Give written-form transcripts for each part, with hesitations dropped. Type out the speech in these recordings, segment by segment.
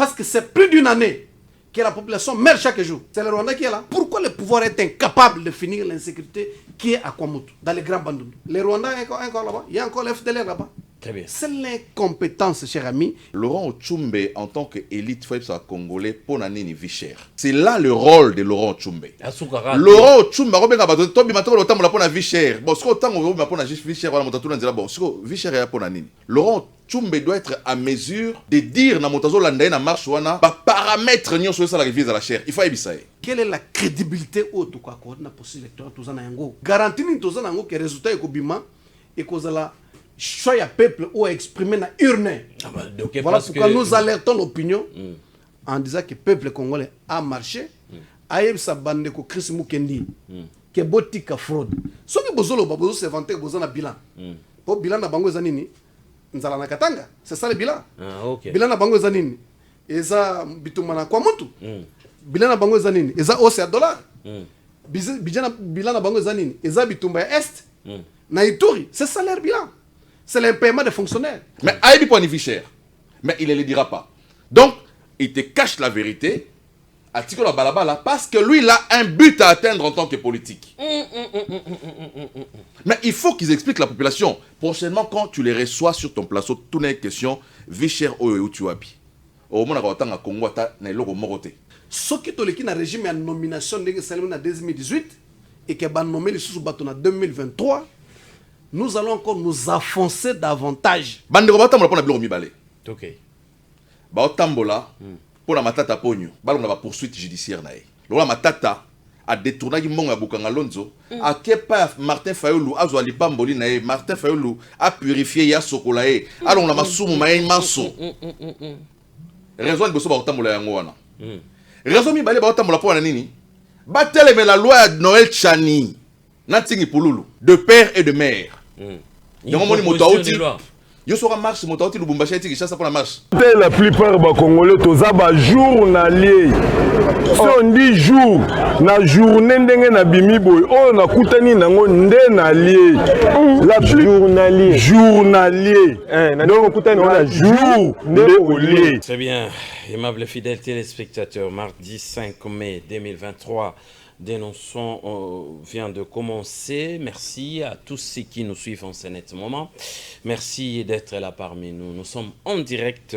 Parce que c'est plus d'une année que la population meurt chaque jour. C'est le Rwanda qui est là. Pourquoi le pouvoir est incapable de finir l'insécurité qui est à Kwamutu, dans les grands Bandundu? Le Rwanda est encore là-bas. Il y a encore le FDLR là-bas. Très bien. C'est l'incompétence, cher ami. Laurent Ochumbe, en tant qu'élite congolais, pour l'année ni vie chère. C'est là le rôle de Laurent Ochumbe. Laurent Ochumbe, la vie chère. Bon, ce qu'on a vie chère, bon, vie chère pour l'année. Laurent Ochumbe doit être à mesure de dire na motazo landaye na marche wana ba paramètres nyo so la revise à la chair. Il faut ebisaye. Quelle est la crédibilité au to quoi na possible électoral tozana yango? Garantie ni tozana yango que résultat ekobima et kozala choix ya peuple ou exprimer na urne. Voilà pourquoi nous alertons l'opinion en disant que le peuple congolais a marché. Aïe sa bande ko Chris Mukendi que botika fraude. Soki bozolo ba bozo se vanter bozana bilan. Po bilan na bango zanini nzala na katanga. C'est ça le bilan. Bilan na bango zanini eza bituma na kwa mutu. Bilan na bango zanini eza hausse ya dollar. Bilan na bango zanini eza bitumba ya est. Na Ituri, c'est ça leur bilan. C'est l'impaiement des fonctionnaires. Mais Aïbi point vie cher. Mais il ne le dira pas. Donc, il te cache la vérité à Tiko la balabala parce que lui, il a un but à atteindre en tant que politique. Mais il faut qu'ils expliquent la population. Prochainement, quand tu les reçois sur ton plateau, toutes les questions, vie chère où tu habites. Au moins, on a Congo, on a l'euro moroté. Ce qui est le régime en nomination en 2018 et qui est nommé le sous-bateau en 2023, nous allons encore nous affoncer davantage. Bande Robatambola pour la bleu mibale. Ok. Baotambola pour la matata pogno. Balon la poursuite judiciaire nae. Lola matata a détourné monga bukanga Lonzo. A kepa Martin Fayulu a zoali pamboli nae. Martin Fayulu a purifié ya sokolae. Alors la masumu maye manso. Raison de bosso baotambola yango wana. Raison mibale baotambola pour la nini. Batele mais la loi de Noël Chani. Natingi pululu de père et de mère. Yo sera marche motauti Lubumbashi eti Kinshasa pour la marche. La plupart des Congolais toza ba journalier. Si on dit jour, na journée ndenge na bimi boy, oh na kutani nango nde na lié. La journalier. Journalier. Donc kutani on a jour nde olié. Très bien, aimables fidèles téléspectateurs, mardi 5 mai 2023. Dénonçons vient de commencer. Merci à tous ceux qui nous suivent en ce moment. Merci d'être là parmi nous. Nous sommes en direct,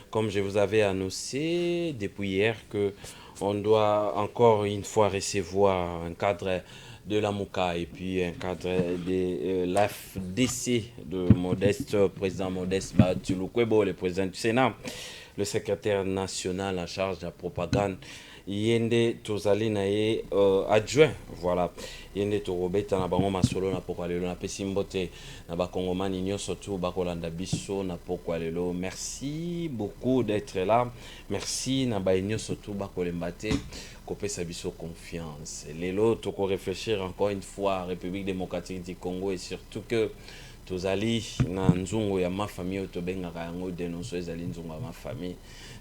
comme je vous avais annoncé depuis hier, que on doit encore une fois recevoir un cadre de la MOUCA et puis un cadre de l'AFDC de Modeste, président Modeste Batulukwebo, le président du Sénat, le secrétaire national en charge de la propagande. Yende tozali na ye adjoint, voilà. Yende torobeta na bango masolo na pokwa lelo na pesi mbote na bakongomani nyonso tu bakolanda biso na pokwa lelo. Merci beaucoup d'être là. Merci na ba nyonso tu bakolemba te kopesa biso confiance. Lelo toko réfléchir encore une fois République démocratique du Congo et surtout que tozali na nzungu ya ma famille tobengaka yango dénoncer ezali nzungu ya ma famille.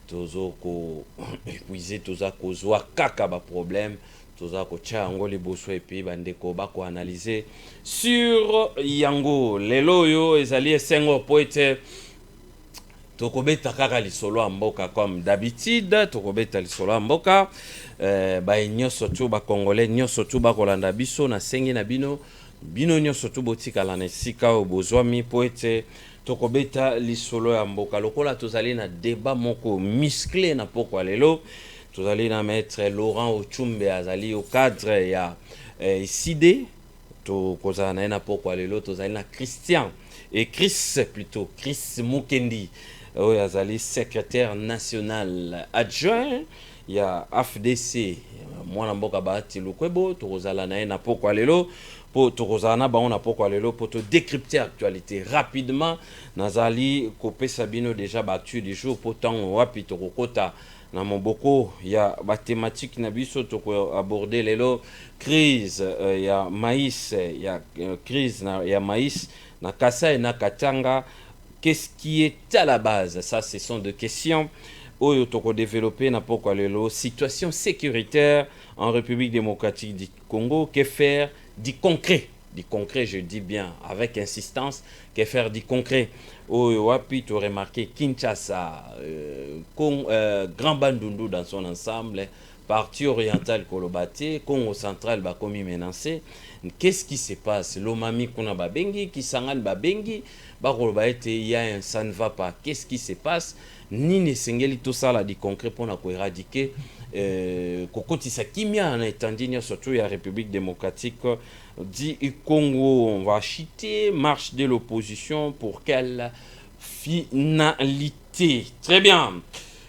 Tozo ko épuiser toza ko zwa kaka ba problème toza ko tia yango liboso et puis bandeko ba ko analyser sur yango lelo yo ezali esengo poete tokobeta kaka lisolo mboka comme d'habitude tokobeta lisolo mboka ba nyoso tu ba congolais nyoso tu ba kolanda biso na sengi na bino nyonso tu botika la nesika obozwami poete tokobeta lisolo ya mboka lokola tozali na débat moko musclé na pokwa lelo tozali na maître Laurent Ochumbe azali au cadre ya CID to kozana na pokwa lelo tozali na Chris Mukendi azali secrétaire national adjoint ya AFDC mwana mboka Batulukwebo tozala na pokwa lelo pour Torozana, on a pourquoi le pour te décrypter l'actualité rapidement. Nazali Kopé Sabino déjà battu des jours pourtant wapi Torokota na Moboko il y a ba thématique nabiso to aborder lelo crise il y a maïs il y a crise il y a maïs na Kasai na Katanga. Qu'est-ce qui est à la base? Ça ce sont deux questions. Oyo toko développer na pourquoi lelo situation sécuritaire en République démocratique du Congo, que faire du concret, je dis bien avec insistance, que faire du concret Wapi, tu as remarqué Kinshasa, Grand Bandundu dans son ensemble, partie orientale Kolobate, Congo central Bakomi menacé. Qu'est-ce qui se passe? L'Omami Kuna Babengi, Kisangan Babengi, Bakolobaete, ça ne va pas. Qu'est-ce qui se passe? Nini Sengeli, tout ça là, dit concret pour nous éradiquer. Kokoti Sakimia, en étendue, surtout la République démocratique, dit Congo, on va chiter, marche de l'opposition pour quelle finalité? Très bien.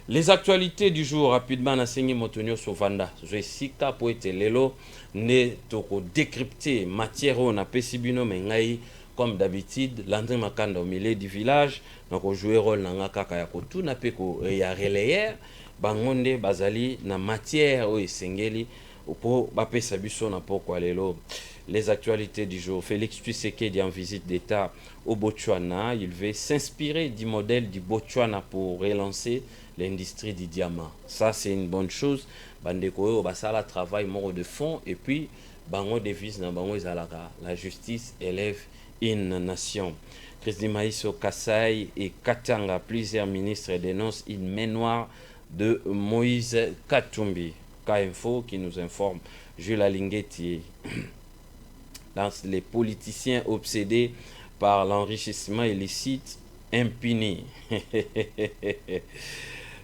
Les actualités du jour, rapidement, Nasengi Motonio Sovanda. Je suis pour être lelo, ne toko décrypter matière on a pesibino mengai comme d'habitude, l'André Makanda au milieu du village, donc on joue rôle dans kaka ya kotu na peko ya relayer, bangonde bazali na matière o esengeli pour bapesa biso na poko lelo. Les actualités du jour. Félix Tshisekedi en visite d'État au Botswana. Il veut s'inspirer du modèle du Botswana pour relancer l'industrie du diamant. Ça, c'est une bonne chose. Bandeko, ça la travail mort de fond. Et puis, bango devise na bango izalaka. La justice élève une nation. Christy Maïso Kassai et Katanga, plusieurs ministres dénoncent une main noire de Moïse Katumbi. K-Info qui nous informe. Jules Alingueti. Dans les politiciens obsédés par l'enrichissement illicite impuni.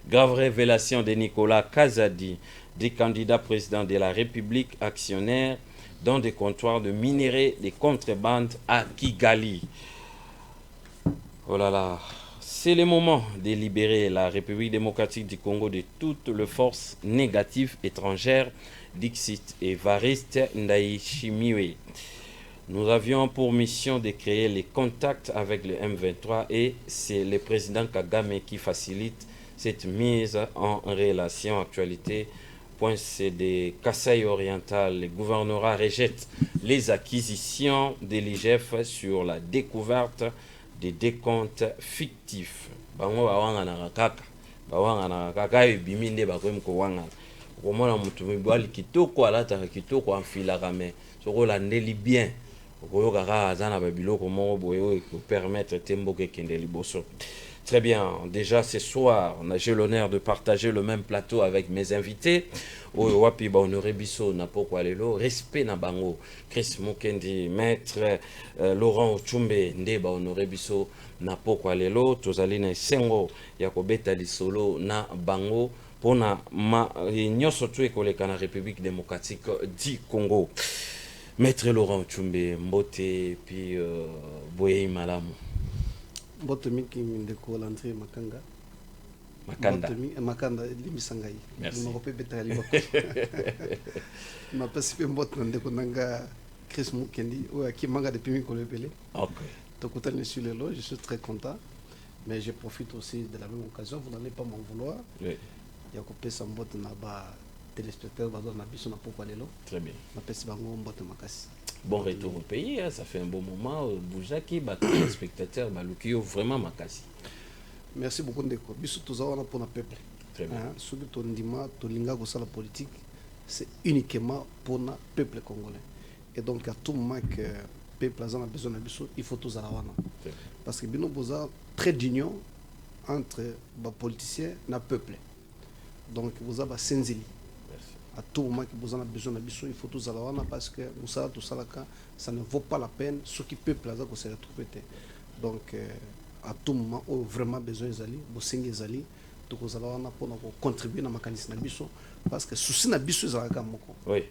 Grave révélation de Nicolas Kazadi, des candidats présidents de la République actionnaires dans des comptoirs de minerais des contrebandes à Kigali. Oh là là, c'est le moment de libérer la République démocratique du Congo de toutes les forces négatives étrangères, Dixit et Variste Ndayishimiwe. Nous avions pour mission de créer les contacts avec le M23 et c'est le président Kagame qui facilite cette mise en relation. Actualité, point CD, Kasaï oriental, le gouvernorat rejette les acquisitions de l'IGF sur la découverte des décomptes fictifs. Bango bawanga na kaka, bawanga na kaka ebiminde bakwem ko wanga. Komona mutu mibali kitoko alata kitoko enfilaka me. Soko landeli bien. Très bien, déjà ce soir, j'ai l'honneur de partager le même plateau avec mes invités. Wapi Honoré Bisso, Napoko Alelo, Respect Nabango, Chris Mukendi, Maître Laurent Ochumbe, Ndeba Honoré Bisso, Napoko Alelo, Tozaline Sengo, Yakobeta Lisolo, na Bango, Pona ma nyoso tué koleka na République démocratique du Congo. Maître Laurent Tchumbe, Mbote, puis Boye Malamu. Mbote Miki Mindeko, l'entrée Makanga. Makanda. Makanda, Limisangai. Merci. Je m'appelle Mbote Ndeko Nanga, Chris Mukendi, ou à Kimanga depuis Mikolebele. Ok. Donc, quand on est sur le lot, je suis très content. Mais je profite aussi de la même occasion, vous n'allez pas m'en vouloir. Oui. Il y a coupé sa Mbote Naba. Téléspectateurs, très bien. Bon retour au pays, hein, ça fait un bon moment. Boujaki, téléspectateurs, Balukio, vraiment Makassi. Merci beaucoup, Ndeko. Bisous tous pour notre peuple. Très bien. Ce que tu dis, la politique, c'est uniquement pour le peuple congolais. Et donc, à tout moment que le peuple a besoin de bisous, il faut tous aller. Parce que nous avons très d'union entre les politiciens et le peuple. Donc, vous avez Senzili. À tout moment que vous en avez besoin de bisous, il faut tous aller parce que ça ne vaut pas la peine ce qui peut plaisir que se retrouver. Donc à tout moment où vraiment besoin d'ali, vous singez zali, donc vous allez pour contribuer dans le mécanisme de bisous parce que souci na bisous oui,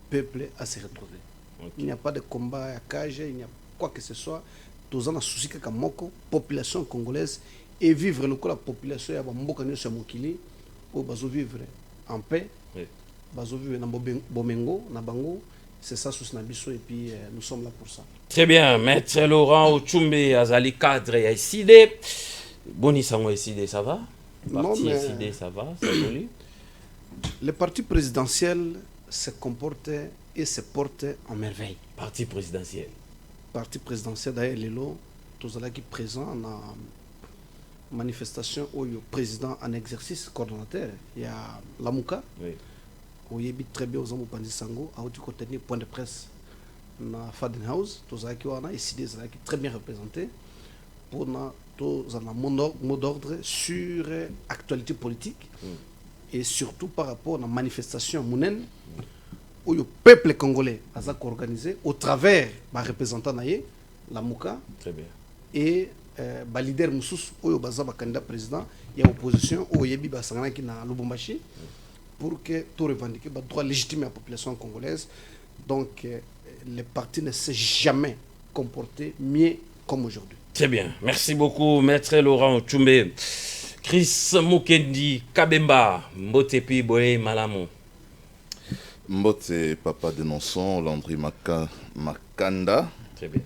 peuple à se retrouver. Okay. Il n'y a pas de combat à cage, il n'y a quoi que ce soit. Tous en a souci que moko population congolaise et vivre le la population ya mboka ne sur mokili ou bazo vivre en paix. Oui. C'est ça sous Nabiso et puis nous sommes là pour ça. Très bien, Maître Laurent Ochumbe, Azali cadre et SID. Boni Sango SID, ça va? Parti SID, ça va? Ça évolue? Le parti présidentiel se comporte et se porte en merveille. Parti présidentiel. Parti présidentiel, d'ailleurs, Lelo, tous ceux qui sont présents dans la manifestation où le président en exercice coordonnateur, il y a Lamouka. Oui. Où il y a très bien aux hommes Sango, à où tenir point de presse dans Fadenhouse, tous ceux qui ont ici des très bien représentés pour tous un mot d'ordre sur l'actualité politique et surtout par rapport à la manifestation monnaie où le peuple congolais a organisé au travers des représentants la Mouka. Très bien. Et le leader Moussous, où il y a candidat président, il y a opposition, où il y a Lubumbashi, pour que tout revendique le droit légitime de la population congolaise. Donc, le parti ne s'est jamais comporté mieux comme aujourd'hui. Très bien. Merci beaucoup, Maître Laurent Tchumbe. Chris Mukendi, Kabemba, Mbotepi Boye Malamo. Mbote Papa Denonson, Landry Makanda. Très bien.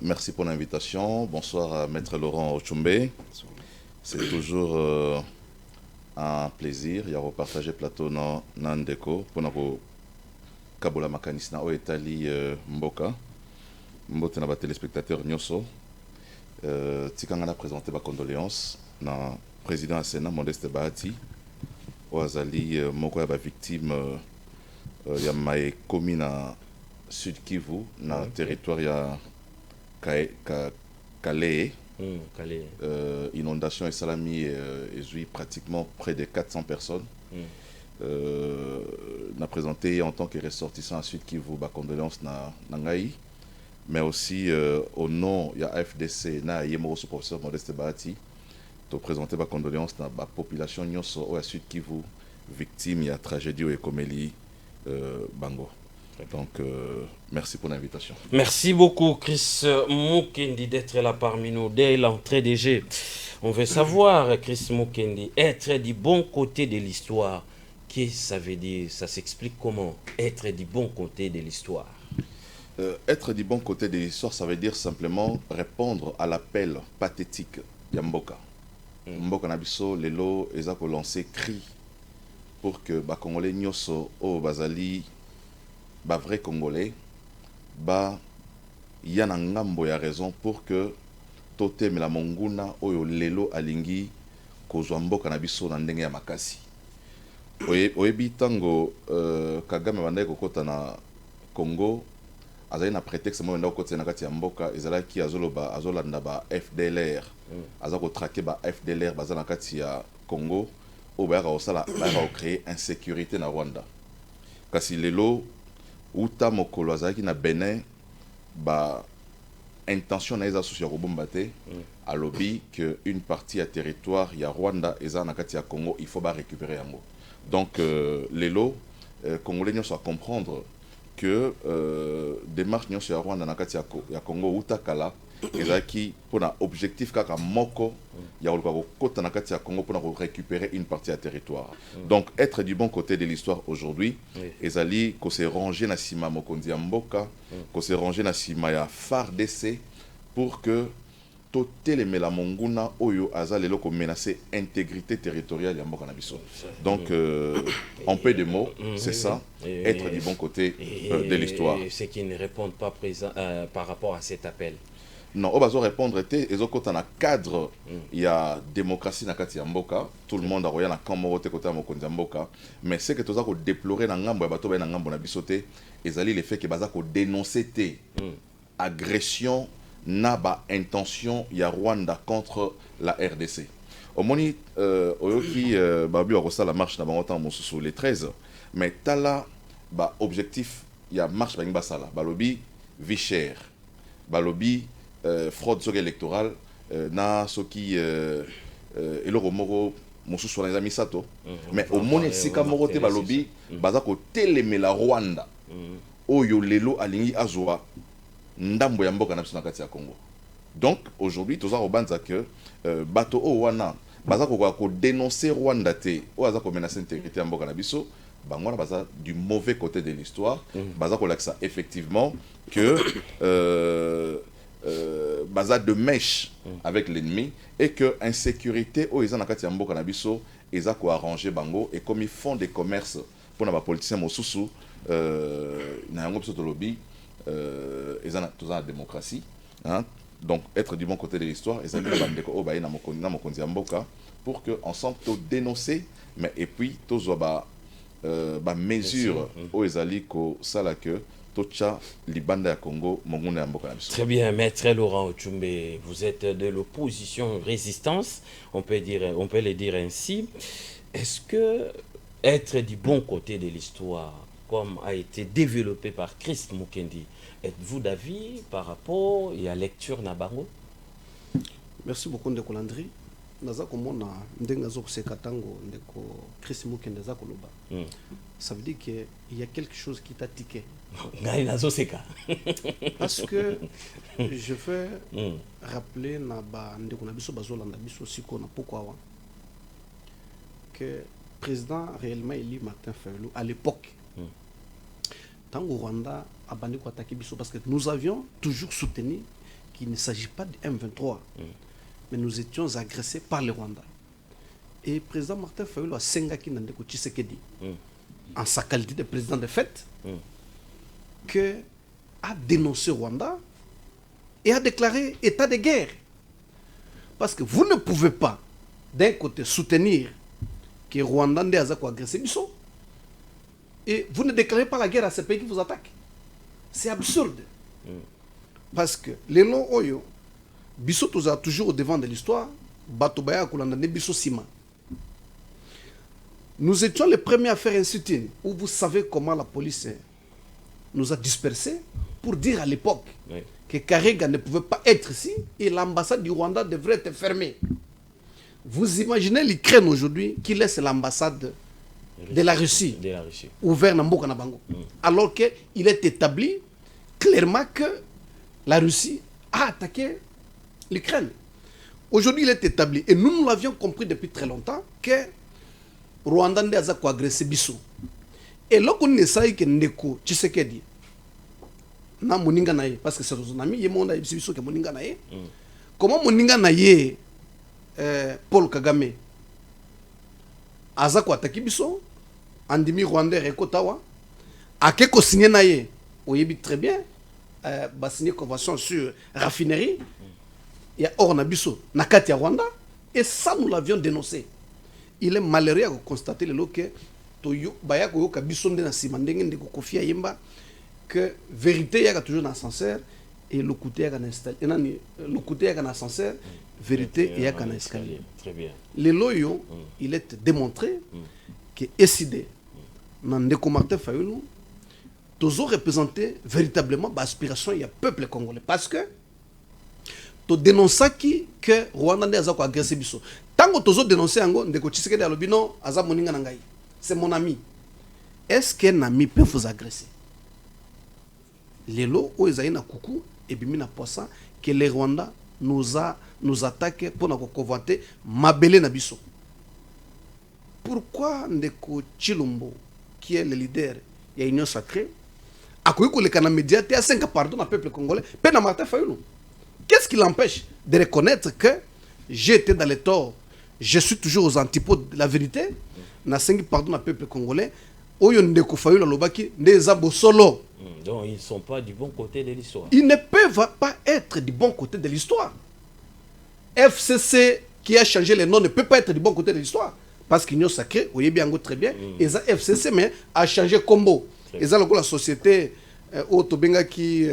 Merci pour l'invitation. Bonsoir à Maître Laurent Tchumbe. C'est toujours un plaisir. Il y a repartagé plateau dans Nandeko pour nous Kabola Makanisna o Etali Mboka. Mbote na ba téléspectateurs Nyoso. Tikanga présenté ma condoléances na président du Sénat Modeste Bahati Oazali moko ya ba victime ya mai commis na Sud Kivu na territoire ya Calais. Inondation et salami et pratiquement près de 400 personnes. N'a présenté en tant que ressortissant à Sud Kivu ba condoléances na ngai. Mais aussi au nom de la FDC, na yemo le professeur Modeste Bahati, de présenter ma condoléance à la population nyonso à Sud Kivu, victime de la tragédie au Ekomeli Bango. Donc, merci pour l'invitation. Merci beaucoup, Chris Mukendi, d'être là parmi nous dès l'entrée des jeux. On veut savoir, Chris Mukendi, être du bon côté de l'histoire. Qu'est-ce que ça veut dire? Ça s'explique comment? Être du bon côté de l'histoire. Être du bon côté de l'histoire, ça veut dire simplement répondre à l'appel pathétique de Mboka. Mboka Nabiso, Lelo, Ezako lancé cri pour que les Congolais nyoso au Bazali, les vrais Congolais, yana ngambo ya raison pour que Tote Mela Monguna oyo Lelo Alingi kozwa Mboka Nabiso na ndenge ya makasi. Oyebi tango Kagame bandai kokota na Congo. Azali na prétexte mo ndako kote na kati ya mboka ezalaki azoloba azolanda ba FDLR azako traquer ba FDLR bazana kati ya Congo o ba osala ba créer insécurité na Rwanda kasi lelo uta mokolo azalaki na Benin ba intention na eza socio robombate a lobby que une partie ya territoire ya Rwanda eza na kati ya Congo il faut ba récupérer yango donc lelo congolais nyonso à comprendre que démarche nyonso ya Rwanda na kati ya Congo utakala ezaki pona objectif kaka moko ya ko kota na kati ya Congo pona récupérer une partie du territoire. Donc être du bon côté de l'histoire aujourd'hui ezali ko se ranger na sima mokonzi ya mboka ko se ranger na sima ya FARDC pour que Totel Mela Monguna oyo azalelo ko menacer intégrité territoriale ya mboka na biso. Donc en peu de mots, c'est ça, être du bon côté de l'histoire. Ceux qui ne répondent pas par rapport à cet appel. Non, on va répondre ezokota na cadre il y a démocratie na kati ya mboka, tout le monde a roya na kamoro te kota mokonzi ya mboka, mais c'est que toza ko déplorer na ngambo ya bato ba na ngambo na biso te, ezali le fait que baza ko dénoncer te agression n'a intention ya Rwanda contre la RDC. Au moni oyoki babi wa la marche na bango temps mosusu les 13 mais tala ba objectif ya marche ba ngba sala balobi vie chère balobi fraude électorale na soki eloko moko mosusu na misato mais au moni sika moko te balobi baza ko telemela Rwanda oyo lelo alingi azwa ndambo ya mboka na biso na kati ya Congo. Donc aujourd'hui toza robanza que bato o wana baza ko dénoncer Rwanda te o aza ko menacer intégrité ya mboka na biso bango na baza du mauvais côté de l'histoire baza ko laksa effectivement que baza de mèche avec l'ennemi et que insécurité o eza na kati ya mboka na biso eza ko arranger bango et comme ils font des commerces pour na ba politiciens mosusu na yango biso to lobby et ça tout la démocratie hein? Donc être du bon côté de l'histoire et ça pour que ensemble tout dénoncer mais et puis tous ba mesure aux ezali ko sala que tocha libanda ya Congo monguna ya mboka na biso. Très bien, Maître Laurent Ochumbe, vous êtes de l'opposition résistance, on peut le dire ainsi. Est-ce que être du bon côté de l'histoire, comme a été développé par Christ Mukendi, êtes-vous d'avis par rapport à la lecture Nabango? Merci beaucoup Ndeko Landry. Naza komona ndenga zo kuseka tango Ndeko Christ Mukendi za koloba. Ça veut dire qu'il y a quelque chose qui t'a tiqué. Parce que je vais rappeler Ndeko Nabiso Bazola Nabiso Siko na pourquoi que le président réellement élu Martin Fayulu à l'époque, tant au Rwanda a bandé quoi attaquer Bisso, parce que nous avions toujours soutenu qu'il ne s'agit pas de M23, mais nous étions agressés par le Rwanda. Et le président Martin Fayulu a Sengaki Nandeko Tshisekedi, en sa qualité de président de fait, que a dénoncé Rwanda et a déclaré état de guerre. Parce que vous ne pouvez pas, d'un côté, soutenir que Rwanda a agressé Bisso et vous ne déclarez pas la guerre à ces pays qui vous attaquent. C'est absurde. Parce que les noms Oyo, Bisso a toujours au devant de l'histoire, Batobaya Kulandane Bisso Sima. Nous étions les premiers à faire un sit-in où vous savez comment la police nous a dispersés pour dire à l'époque que Karega ne pouvait pas être ici et l'ambassade du Rwanda devrait être fermée. Vous imaginez l'Ukraine aujourd'hui qui laisse l'ambassade de la Russie ouverte dans Mboka na Bango, alors qu'il est établi clairement que la Russie a attaqué l'Ukraine. Aujourd'hui, il est établi, et nous l'avions compris depuis très longtemps, que Rwanda a agressé Bisso. Et là, on essaye que Ndeko Tshisekedi na moninga nae, parce que c'est son ami, il y a mon ami Bisso qui moninga nae. Comment moninga nae Paul Kagame aza ko ataki biso andimi Rwanda rekotawa akeko signé naye oyebi très bien ba signé convention sur raffinerie il y a or na biso na kati ya Rwanda, et ça nous l'avions dénoncé. Il est malheureux à constater le que toyo baya ko yoka biso nde na sima ndenge ndeko kofia yemba que vérité yaka toujours dans ascenseur et le côté yaka na installé le côté yaka na ascenseur vérité et yaka na escalier. Très bien. Les loyaux, il est démontré que SID Ndeko Martin Fayulu tous ont représenté véritablement l'aspiration du peuple congolais, parce que tu dénonces que Rwanda a agressé Bisso. Tant que tu as dénoncé Ndeko Tshisekedi Alobino aza moninga nangai, c'est mon ami. Est-ce qu'un ami peut vous agresser? Les lots où ils na coucou et bimina poisson que les Rwandais nous attaquent pour nous convoiter Mabele Nabiso. Pourquoi Ndeko Chilombo, qui est le leader de l'Union Sacrée, a cru que les médias étaient à 5 pardon au peuple congolais, peine à Martin Fayulu? Qu'est-ce qui l'empêche de reconnaître que j'étais dans les torts, je suis toujours aux antipodes de la vérité, na 5 pardon au peuple congolais, Oyo Ndeko Fayulu Lobaki, Ndezabo Solo. Donc ils ne sont pas du bon côté de l'histoire. Ils ne peuvent pas être du bon côté de l'histoire. FCC qui a changé les noms ne peut pas être du bon côté de l'histoire. Parce qu'ils ont sacré, vous voyez bien très bien, et ça FCC mais a changé combo. Et ça la société Otobenga qui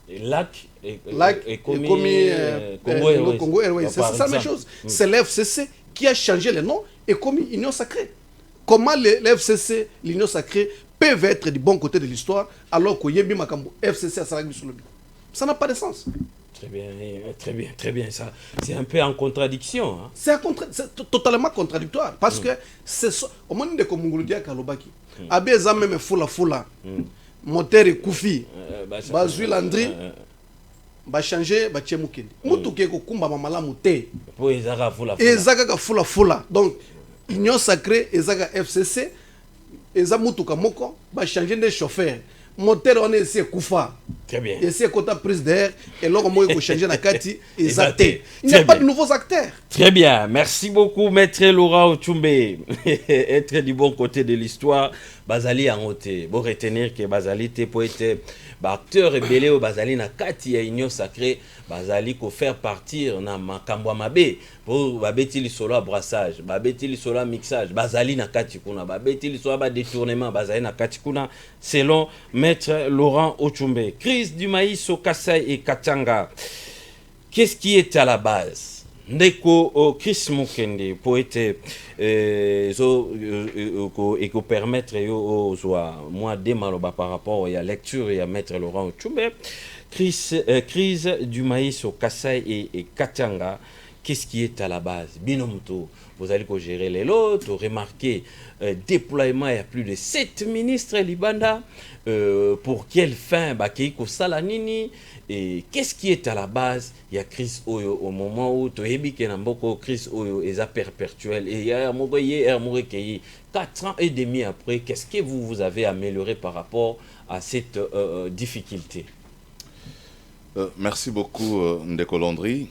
LAC et Congo Airways. C'est ça la même chose. C'est l'FCC qui a changé les noms et commis Union Sacrée. Comment l'FCC, l'Union Sacrée, peuvent être du bon côté de l'histoire alors que Yébi Makambo, FCC a Saragbi sur le but? Ça n'a pas de sens. Très bien, très bien, très bien. Ça, c'est un peu en contradiction. Hein? C'est totalement contradictoire. Parce que c'est au moment de Komunguludia Kalobaki, Abeza même Foula, moteur et Koufi, Bazui Landry, ba changer ba Tchemoukedi. Moutouké Kokumba Mamala Mouté. Pour Ezaka Foula. Ezaka Foula. Donc, Union Sacrée, Ezaka FCC, Ezaka Moutouka Moko, ba changer des chauffeurs. Moteur on est ici Koufa. Très bien. Et c'est côté prise d'air et là on peut changer la carte et zaté. Il n'y a pas de nouveaux acteurs. Très bien. Merci beaucoup Maître Laurent Ochumbe. Être du bon côté de l'histoire. bazali en te bo retenir que bazali te pour être acteur rebelle au bazali na kati ya union sacrée bazali ko faire partir na makambo mabe pour babeti li solo brassage babeti li solo mixage bazali na kati kuna babeti li solo ba détournement bazali na kati kuna selon maître Laurent Ochumbe. Crise du maïs au Kasaï et Katanga. Qu'est-ce qui est à la base? Ndeko Chris Mukende poète et permettre aux moi des maloba par rapport à la lecture et à maître Laurent Ochumbe. Crise du maïs au Kasaï et Katanga. Qu'est-ce qui est à la base? Binomuto, vous allez gérer les lots, remarquer déploiement, il y a plus de 7 ministres Libanda. Pour quelle fin Keiko Salanini? Et qu'est-ce qui est à la base? Il y a crise au moment où tu es crise est perpétuelle. Et il y a 4 ans et demi après, qu'est-ce que vous avez amélioré par rapport à cette difficulté? Merci beaucoup, Ndeko Landry.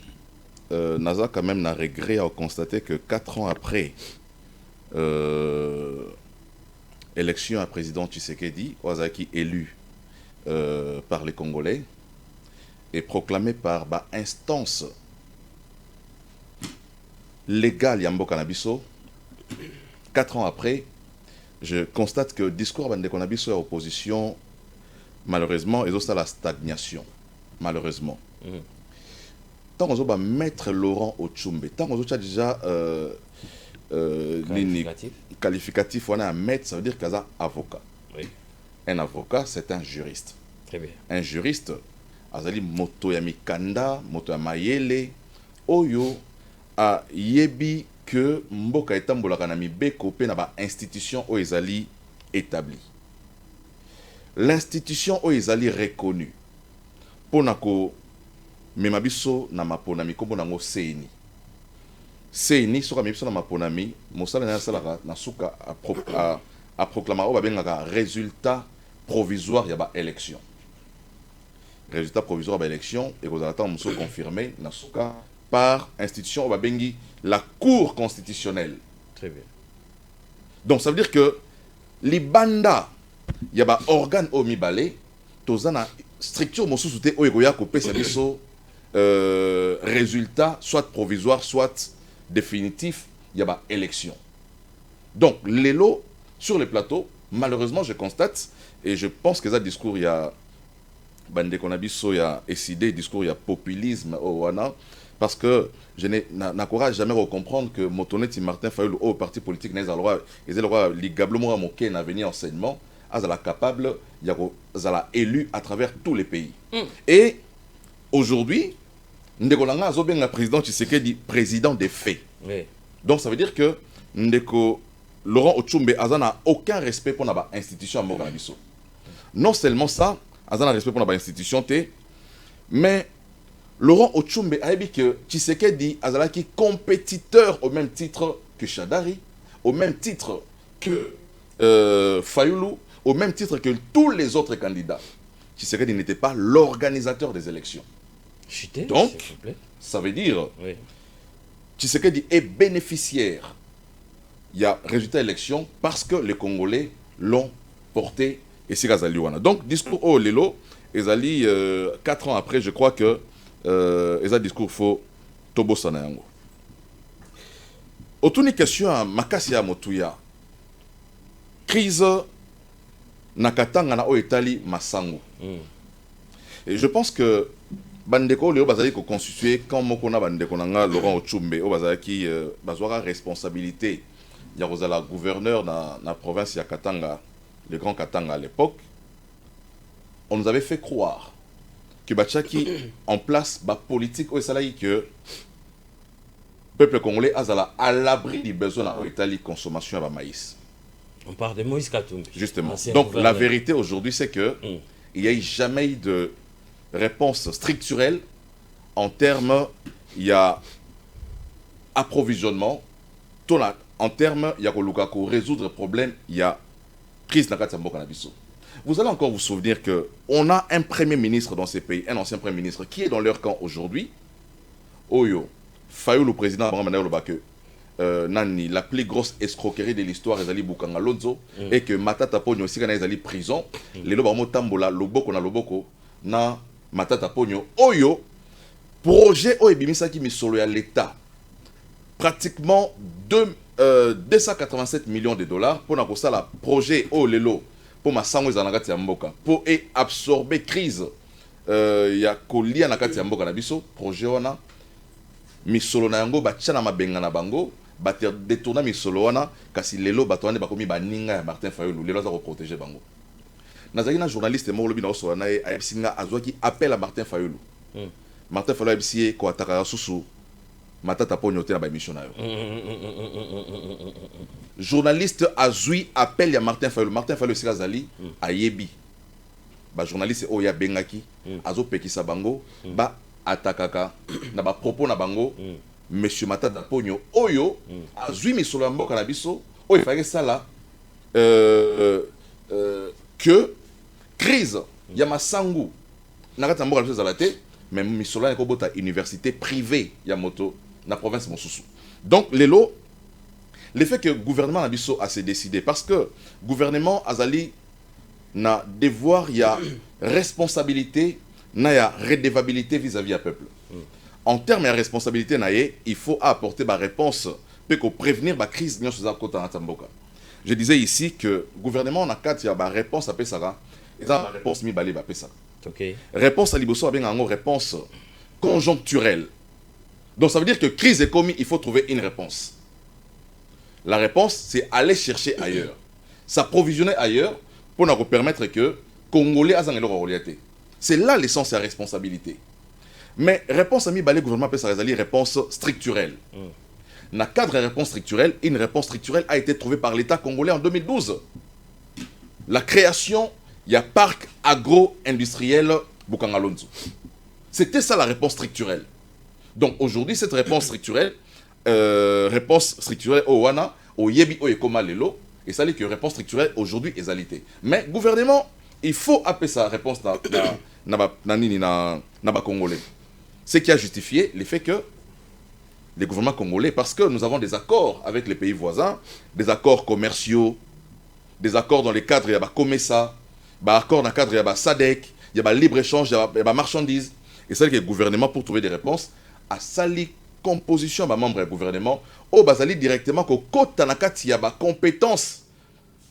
Naza quand même n'a regret à constater que 4 ans après élection à président Tshisekedi, Ouazaki élu par les Congolais et proclamé par instance légale Yambo Canabiso, 4 ans après, je constate que le discours de Canabiso à opposition, malheureusement, est aussi à la stagnation. Malheureusement. Tant qu'on va mettre Laurent Ochumbe, tant qu'on a déjà qualificatif, on a à mettre, ça veut dire qu'il y a un avocat. Oui. Un avocat, c'est un juriste. Très bien. Un juriste, azali moto ya mikanda, moto ya mayele, oyo a yebi que mboka etambola kana mibeko pe na ba institution o ezali établie. L'institution o ezali reconnue. Ponako memabiso na maponami kombo nango CENI. CENI soka mebiso na maponami mosala na sala na suka a proclamer o babengaka résultat provisoire ya ba élection. Résultat provisoire ba élection et que vous attendez muso confirmé na suka par institution o babengi la Cour constitutionnelle. Très bien. Donc ça veut dire que libanda ya ba organe o mibale tozana structure mosusu te oyo ya ko pesa biso résultat soit provisoire soit définitif il y a élection. Donc les lots sur les plateaux malheureusement je constate et je pense que ça discours il y a bande konabiso il y a décidé discours il y a populisme au wana parce que je n'encourage jamais à comprendre que Motoneti Martin Fayulu au parti politique n'est alors ils ont ligablement moqué na venir enseignement azala capable azala élu à travers tous les pays. Et aujourd'hui Ndeko Langa azobenga président Tshisekedi président des faits. Oui. Donc ça veut dire que Ndeko Laurent Ochumbe azana aucun respect pour la institution à Mboka Biso. Non seulement ça, azana respect pour la institution té, mais Laurent Ochumbe a dit que Tshisekedi azalaki compétiteur au même titre que Shadari, au même titre que Fayulu, au même titre que tous les autres candidats. Tshisekedi n'était pas l'organisateur des élections. Chité, donc, s'il vous plaît. Ça veut dire oui. Tshisekedi est bénéficiaire. Il y a résultat d'élection parce que les Congolais l'ont porté et c'est Gazaliwana. Donc, discours au Lelo, Ezali, 4 ans après, je crois que Ezali discours faux Tobo Sanayango. Autour question à Makasi Motuya, crise Nakatanga na Oetali Masango. Et je pense que Bandeko Léo Bazali ko constitué quand Mokona Bandeko Nanga Laurent Ochumbe au Bazali qui bazwara responsabilité. Il y a la gouverneur dans la province de Katanga, le grand Katanga à l'époque. On nous avait fait croire que Bachaki en place ba politique au Salaï que le peuple congolais azala à l'abri des besoins en Italie consommation à maïs. On parle de Moïse Katumbi. Justement. Donc la vérité aujourd'hui c'est que il n'y a jamais eu de réponse structurelle en termes, il y a approvisionnement, en termes, il y a résoudre le problème, il y a crise de la cannabis. Vous allez encore vous souvenir qu'on a un premier ministre dans ces pays, un ancien premier ministre, qui est dans leur camp aujourd'hui. Oyo, Fayou, le président, nani la plus grosse escroquerie de l'histoire ezali Bukanga Lonzo et que Matata Ponyo aussi kana ezali prison lelo ba motambola loboko na loboko na Matata Ponyo oyo projet oyo ebimisaki misolo ya l'état pratiquement 287 millions de dollars pour na kosala projet oyo lelo pour masango ezala na kati ya mboka pour absorber crise ya kolia na kati ya mboka na biso projet wana misolo na yango batia na mabenga na bango bater détourna misolo wana kasi lelo bato wana bakomi baninga ya Martin Fayulu lelo za ko protéger bango nazaki na journaliste mo lobi na osola na abisinga azwaki appel à Martin Fayulu Martin Fayulu abisie ko ataka susu Matata Ponyo te na ba émission na yo journaliste azui appel ya Martin Fayulu sikazali ayebi ba journaliste oya bengaki azo pekisa bango ba atakaka na ba propos na bango monsieur Matata Ponyo oyo azui misolo ya mboka na biso oyo fallait ça là que crise ya masangu na kati ya mboka na biso ezala te mais misolo ya kobota université privée ya moto na province mosusu donc lelo le fait que le gouvernement na biso a se décidé parce que gouvernement azali na devoir ya responsabilité na ya redevabilité vis-à-vis à peuple en termes de responsabilité il faut apporter ma réponse pour prévenir la crise de Tamboka. Je disais ici que le gouvernement n'a qu'à dire réponse à Pessara et la réponse mi balé Pessara. Réponse à Liboso a une réponse conjoncturelle. Donc ça veut dire que crise est commise, il faut trouver une réponse. La réponse c'est aller chercher ailleurs, s'approvisionner ailleurs pour nous permettre que Congolais aient leur réalité. C'est là l'essence de la responsabilité. Mais réponse à mi balé gouvernement peut s'arrêter réponse structurelle. Dans le cadre de réponse structurelle, une réponse structurelle a été trouvée par l'État congolais en 2012. La création, il y a parc agro-industriel Bukanga Lonzo. C'était ça la réponse structurelle. Donc aujourd'hui, cette réponse structurelle au Wana, au Yebi, au Yekoma Lelo, et ça dit que réponse structurelle aujourd'hui est alité. Mais gouvernement, il faut appeler sa réponse na congolais. Ce qui a justifié le fait que les gouvernements congolais, parce que nous avons des accords avec les pays voisins, des accords commerciaux, des accords dans les cadres, il y a Comesa, des accords dans le cadre, il y a SADC, il y a libre-échange, il y a marchandises. Et c'est que le gouvernement, pour trouver des réponses, a sali composition des membres du gouvernement, au basali directement qu'au côté il y a des compétences,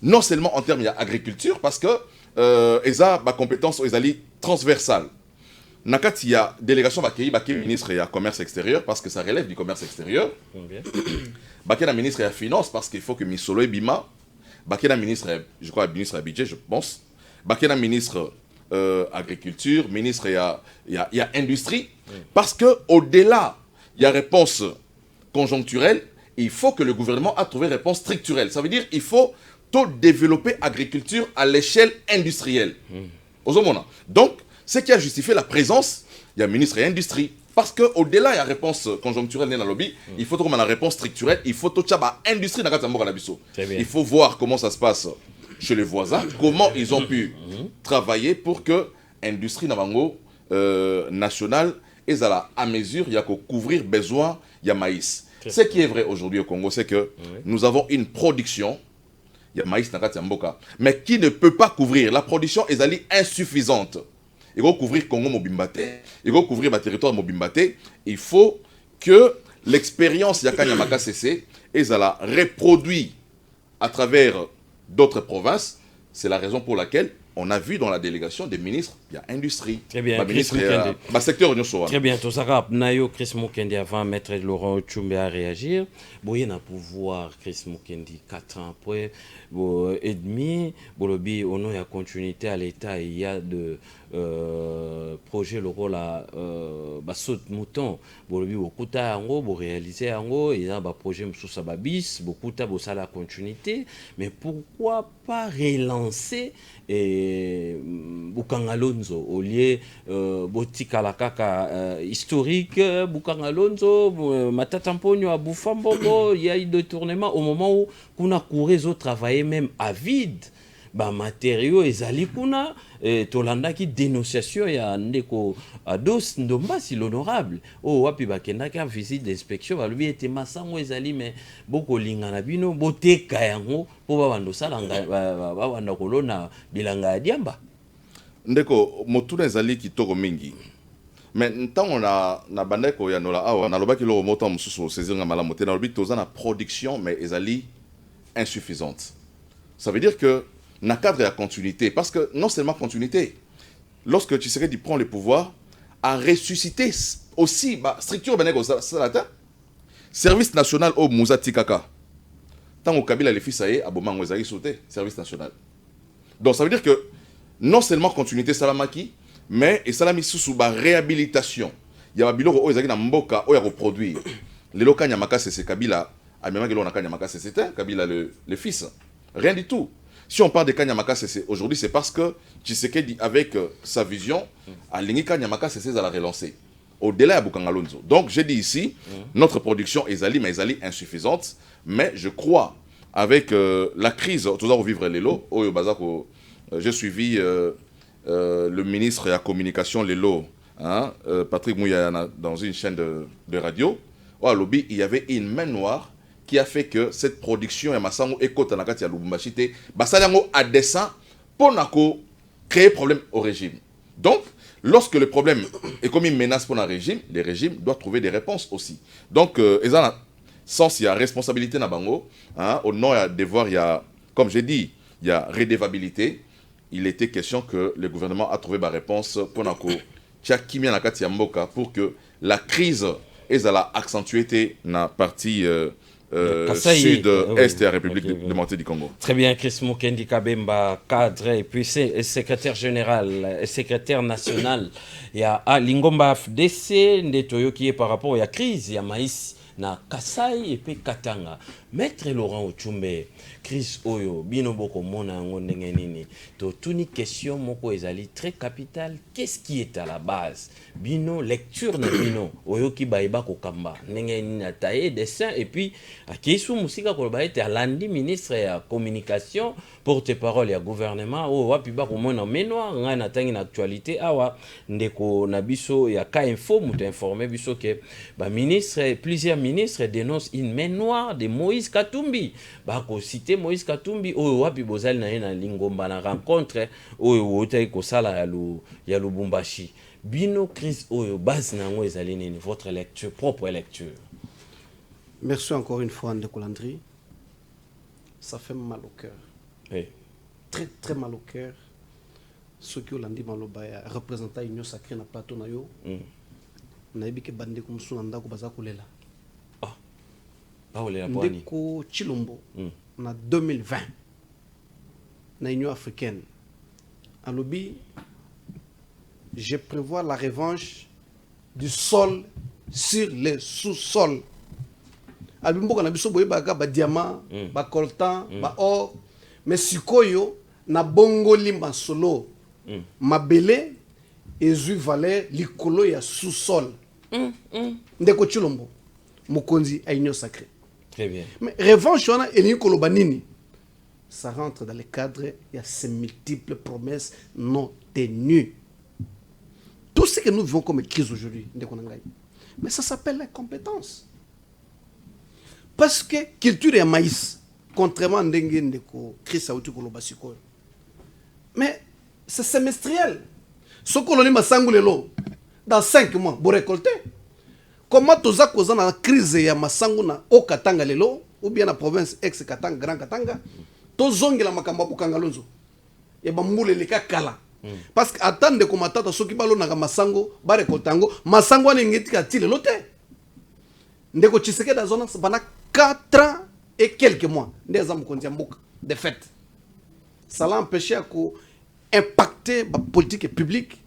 non seulement en termes d'agriculture, parce que il y a des compétences transversales. Nakati, il y a délégation qui est ministre du commerce extérieur parce que ça relève du commerce extérieur. Baki na ministre de la finance parce qu'il faut que Misolo et Bima. Baki na ministre, je crois, ministre du budget, je pense. Baki na ministre agriculture, ministre il y a industrie. Parce que au-delà, il y a réponse conjoncturelle. Il faut que le gouvernement a trouvé réponse structurelle. Ça veut dire qu'il faut tout développer l'agriculture à l'échelle industrielle. Donc, ce qui a justifié la présence, il y a ministre et industrie. Parce qu'au-delà, il y a réponse conjoncturelle dans le lobby, il faut trouver la réponse structurelle, il faut tout industrie dans le il faut voir comment ça se passe chez les voisins, comment ils ont pu travailler pour que l'industrie nationale est à mesure, il y a qu'à couvrir besoin, il y a maïs. Ce qui est vrai aujourd'hui au Congo, c'est que nous avons une production, il y a maïs dans le Mboka, mais qui ne peut pas couvrir. La production est insuffisante. Il faut couvrir Congo Mobimbate, il faut couvrir le territoire Mobimbate. Il faut que l'expérience Yakanyamaka CC est reproduite à travers d'autres provinces. C'est la raison pour laquelle on a vu dans la délégation des ministres, il y a industrie. Très bien, secteur de très bien, Nayo Chris Mukendi avant Maître Laurent Tchumbe à réagir. Boye na pouvoir Chris Mukendi 4 ans après et demi, Bolobi au nom de la continuité à l'État, il y a de projet le rôle à saut mouton. Bolobi beaucoup ta en gros, pour réaliser en gros, il y a un projet sous sababis, beaucoup ta bossa la continuité, mais pourquoi pas relancer et Bukanga Lonzo au lieu botika la kaka historique Bukanga Lonzo Matata Ponyo à Bufambongo il y a eu des tournements au moment où qu'on a couru au travailler même à vide ba matériaux ezali kuna tolanda ki dénonciation ya ndeko Ados Ndombasi l'honorable wapi bakendaki en visite d'inspection balobi ete masango ezali mais boko linga na bino boteka yango po babando sala babanda kolona bilanga ya diamba ndeko motuna ezali kitoko mingi mais ntango na bandeko ya nola awa nalobaki loko mota mosusu saisir malamu te nalobi toza na production mais ezali insuffisante. Ça veut dire que na cadre de la continuité, parce que non seulement continuité, lorsque Tshisekedi prend le pouvoir, a ressuscité aussi structure service national au Mouza Tikaka. Tant au Kabila les fils aye aboma ngwezaki sauté service national. Donc ça veut dire que non seulement continuité salamaki, mais et salami sous ba réhabilitation. Il y a biloko o ezaki na mboka o ya reproduire. Les locaux nyamaka c'est Kabila a même que l'on a Kanyamaka c'était Kabila le fils. Rien du tout. Si on parle de Kanyamaka aujourd'hui, c'est parce que Tshisekedi, avec sa vision, a ligné Kanyamaka à la relancer. Au-delà de Bukangalonzo. Donc, j'ai dit ici, notre production est insuffisante, mais je crois, avec la crise, toujours vivre Lelo, j'ai suivi le ministre de la communication Lelo, Patrick Mouyana, dans une chaîne de radio. Au lobby, il y avait une main noire qui a fait que cette production est masango ekota na kati ya Lubumbashi te basalango à dessein pour créer problème au régime. Donc lorsque le problème est comme une menace pour un régime, le régime doit trouver des réponses aussi. Donc sens il y a responsabilité na bango, au nom et devoir il y a, comme j'ai dit, il y a redevabilité. Il était question que le gouvernement a trouvé ma réponse pour que la crise est accentuée dans la partie sud-est de la République démocratique du Congo. Très bien, Chris Mukendi Kabemba, cadre et puis secrétaire général et secrétaire national. Il y a Lingomba FDC, Ndetoyo qui est par rapport à la crise, il y a Maïs, na Kasai et puis Katanga. Maître Laurent Ochumbe, Chris Oyo, bino boko mona ngo ndenge nini. To tuni question moko ezali très capital. Qu'est-ce qui est à la base? Bino lecture na bino oyo ki baiba ko kamba. Ndenge nini ataye dessin et puis akisu musika ko ba ete alandi ministre ya communication porte-parole ya gouvernement o wapi ba ko mona menwa nga na tangi na actualité awa ndeko na biso ya ka info muto informer biso que ba ministre plusieurs ministres dénoncent une main noire de Moïse Katumbi. Bako cité Moïse Katumbi oyo wapi bozali na na Lingomba na rencontre oyo wotai ko sala ya Lubumbashi. Bino Chris oyo base nango ezali nini votre lecture propre lecture. Merci encore une fois Ndeko Landry. Ça fait mal au cœur. Oui. Très très mal au cœur. Ce qui Olandi Maloba ya représentant Union Sacrée na plateau na yo. Na yebike bande ko musuna ndako baza kolela. Ndeko Chilombo na 2020 na Union africaine à lobby je prévois la revanche du sol sur le sous-sol albimboka na biso boye baka ba diamant ba coltan ba or mais sikoyo na bongo limba solo mabele ezu valeur likolo ya sous-sol Ndeko Chilombo mokonzi a Union Sacrée. Très bien. Mais revanche, on a Elie Kolobanini. Ça rentre dans le cadre, il y a ces multiples promesses non tenues. Tout ce que nous vivons comme crise aujourd'hui, mais ça s'appelle l'incompétence. Parce que culture est maïs, contrairement à Ndeko, Chris Aouti Kolobasiko. Mais c'est semestriel. Ce que l'on a dans 5 mois, pour récolter. Comment toza koza na crise ya masangu na o Katanga lelo ou bien na province ex Katanga Grand Katanga tozongela makamba bukangalonzo e ba mbule leka kala parce que attendre ko matata soki balo na masango ba récoltango masango na ngeti ka tile lote Ndeko Tshisekedi da zona bana 4 ans et quelques mois ndeza mukonzi mbuka de fait ça l'a empêché à impacter la politique publique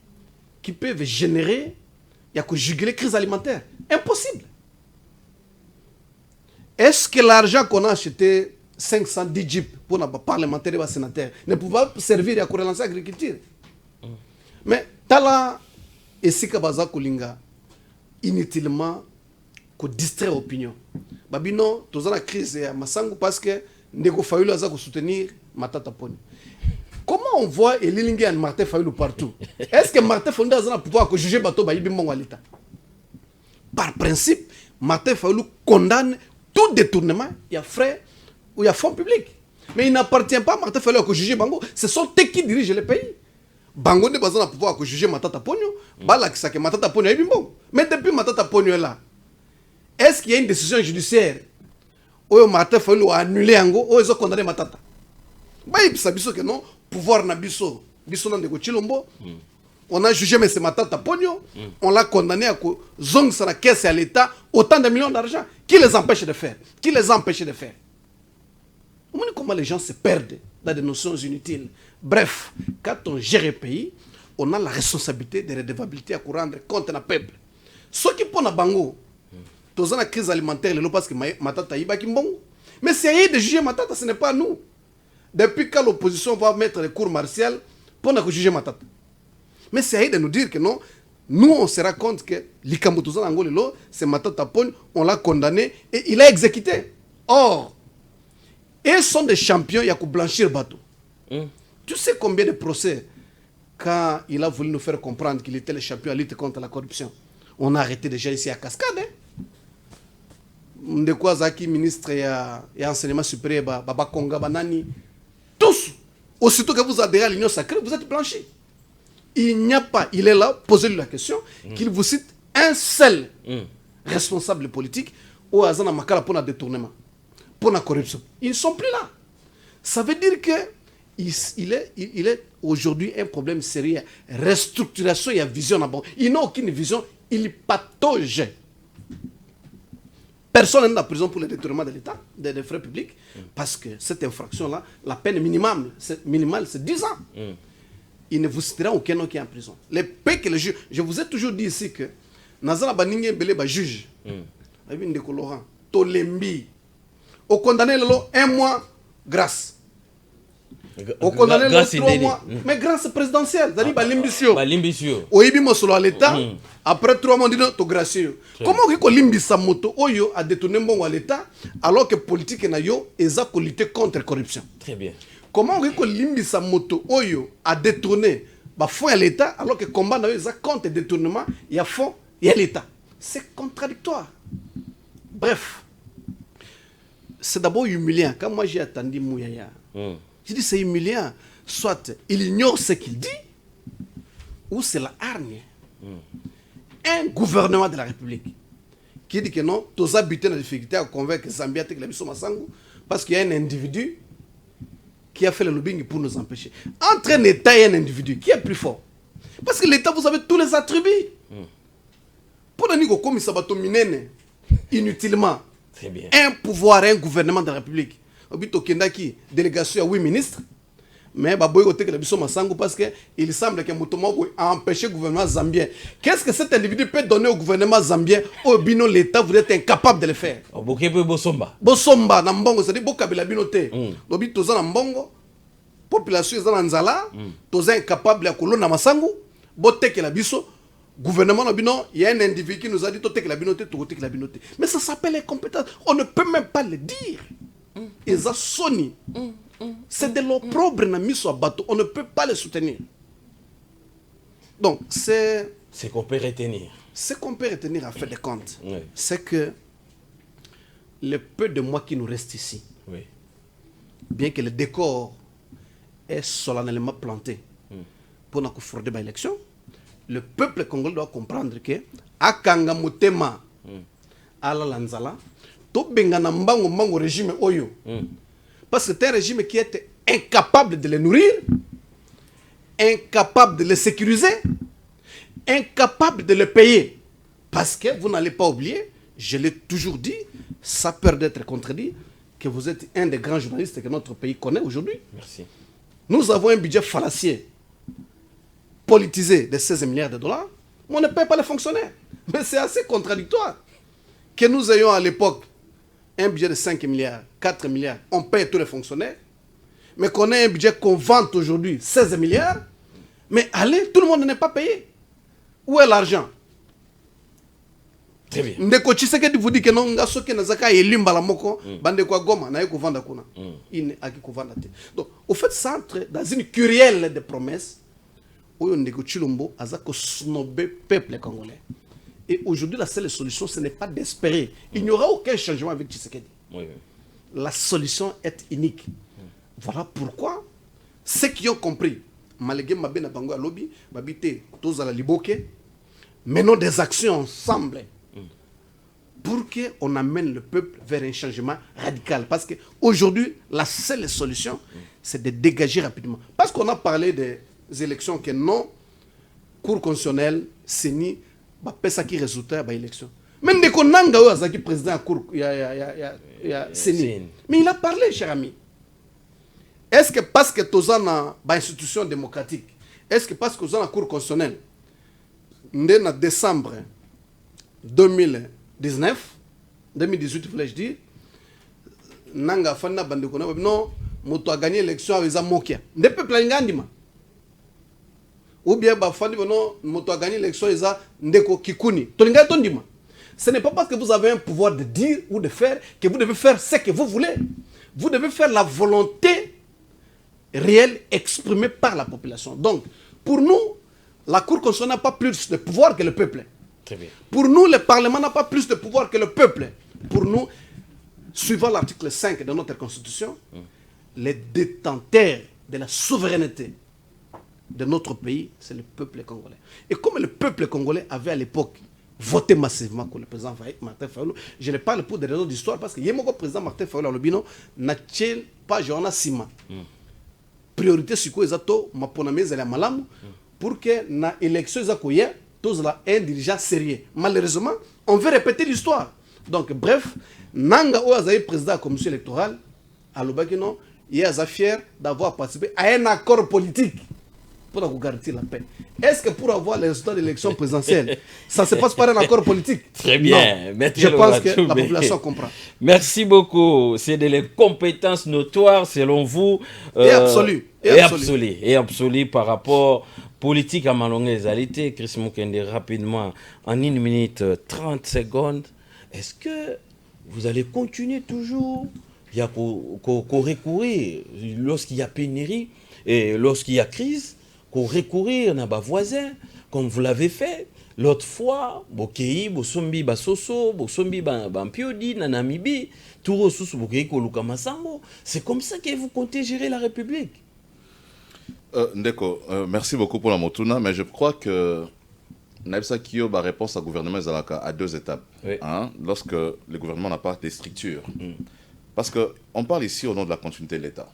qui peuvent générer il y a que juguler crise alimentaire. Impossible. Est-ce que l'argent qu'on a acheté 510 jeeps pour les parlementaires et les sénateurs ne pouvait pas servir à relancer l'agriculture? Mais tala et si kabaza kulinga inutilement ko distraire l'opinion. Babino tozana crise ya masangu parce que ndeko fayulu aza ko soutenir matata poni. quand on voit Elilingue et Martin Fayulu partout, est-ce que Martin Fayulu a pouvoir juger Bato Baïbi Mbongo à l'État? Par principe, Martin Fayulu condamne tout détournement, il y a frais ou il y a fonds publics. Mais il n'appartient pas à Martin Fayulu à juger Bango. Ce sont eux qui dirigent le pays. Bango n'est pas en pouvoir juger Matata Pogno. Bala qui sait Matata Pogno est bon. Mais depuis Matata Pogno est là, est-ce qu'il y a une décision judiciaire où Martin Fayulu a annulé Ango ou ils ont condamné Matata? Bah il s'agit que non, pouvoir na biso, biso nan de Chilombo. On a jugé M. Matata Pogno, on l'a condamné à zong sur la caisse et à l'État autant de millions d'argent. Qui les empêche de faire? Qui les empêche de faire? Vous voyez comment les gens se perdent dans des notions inutiles. Bref, quand on gère un pays, on a la responsabilité de redevabilité à rendre compte à peuple. Ce qui pour la bango, dans la crise alimentaire, parce que Matata Iba Kimbongo. Mais c'est à eux de juger Matata, ce n'est pas nous. Depuis quand l'opposition va mettre les cours martiaux pour nous juger Matata. Mais c'est à eux de nous dire que non, nous on se rend compte que l'Ikamboutouza Angolelo, c'est Matata Pogno, on l'a condamné et il a exécuté. Or, ils sont des champions, il y a qu'à blanchir bateau. Tu sais combien de procès, quand il a voulu nous faire comprendre qu'il était le champion à lutter contre la corruption, on a arrêté déjà ici à Cascade. De quoi Zaki, ministre et enseignement supérieur, Baba Konga, Banani, tous, aussitôt que vous adhérez à l'Union sacrée, vous êtes blanchis. Il n'y a pas, il est là, posez-lui la question, qu'il vous cite un seul responsable politique au Azana Makala pour le détournement, pour la corruption. Ils ne sont plus là. Ça veut dire que il est aujourd'hui un problème sérieux. Restructuration et vision. Il n'a aucune vision, il patauge. Personne n'est en prison pour le détournement de l'État, des frais publics, parce que cette infraction-là, la peine minimale, c'est 10 ans. Il ne vous citera aucun nom qui est en prison. Les peines que les juges, je vous ai toujours dit ici que Nazala Baningé Belé juge, de Laurent, Tolembi, au condamné le 1 mois grâce. Au condamné le 3 mois, mais grâce présidentielle, c'est-à-dire Limbisio. Au Ibi Mosolo à l'État, après 3 mois, on dit non, tu gracieux. Comment on Limbisa Moto, Oyo a détourné bon à l'État, alors que politique n'a yo, ils ont lutter contre la corruption. Très bien. Comment on Limbisa Moto, Oyo a détourné fonds à l'État, alors que combat n'a eu contre le détournement, il y a fonds, il y a l'État. C'est contradictoire. Bref, c'est d'abord humiliant. Quand moi j'ai attendu Mouyaya, je dis c'est humiliant. Soit il ignore ce qu'il dit, ou c'est la hargne. Un gouvernement de la République qui dit que non, tous habitants de difficulté à convaincre Zambia que la mission Massango, parce qu'il y a un individu qui a fait le lobbying pour nous empêcher. Entre un État et un individu, qui est plus fort? Parce que l'État, vous avez tous les attributs. Pour nous dire comme ça va dominer inutilement. Très bien. Un pouvoir, un gouvernement de la République. Obito Kendaki, délégation à 8 ministres. Mais Baboy Otek la Bisso Massango parce qu'il semble que Moutomo a empêché le gouvernement zambien. Qu'est-ce que cet individu peut donner au gouvernement zambien? Au bino l'État, vous êtes incapable de le faire. Bosomba. Bosomba, Nambongo, c'est-à-dire Bokabila Binote. Lobi Toza Nambongo, population est en Nzala, Toza incapable de Kolona Massango, Botek la Bisso. Gouvernement, il y a un individu qui nous a dit Totek la Binote, Totek la Binote. Mais ça s'appelle incompétence. On ne peut même pas le dire. Et ça sonne. C'est de l'opprobre na miso bateau. On ne peut pas le soutenir. Donc, c'est qu'on peut retenir. Ce qu'on peut retenir à fait de compte, Oui. c'est que le peu de mois qui nous reste ici, Oui. bien que le décor est solennellement planté pour nous frauder à l'élection, le peuple congolais doit comprendre que Akanga Motema ala Lanzala, to bengana mbango régime Oyo. Parce que c'est un régime qui était incapable de les nourrir, incapable de les sécuriser, incapable de les payer. Parce que vous n'allez pas oublier, je l'ai toujours dit, ça peur d'être contredit, que vous êtes un des grands journalistes que notre pays connaît aujourd'hui. Merci. Nous avons un budget fallacieux, politisé de 16 milliards de dollars, mais on ne paye pas les fonctionnaires. Mais c'est assez contradictoire que nous ayons à l'époque un budget de 5 milliards, 4 milliards, on paye tous les fonctionnaires, mais qu'on ait un budget qu'on vante aujourd'hui 16 milliards, mais allez, tout le monde n'est pas payé. Où est l'argent? Très bien. Ndeko Tshisekedi vous dit que non nga soki nazaka elimba la moko bande kwa Goma na yeko vanda kuna. Il a qui vanda te. Donc au fait ça entre dans une curielle de promesses. Oyo Ndeko Tshilombo azako snobé peuple congolais. Et aujourd'hui la seule solution ce n'est pas d'espérer. Il n'y aura aucun changement avec Tshisekedi. Oui. La solution est unique. Voilà pourquoi ceux qui ont compris malgré mabena bango à lobby babité tous à la liboke menons des actions ensemble pour qu'on amène le peuple vers un changement radical. Parce qu'aujourd'hui, la seule solution, c'est de dégager rapidement. Parce qu'on a parlé des élections que non, Cour constitutionnelle, CENI, ça qui résultat de l'élection. Même dès qu'on a un président à Cour, il y a CENI. Mais il a parlé, cher ami. Est-ce que parce que tu as une institution démocratique, est-ce que parce que tu as une Cour constitutionnelle, en décembre 2018, voulais-je dire, Nanga Fana Bandekona, non, Moto a gagné l'élection avec Zamokia. Ne peut pas l'ingandima. Ou bien, Bafani, non, Moto a gagné l'élection avec Ndeko Kikuni. Ce n'est pas parce que vous avez un pouvoir de dire ou de faire que vous devez faire ce que vous voulez. Vous devez faire la volonté réelle exprimée par la population. Donc, pour nous, la Cour constitutionnelle n'a pas plus de pouvoir que le peuple. Très bien. Pour nous, le Parlement n'a pas plus de pouvoir que le peuple. Pour nous, suivant l'article 5 de notre Constitution, les détenteurs de la souveraineté de notre pays, c'est le peuple congolais. Et comme le peuple congolais avait à l'époque voté massivement pour le président Martin Fayulu, je ne parle pour des raisons d'histoire parce que le président Martin Fayulu Lobino n'a pas Joana Sima. Priorité sur quoi ils ont ma ponamé à malamu pour que na élection ils tous là un dirigeant sérieux. Malheureusement, on veut répéter l'histoire. Donc bref, Nanga Oazaï président de la commission électorale, à l'Obakino, il est fier d'avoir participé à un accord politique pour garantir la paix. Est-ce que pour avoir les résultats de l'élection présidentielle, ça se passe par un accord politique? Très bien. Non. Je pense que la population comprend. Merci beaucoup. C'est des compétences notoires selon vous. Et absolues. Et absolues par rapport politique à Malongé-Zalité. Chris Moukende, rapidement, en 1 minute 30 secondes. Est-ce que vous allez continuer toujours à recourir lorsqu'il y a pénurie et lorsqu'il y a crise? Recourir à nos voisins, comme vous l'avez fait l'autre fois, Bokei, Bosombi, Basoso, Bosombi, Bampiodi, Nanamibi, tout ressources Bokei, Kolukamasambo. C'est comme ça que vous comptez gérer la République. Ndeko, merci beaucoup pour la motuna, mais je crois que Naïbsa Kiyo va réponse à gouvernement Zalaka à 2 étapes. Oui. Hein, lorsque le gouvernement n'a pas de structure. Parce qu'on parle ici au nom de la continuité de l'État.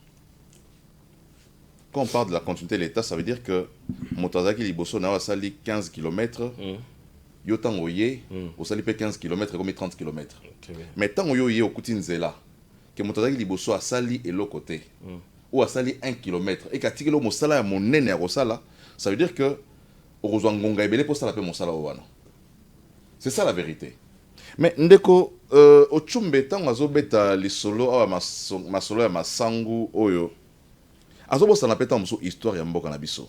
Quand on parle de la continuité de l'État, ça veut dire que Motazaki Liboso n'a pas 15 km, Yotan Oye, au Salipé 15 km, comme 30 km. Mais tant Oye au Koutinzela, que Motazaki Liboso a sali et l'autre côté, ou a sali 1 km, et qu'à Tigelo Mosala a mon nez à Rosala, ça veut dire que Orozwangonga et Belé pour ça la paix Mosala Owana. C'est ça la vérité. Mais Ndeko, au Tchumbe, tant Azobeta, les solos, ma solo, ma sangu, Oyo. Azobo ça n'appelle pas histoire ya mboka na biso.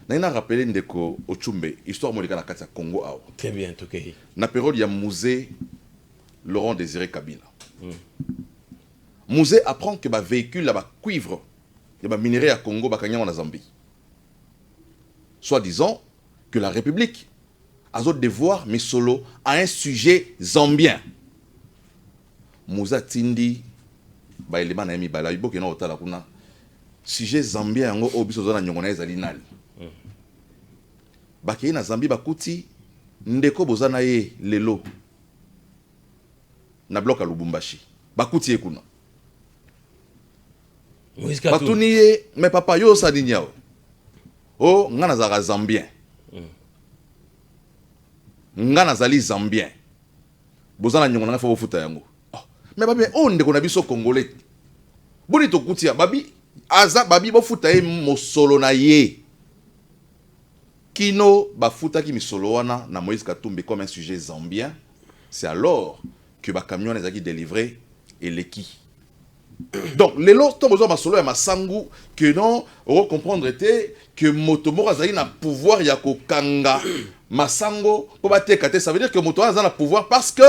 Na ina rappelé Ndeko Ochumbe histoire molika na kati ya Congo awa. Très bien Tokei. Na période ya musée Laurent Désiré Kabila. Musée apprend que ba véhicule là ba cuivre ya ba minerai à Congo ba kanyama na Zambie. Soit disant que la République a un devoir mais solo à un sujet zambien. Musa Tindi ba elema na mi ba la iboke na otala kuna. Sujet zambien yango obiso zona nyongona ezali nani. Bakei na Zambie bakuti ndeko bozana ye lelo. Na bloc à Lubumbashi. Bakuti ye kuna. Batuni ye mais papa yo sa ninyao. Oh ngana zara zambien. Ngana zali zambien. Bozana nyongona na fo futa yango. Mais babi on ndeko na biso congolais. Boni to kutia babi Aza babi bofuta e mosolo na ye. Kino bafuta ki misolo wana na Moïse Katumbi comme un sujet zambien. C'est alors que ba camion les a délivré et l'équi. Donc les lots tant besoin masolo ya masangu que non on comprendre était que motomo azali na pouvoir ya kokanga masango po bateka te, ça veut dire que moto azali na pouvoir parce que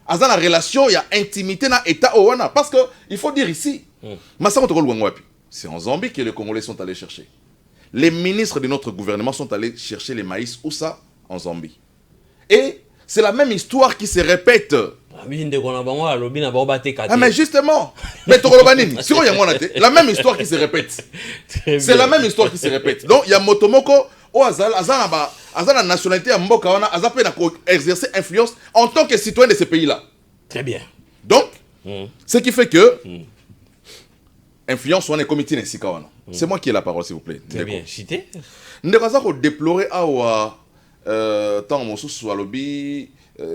azali na relation ya intimité na état owana, parce que il faut dire ici masango to kolwa ngwapi, c'est en Zambie que les Congolais sont allés chercher. Les ministres de notre gouvernement sont allés chercher les maïs où ça, en Zambie. Et c'est la même histoire qui se répète. Ah mais justement, mais la même histoire qui se répète. C'est la même histoire qui se répète. Donc il y a Motomoko au la nationalité à Mboka wana azapé na exercer influence en tant que citoyen de ce pays-là. Très bien. Donc ce qui fait que influence wana comité na sika wana. C'est moi qui ai la parole s'il vous plaît. Très bien. Cité. Ndekaza ko déplorer awa tant mosusu alobi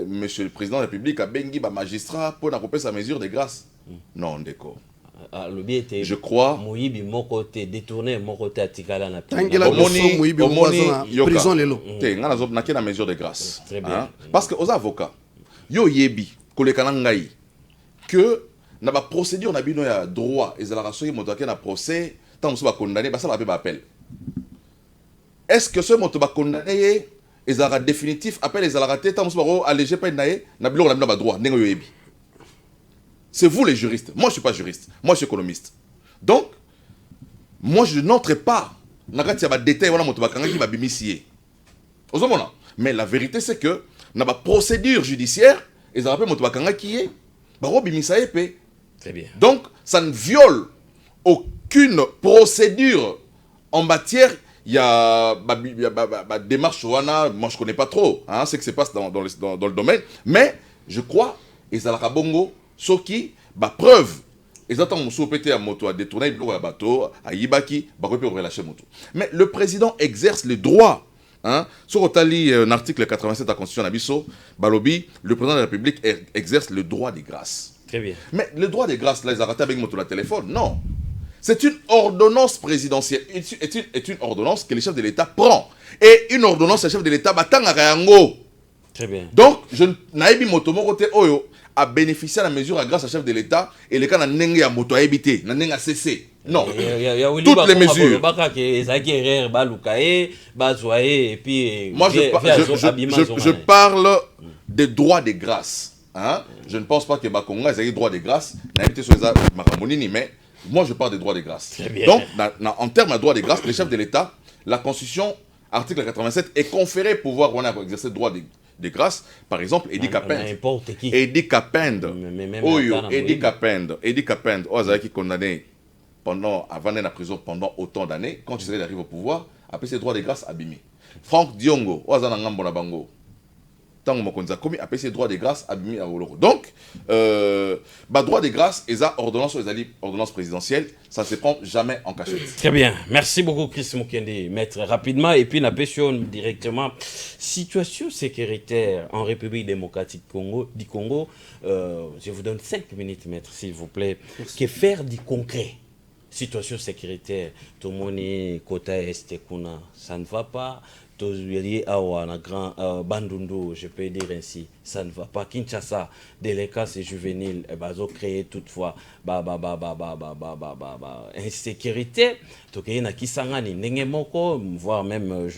Monsieur le Président de la République a bengi ba magistrat pour n'accomplir sa mesure de grâce. Non, d'accord. Je crois. Moyibi mon côté détourné, mon côté atikala na prison lelo. Té ngana zo na mesure de grâce. Très bien. Parce que aux avocats yo yebi kolekana ngai que na ba procédure na bino ya droit ezalaka soki moto akena procès tant mosu ba condamné ba ça ba appel. Est-ce que ce moto ba condamné ils aura définitif appel les alaraté tant que allégé pas naé na bilo na droit nengo yoyebi. C'est vous les juristes. Moi je suis pas juriste. Moi je suis économiste. Donc moi je n'entre pas na kati ya ba détail wana moto bakanga ki ba bimisié. Ozomona. Mais la vérité c'est que na ba procédure judiciaire ils aura pas moto bakanga ki est ba ro bimisa épée. Très bien. Donc ça ne viole aucune procédure en matière. Il y a démarche wana, moi je connais pas trop, hein, ce qui se passe dans le domaine, mais je crois et ça la bongo soki preuve ils attendent mon pété à moto à détourner le bateau à Ibaki ba peut relâcher moto. Mais le président exerce le droit, hein, sur Otali un article 87 de la Constitution Nabiso balobi, le président de la République exerce le droit des grâces. Très bien. Mais le droit des grâces là ils arrêtent avec moto la téléphone, non. C'est une ordonnance présidentielle. C'est une ordonnance que le chef de l'État prend. Et une ordonnance, le chef de l'État batanga yango. Très bien. Donc, je n'ai pas moto côté oyo a bénéficié de la mesure grâce au chef de l'État et les cas na nenge ya moto a évité, na nenge a cessé. Non. Toutes les mesures. Moi, je parle des droits de grâce. Hein? Je ne pense pas que Bakonga ait droit de grâce. Mais moi, je parle des droits de grâce. Donc, en termes de droits de grâce, le chef de l'État, la Constitution, article 87, est conféré pouvoir exercer le droit de grâce. Par exemple, Edi Kapend. Edi Kapend. Edi Kapend. Qui condamné avant d'être en prison pendant autant d'années, quand il arrive au pouvoir, après ses droits de grâce abîmés. Franck Diongo, Bango. Après ces droits de grâce abîmés à Oloro. Donc, droit de grâce et ça ordonnance présidentielle, ça ne se prend jamais en cachette. Très bien. Merci beaucoup, Chris Mukendi. Maître, rapidement, et puis, on directement. Situation sécuritaire en République démocratique du Congo. Je vous donne 5 minutes, maître, s'il vous plaît. Que faire du concret? Situation sécuritaire. Tout le monde, Kota Est, Kuna, ça ne va pas. Grand Bandundu, je peux dire ainsi, ça ne va pas. Kinshasa, délinquance juvénile, ont créé toutefois insécurité. Donc il y a Kisangani, Nengemoko, voire même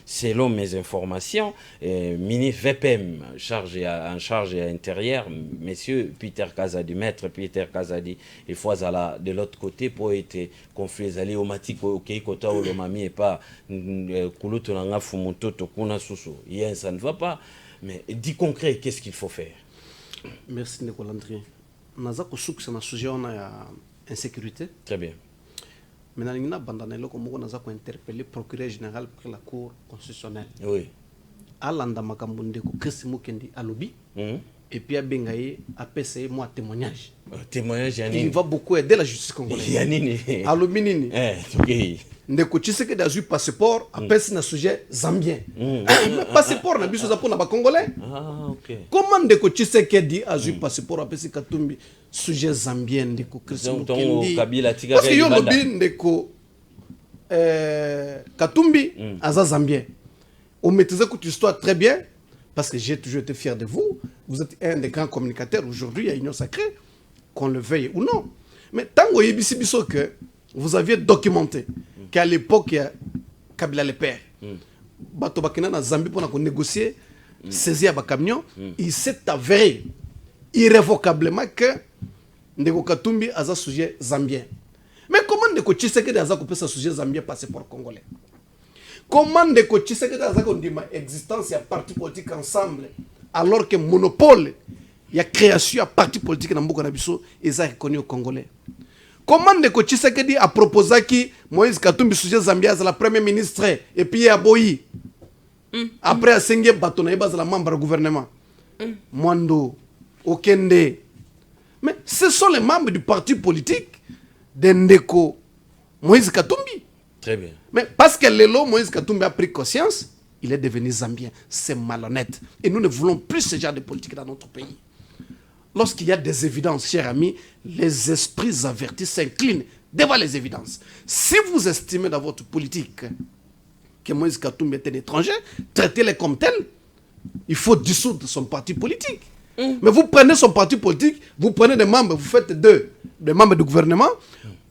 selon mes informations, mini VPM en charge intérieure, monsieur Peter Kazadi, maître Peter Kazadi, il faut aller de l'autre côté pour être conflit aller au matik au kota au lomami et pas kulutonanga fumuntoto kuna susu. Yes, ça ne va pas. Mais dis concret, qu'est-ce qu'il faut faire? Merci Nicolas André. Naza ko succès na sujet on a insécurité. Très bien. Maintenant il y a bandanelo comme on a interpellé procureur général pour la cour constitutionnelle. Oui. Alanda makambo ko Chris Mukendi alobi. Et puis à Bengaï, à PCE, moi, témoignage. Témoignage, Yannick. Il va beaucoup aider la justice congolaise. Yannick. Alominini. Ok. Ndeko Tshisekedi a eu passeport, à PCE, na sujet zambien. Mais passeport, na biso zapo na ba congolais. Ah, ok. Comment Ndeko Tshisekedi a eu passeport, à PCE Katumbi, sujet zambien, Ndeko Christophe Mukendi. Parce que yon lobi Ndeko Katumbi, aza zambien. On maîtrise toute histoire très bien. Parce que j'ai toujours été fier de vous. Vous êtes un des grands communicateurs aujourd'hui à Union Sacrée, qu'on le veuille ou non. Mais tant que vous aviez documenté qu'à l'époque, il y a Kabila le père, bato bakina na Zambie pour négocier, saisir un camion, il s'est avéré irrévocablement que Ndeko Katumbi a un sujet zambien. Mais comment Ndeko Tshisekedi a un sujet zambien passeport congolais? Comment Ndeko Tshisekedi a une existence, il y a parti politique ensemble, alors que monopole, il y a création, il y a parti politique dans Mboka Nabiso, ils sont reconnus aux Congolais. Comment Ndeko Tshisekedi a proposé que Moïse Katumbi sujet zambien c'est la première ministre et puis il y a Boyi. Après, il y a la membre du gouvernement. Mwando, Okende. Mais ce sont les membres du parti politique de Ndeko Moïse Katumbi. Très bien. Mais parce que Lelo Moïse Katumbi a pris conscience, il est devenu zambien. C'est malhonnête. Et nous ne voulons plus ce genre de politique dans notre pays. Lorsqu'il y a des évidences, chers amis, les esprits avertis s'inclinent devant les évidences. Si vous estimez dans votre politique que Moïse Katumbi est un étranger, traitez-le comme tel. Il faut dissoudre son parti politique. Mais vous prenez son parti politique, vous prenez des membres, vous faites des membres du gouvernement,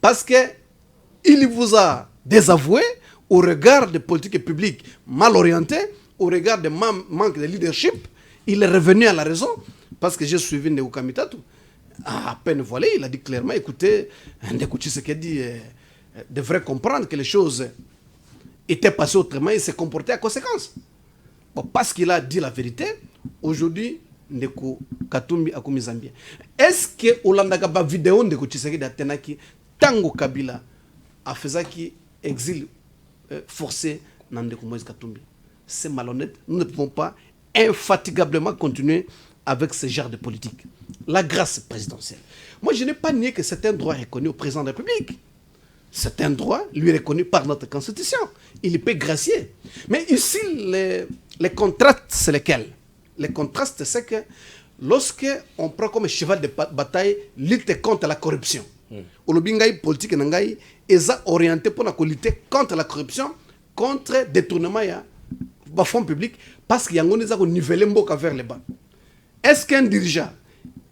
parce qu'il vous a désavoué au regard des politiques publiques mal orientées, au regard des manque de leadership. Il est revenu à la raison, parce que j'ai suivi Ndeko Kamitatu. À peine voilé, il a dit clairement, écoutez, Ndeko Tshisekedi devrait comprendre que les choses était passé autrement et s'est comporté à conséquence. Bon, parce qu'il a dit la vérité, aujourd'hui, Ndeko Katumbi a commis Zambien. Est-ce que Olanda Gaba vidéo Ndeko Tshisekedi a tenaki Tango Kabila a fait qui exil forcé dans Ndeko Moïse Katumbi? C'est malhonnête. Nous ne pouvons pas infatigablement continuer avec ce genre de politique. La grâce présidentielle. Moi, je n'ai pas nié que c'est un droit reconnu au président de la République. C'est un droit lui reconnu par notre constitution. Il peut gracier. Mais ici, les contrastes, c'est lesquels? Les contrastes, c'est que lorsque on prend comme cheval de bataille lutte contre la corruption, au lobby politique nangai est orienté pour lutter contre la corruption, contre détournement de fonds publics, parce qu'il y a un niveler mboka vers le bas. Est-ce qu'un dirigeant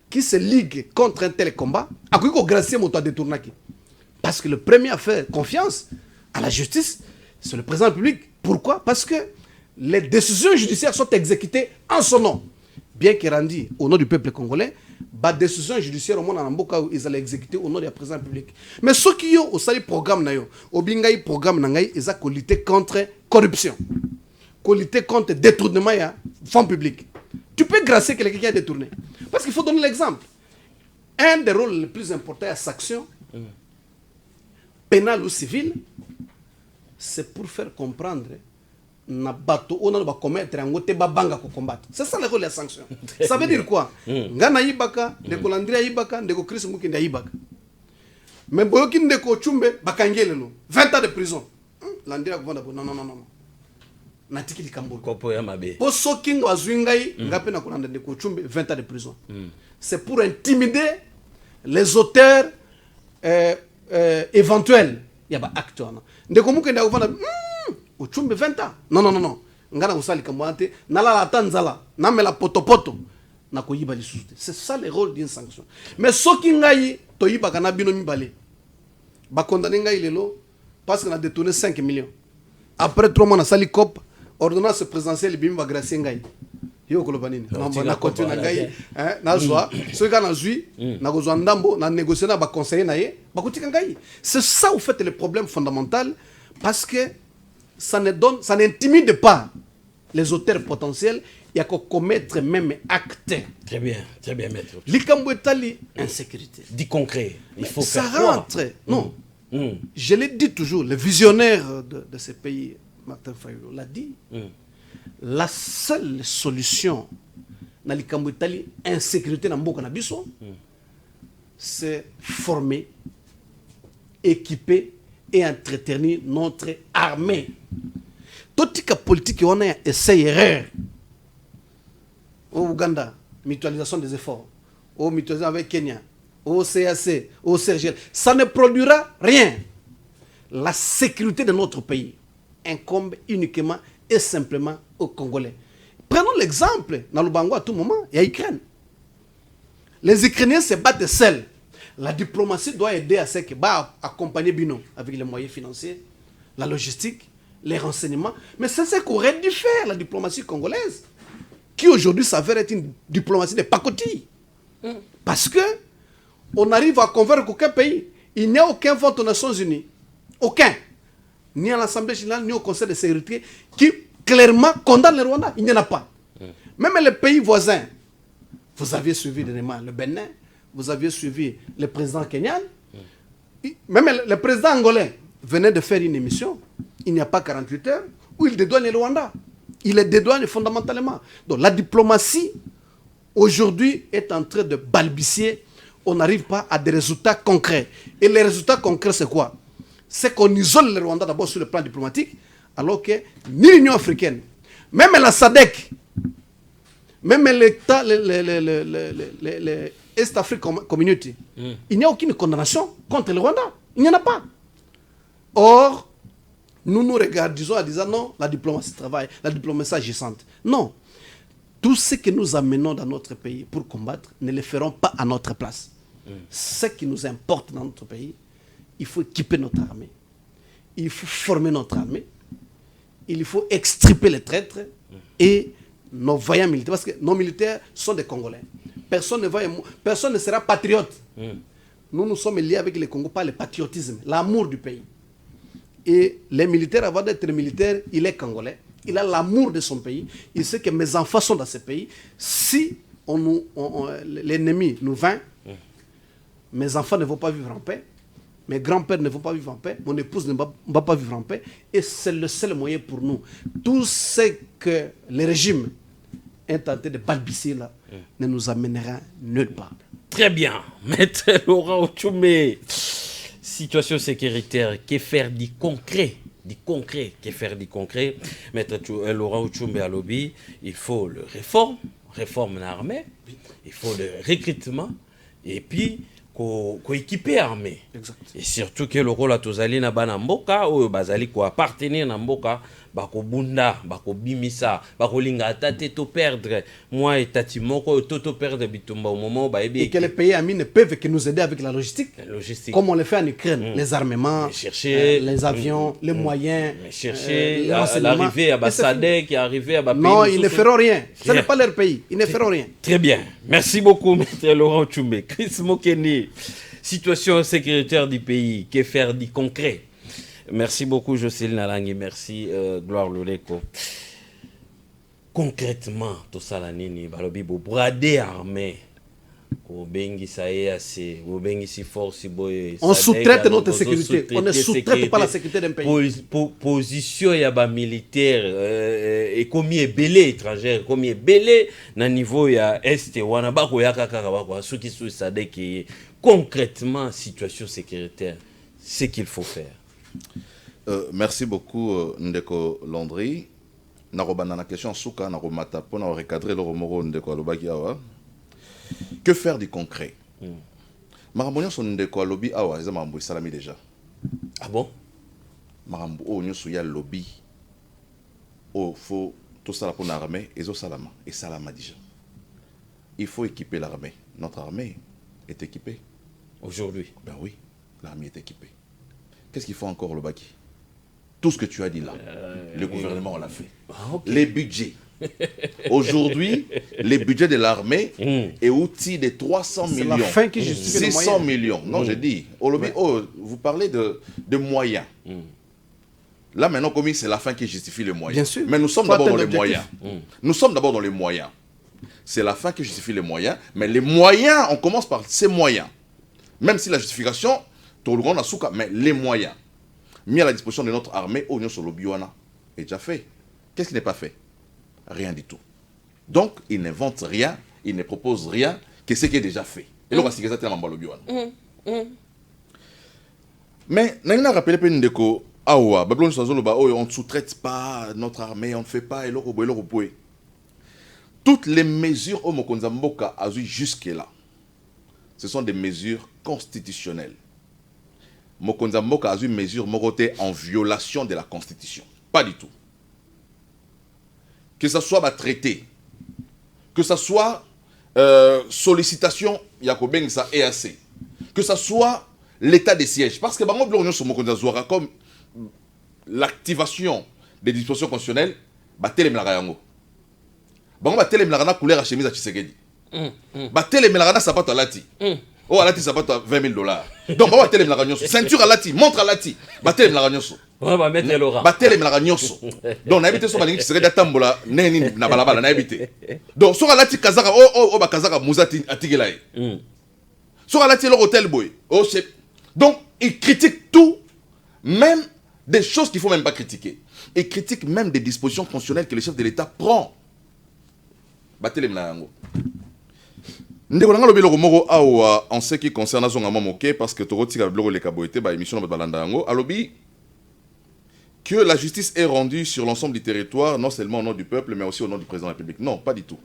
qui se ligue contre un tel combat a pu gracier mon toit détourné? Parce que le premier à faire confiance à la justice, c'est le président de la République. Pourquoi? Parce que les décisions judiciaires sont exécutées en son nom. Bien qu'il rendu au nom du peuple congolais, les décisions judiciaires au monde en Mboka, ils allaient exécuter au nom du président de la République. Mais ceux qui ont au sali programme, au bingaï programme, ils ont lutter contre corruption, lutter contre détournement de fonds publics. Tu peux gracier quelqu'un qui a détourné. Parce qu'il faut donner l'exemple. Un des rôles les plus importants à sanction, pénal ou civil, c'est pour faire comprendre na bato on va commettre un gote babanga ko combattre. C'est ça le rôle de la sanction. Ça veut dire quoi? Ngana yibaka, ndeko Landria yibaka, ndeko Chris Mukinda yibaka. Mais boyoki ndeko Chumbe bakangele lo. 20 ans de prison. Landria ko vanda non. Natiki likambo. Kopo ya mabe. Po soking wazwingai ngape na kolanda ndeko Chumbe 20 ans de prison. C'est pour intimider les auteurs éventuel, il y a des acteurs. Ndeko Mukenda uvana uchumbe 20 ans. Non. Ngana usali kamwante, nala tanzala, namela potopoto na koyiba lisuste. C'est ça le rôle d'une sanction. Mais soki ngai toyiba kana bino mibale. Ba condamner ngai lelo parce qu'on a détourné 5 millions. Après 3 mois na sali cop, ordonnance présidentielle bimba gracier ngai. Yo kolobanini. Na continue ngai, na zwa, soki kana zui, na kozwa ndambo, na négocier na ba conseiller na ye, ba kotika ngai. C'est ça au fait le problème fondamental parce que ça n'intimide pas les auteurs potentiels, il y a qu'à commettre même acte. Très bien, maître. L'Ikambouetali, insécurité. Dit concret, il faut ça faire rentre. Non. Je l'ai dit toujours, le visionnaire de ce pays, Martin Fayulu, l'a dit. La seule solution dans l'Ikambouetali, insécurité dans Mboka Nabiso, c'est former, équiper et entretenir notre armée. Toute la politique, on a essayé erreur. Au Ouganda, mutualisation des efforts. Au mutualisation avec Kenya. Au CAC, au CRGL. Ça ne produira rien. La sécurité de notre pays incombe uniquement et simplement aux Congolais. Prenons l'exemple, dans le Bango à tout moment, il y a l'Ukraine. Les Ukrainiens se battent seuls. La diplomatie doit aider à ce que accompagner Bino avec les moyens financiers, la logistique, les renseignements. Mais c'est ce qu'aurait dû faire la diplomatie congolaise, qui aujourd'hui s'avère être une diplomatie de pacotille. Parce que on arrive à convaincre aucun pays. Il n'y a aucun vote aux Nations Unies. Aucun. Ni à l'Assemblée générale, ni au Conseil de sécurité, qui clairement condamne le Rwanda. Il n'y en a pas. Même les pays voisins, vous aviez suivi le Bénin, vous aviez suivi le président kenyan, même le président angolais venait de faire une émission, il n'y a pas 48 heures, où il dédouane le Rwanda. Il les dédouane fondamentalement. Donc la diplomatie, aujourd'hui, est en train de balbutier. On n'arrive pas à des résultats concrets. Et les résultats concrets, c'est quoi? C'est qu'on isole le Rwanda d'abord sur le plan diplomatique, alors que ni l'Union africaine, même la SADC, même l'État, les East African Community, il n'y a aucune condamnation contre le Rwanda. Il n'y en a pas. Or, nous nous regardons en disant non, la diplomatie travaille, la diplomatie agissante. Non. Tout ce que nous amenons dans notre pays pour combattre, ne le ferons pas à notre place. Ce qui nous importe dans notre pays, il faut équiper notre armée. Il faut former notre armée. Il faut extirper les traîtres et nos vaillants militaires. Parce que nos militaires sont des Congolais. Personne ne sera patriote. Nous sommes liés avec les Congos par le patriotisme, l'amour du pays. Et les militaires, avant d'être militaire, il est Congolais. Il a l'amour de son pays. Il sait que mes enfants sont dans ce pays. Si l'ennemi nous vainc, mes enfants ne vont pas vivre en paix. Mes grands-pères ne vont pas vivre en paix. Mon épouse ne va pas vivre en paix. Et c'est le seul moyen pour nous. Tout ce que le régime est tenté de balbutier là ne nous amènera nulle part. Très bien. Maître Laurent Ochoumé, situation sécuritaire, que faire du concret? Que faire du concret? Maître Laurent Ochoumé à lobby, il faut le réforme l'armée, il faut le recrutement, et puis équiper l'armée. Et surtout que le rôle à Tozali na banamboka, ou bazali ko appartenir na mboka, bako bunda, bako bimisa, bako linga tate to perdre, moi et tati moko to perdre bitumba au moment ba et que les pays amis ne peuvent que nous aider avec la logistique. Comme on le fait en Ukraine, les armements, les avions, les moyens, chercher l'arrivée à Bassadek, qui est arrivé à Bapé. Non, ils ne feront rien. Ce n'est pas leur pays. Ils ne feront rien. Très bien. Merci beaucoup, Maître Laurent Ochoumé. Chris Mokeni, situation sécuritaire du pays, que faire du concret? Merci beaucoup, Jocelyne Nalangi. Merci, Gloire Loleko. Concrètement, tout ça, la nini, balobi, bo brader armée. On sous-traite notre sécurité. On ne sous-traite pas la sécurité d'un pays. Position y a militaire et comme il est belé étranger, comme il est belé na niveau ya est wana ba ko yaka kaka ba ko ceux qui sont sadé qui concrètement situation sécuritaire, ce qu'il faut faire. Merci beaucoup Ndeko Landry. Na robana na question suka na romata pour na recadrer le romoro Ndeko Alobaki awa. Que faire du concret? Marambo son Ndeko Alobi awa eza marambo salami déjà. Ah bon? Marambo o nyoso ya lobby. Oh faut tout ça pour l'armée et salama et salama déjà. Il faut équiper l'armée. Notre armée est équipée aujourd'hui. Ben oui, l'armée est équipée. Qu'est-ce qu'il faut encore le Baki? Tout ce que tu as dit là, le gouvernement l'a fait. Ah, okay. Les budgets. Aujourd'hui, les budgets de l'armée est outil de 300 millions. C'est la fin qui justifie les 600 millions. Non, j'ai dit. Vous parlez de moyens. Là, maintenant, comme c'est la fin qui justifie les moyens. Bien sûr. Mais nous sommes d'abord dans les moyens. Nous sommes d'abord dans les moyens. C'est la fin qui justifie les moyens. Mais les moyens, on commence par ces moyens. Même si la justification, mais les moyens mis à la disposition de notre armée, Oignon Solo Biwana, est déjà fait. Qu'est-ce qui n'est pas fait? Rien du tout. Donc, il n'invente rien, il ne propose rien que ce qui est déjà fait. Et là, on va se dire que c'est mais, on a rappelé que on ne sous-traite pas notre armée, on ne fait pas, toutes les mesures au Mokonzamboka a eu jusque-là, ce sont des mesures constitutionnelles. Mokonzamboka a eu mesures en violation de la Constitution. Pas du tout. Que ce soit traité, que ce soit sollicitation, Yakobeng sa EAC, que ça soit l'état des sièges. Parce que bango blonyo sur mokonza zouara comme l'activation des dispositions constitutionnelles, batele melaka yango. Bango batele melaka na couleur à chemise à Tshisekedi. Batele melaka na sapato alati. Oh alati sapato à $20,000. Donc bango batele melaka nyoso. Ceinture alati, montre alati. Batele melaka nyoso. On va mettre Laura. Batele melaka nyoso. Donc na habité so balingi Tshisekedi atambola neni na balabala na habité. Donc so alati kazaka ba kazaka muzati atigela ye. So alati leur hôtel boy. Oh c'est donc il critique tout, même des choses qu'il ne faut même pas critiquer. Il critique même des dispositions constitutionnelles que le chef de l'État prend. En ce qui concerne parce que que la justice est rendue sur l'ensemble du territoire, non seulement au nom du peuple, mais aussi au nom du président de la République. Non, pas du tout.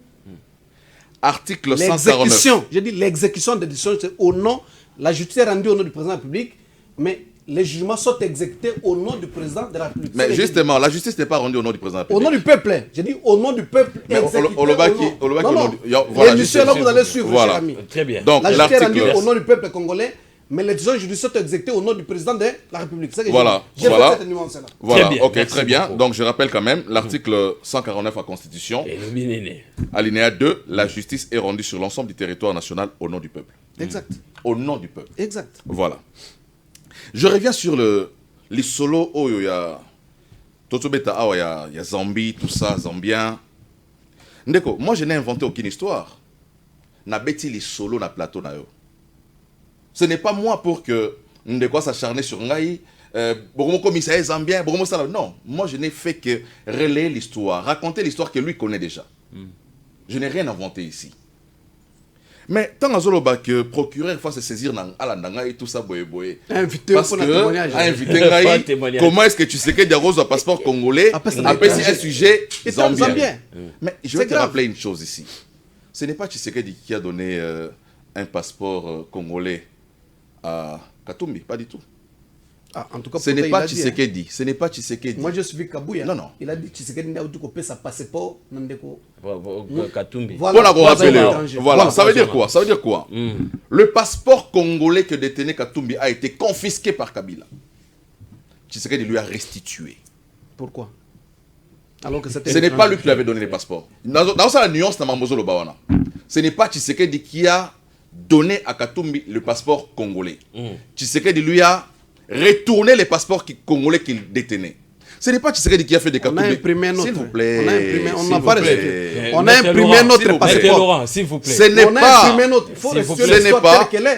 Article 149. J'ai dit l'exécution des décisions, c'est au nom, la justice est rendue au nom du président de la République, mais les jugements sont exécutés au nom du président de la République. Mais justement, la justice n'est pas rendue au nom du président de la République. Au nom du peuple. J'ai dit au nom du peuple. Les missions, là, vous allez suivre, voilà. cher ami. Très bien. Donc, la justice est rendue au nom du peuple congolais, mais les décisions judiciaires sont exécutées au nom du président de la République. C'est voilà. J'ai fait cette nuance-là. Voilà, très bien. Ok, très bien. Donc, je rappelle quand même l'article 149 de la Constitution. Alinéa 2, la justice est rendue sur l'ensemble du territoire national au nom du peuple. Exact. Au nom du peuple. Exact. Voilà. Je reviens sur les solos où il y a Totobeta, il y a Zambie, tout ça, Zambien. Ndeko, moi je n'ai inventé aucune histoire. Na beti les solos na plateau na yo. Ce n'est pas moi pour que Ndeko s'acharner sur Ngaï, Bogomo commissaire Zambien, Bogomo ça. Non, moi je n'ai fait que relayer l'histoire, raconter l'histoire que lui connaît déjà. Je n'ai rien inventé ici. Mais tant que le procureur faut se saisir à la et tout ça, invité parce que comment est-ce que tu sais que Diarose a un passeport congolais après c'est un sujet zambien. Mais je vais te rappeler une chose ici. Ce n'est pas Tshisekedi qui a donné un passeport congolais à Katumbi, pas du tout. Ah, en tout cas, ce n'est pas Tshisekedi. Ce n'est pas Tshisekedi. Moi, je suis Kabouya. Non, non. Il a dit Tshisekedi n'a pas sa passeport. Katumbi. Voilà, ça veut dire quoi? Ça veut dire quoi? Le passeport congolais que détenait Katumbi a été confisqué par Kabila. Tshisekedi lui a restitué. Pourquoi? Alors que ce n'est pas lui qui lui avait donné les passeports. Dans ça, la nuance, ce n'est pas Tshisekedi qui a donné à Katumbi le passeport congolais. Tshisekedi lui a retourner les passeports congolais qu'il détenait. Ce n'est pas Tshisekedi qui a fait des cartons. On a imprimé notre. S'il vous plaît. On a imprimé, on n'a pas respecté. On a imprimé notre passeport. S'il vous plaît. Ce n'est pas.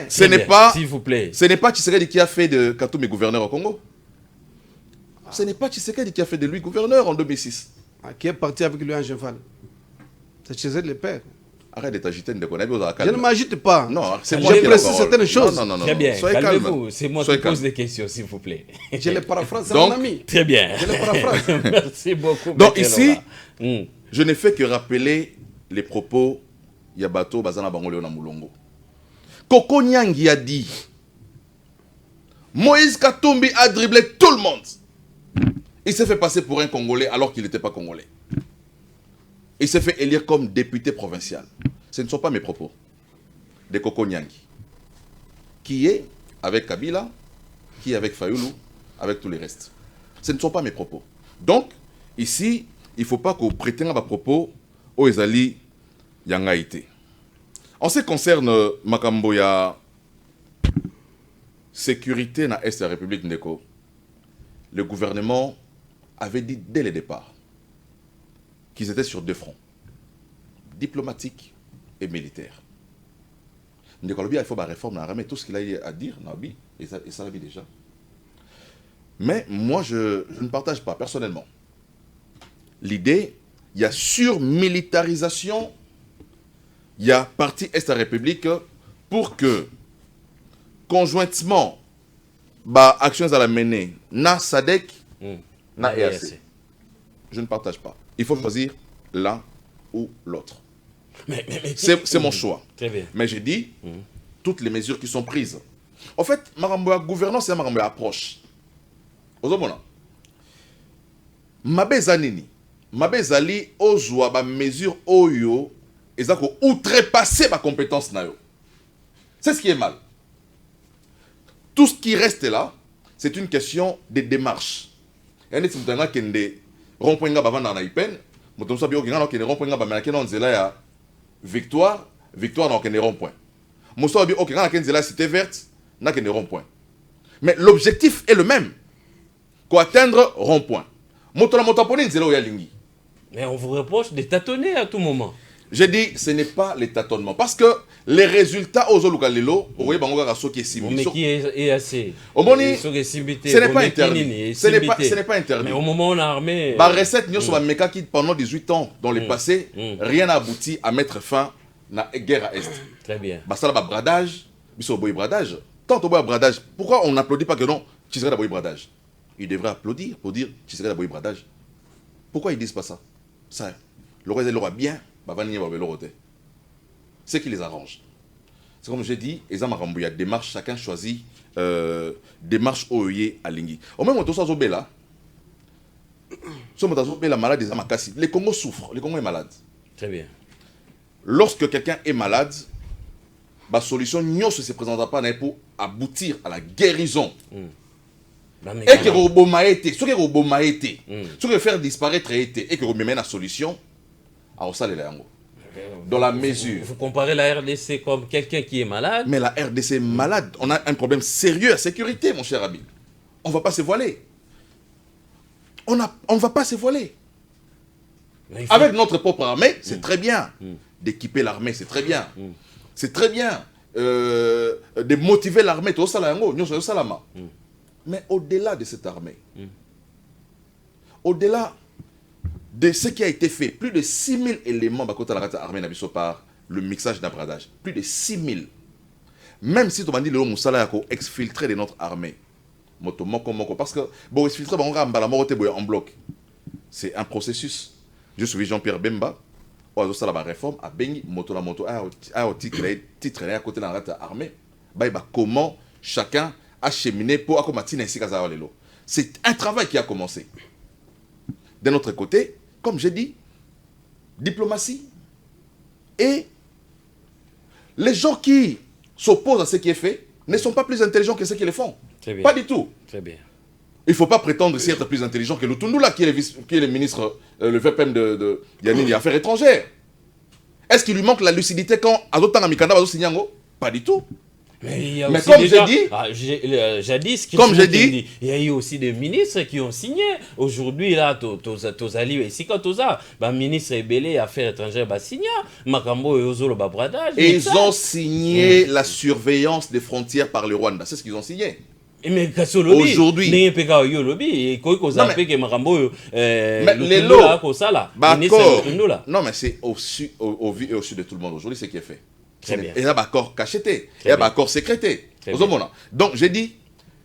Ce n'est pas. S'il vous plaît. Ce n'est pas Tshisekedi qui a fait de Katumbi gouverneur au Congo. Ce n'est pas Tshisekedi qui a fait de lui gouverneur en 2006. Qui est parti avec lui en cheval. C'est Tshisekedi le père. Arrête de t'agiter, je ne m'agite pas. Non, c'est moi qui précise certaines choses. Non. Très bien, soyez calme. C'est moi qui pose des questions, s'il vous plaît. Je les paraphrase, c'est mon ami. Très bien. Je les paraphrase. Merci beaucoup. Donc ici, je ne fais que rappeler les propos Yabato Bazana Bango Léona Moulongo. Koko Nyangi a dit Moïse Katumbi a dribblé tout le monde. Il s'est fait passer pour un Congolais alors qu'il n'était pas Congolais. Il s'est fait élire comme député provincial. Ce ne sont pas mes propos. De Koko Nyangi. Qui est avec Kabila, qui est avec Fayoulou, avec tous les restes. Ce ne sont pas mes propos. Donc, ici, il ne faut pas qu'on prétende à mes propos aux Ezali Yangaïté. En ce qui concerne Makamboya, sécurité dans l'Est de la République Ndeko, le gouvernement avait dit dès le départ qu'ils étaient sur deux fronts, diplomatique et militaire. Ndeko il faut la réforme, tout ce qu'il a à dire, et ça l'a dit déjà. Mais moi, je ne partage pas, personnellement. L'idée, il y a surmilitarisation, il y a partie Est de la République pour que, conjointement, actions à la mener, na SADC, na EAC. Je ne partage pas. Il faut choisir l'un ou l'autre. C'est mon choix. Très bien. Mais j'ai dit toutes les mesures qui sont prises. En fait, ma gouvernance, c'est ma approche. Ozomona. Mabezanini. Mabezali ozwa ba mesure oyo ezako outrepasser ma compétence na yo. C'est ce qui est mal. Tout ce qui reste là, c'est une question de démarche. Et si vous avez des ronds-points dans la peine, vous avez des ronds-points dans la victoire dans les ronds-points. Vous avez des la cité verte dans les ronds-points. Mais l'objectif est le même. Pour atteindre rond-point. Mais on vous reproche de tâtonner à tout moment. J'ai dit, ce n'est pas les tâtonnements. Parce que les résultats aux Olukalelo, mais qui est assez. Ce n'est pas interdit. Ce n'est pas interdit. Mais au moment où on a armé. La recette, qui pendant 18 ans dans le passé, rien n'a abouti à mettre fin à la guerre à Est. Très bien. Ça là, bradage, bradage. Tant au bradage, pourquoi on n'applaudit pas que non, tu serais d'abord bradage? Ils devraient applaudir pour dire tu serais d'abord bradage. Pourquoi ils disent pas ça? Ça, le roi est bien. C'est qui les arrange. C'est comme j'ai dit, il y a des démarches, chacun choisit démarche OEE à Lingui. Au même temps, la maladie, les Congos souffrent, les Congos est malade. Très bien. Lorsque quelqu'un est malade, la solution ne se présentera pas pour aboutir à la guérison. Et que Robomaete, ce que Robomaete, ce que faire disparaître été, et que Robomaete la solution, à dans la mesure. Vous comparez la RDC comme quelqu'un qui est malade. Mais la RDC est malade. On a un problème sérieux à sécurité, mon cher Abi. On ne va pas se voiler. On ne va pas se voiler. Avec notre propre armée, c'est très bien. D'équiper l'armée, c'est très bien. C'est très bien. De motiver l'armée, tout ça, mais au-delà de cette armée, au-delà de ce qui a été fait, plus de 6000 éléments par le mixage d'abradage. Plus de 6000. Même si tu m'as dit que Moussala a exfiltré de notre armée. Parce que bon, exfiltrer en bloc. C'est un processus. Je suis Jean-Pierre Bemba. On a la réforme à Bengi, moto a titre à côté de l'armée. Comment chacun a cheminé pour accommoder ainsi qu'à Zawalelo. C'est un travail qui a commencé. De notre côté, comme j'ai dit, diplomatie. Et les gens qui s'opposent à ce qui est fait ne sont pas plus intelligents que ceux qui le font. Pas du tout. Très bien. Il ne faut pas prétendre être plus intelligent que le Tundula, qui est le ministre, le VPM de Yanini Affaires étrangères. Est-ce qu'il lui manque la lucidité quand Azotan Amikanda va signer? Pas du tout. Mais comme j'ai dit, jadis, comme j'ai dit, il y a eu aussi des ministres qui ont signé. Aujourd'hui, là, tous alliés ici, quand tous le ministre Ebele Affaires étrangères va signer, Makambo et Ozolo Babradage. Et ils ont signé la surveillance des frontières par le Rwanda. C'est ce qu'ils ont signé. Mais aujourd'hui, mais non, mais c'est au vu et au su de tout le monde aujourd'hui ce qui est fait. Très bien. Et il y a un accord cacheté, il y a un accord sécrété. Donc j'ai dit,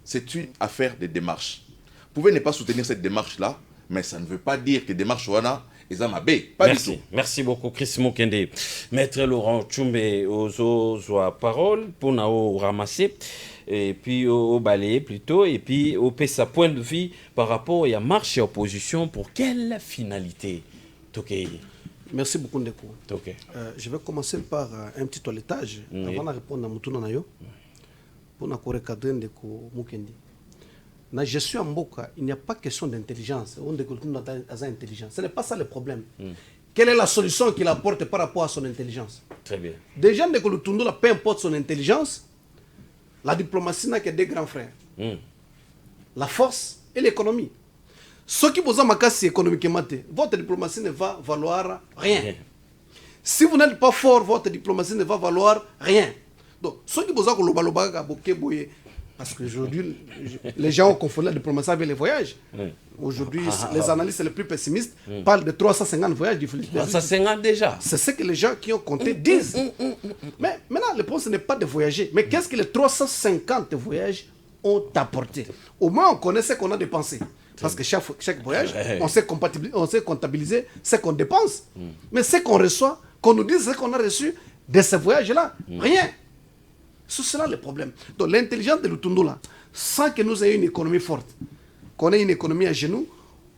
c'est une affaire de démarche. Vous pouvez ne pas soutenir cette démarche-là, mais ça ne veut pas dire que démarche Wana est Zamabé. Pas du tout. Merci beaucoup, Chris Mokende. Maître Laurent Tchumbe, Ozo, parole pour nous ramasser. Et puis au balayer plutôt, et puis au sa point de vue par rapport à la marche et opposition, pour quelle finalité? Merci beaucoup, Ndeko. Je vais commencer par un petit toilettage avant de répondre à Moutouna Nayo pour recadrer Ndeko Mukendi. Na gestion en Mboka, il n'y a pas question d'intelligence. Ce n'est pas ça le problème. Quelle est la solution qu'il apporte par rapport à son intelligence? Très bien. Déjà, Ndeko Lutundula, peu importe son intelligence, la diplomatie n'a que deux grands frères. La force et l'économie. Ce qui vous a cassé économiquement, votre diplomatie ne va valoir rien. Si vous n'êtes pas fort, votre diplomatie ne va valoir rien. Donc, ce qui vous a cassé, parce qu'aujourd'hui, les gens ont confondu la diplomatie avec les voyages. Aujourd'hui, les analystes les plus pessimistes parlent de 350 voyages du Philippe. 350 déjà. C'est ce que les gens qui ont compté disent. Mais maintenant, le problème, ce n'est pas de voyager. Mais qu'est-ce que les 350 voyages ont apporté? Au moins, on connaît ce qu'on a dépensé. Parce que chaque voyage, on sait comptabiliser ce qu'on dépense. Mais ce qu'on reçoit, qu'on nous dise ce qu'on a reçu de ce voyage-là, rien. C'est cela le problème. Donc l'intelligence de Lutundula, sans que nous ayons une économie forte, qu'on ait une économie à genoux,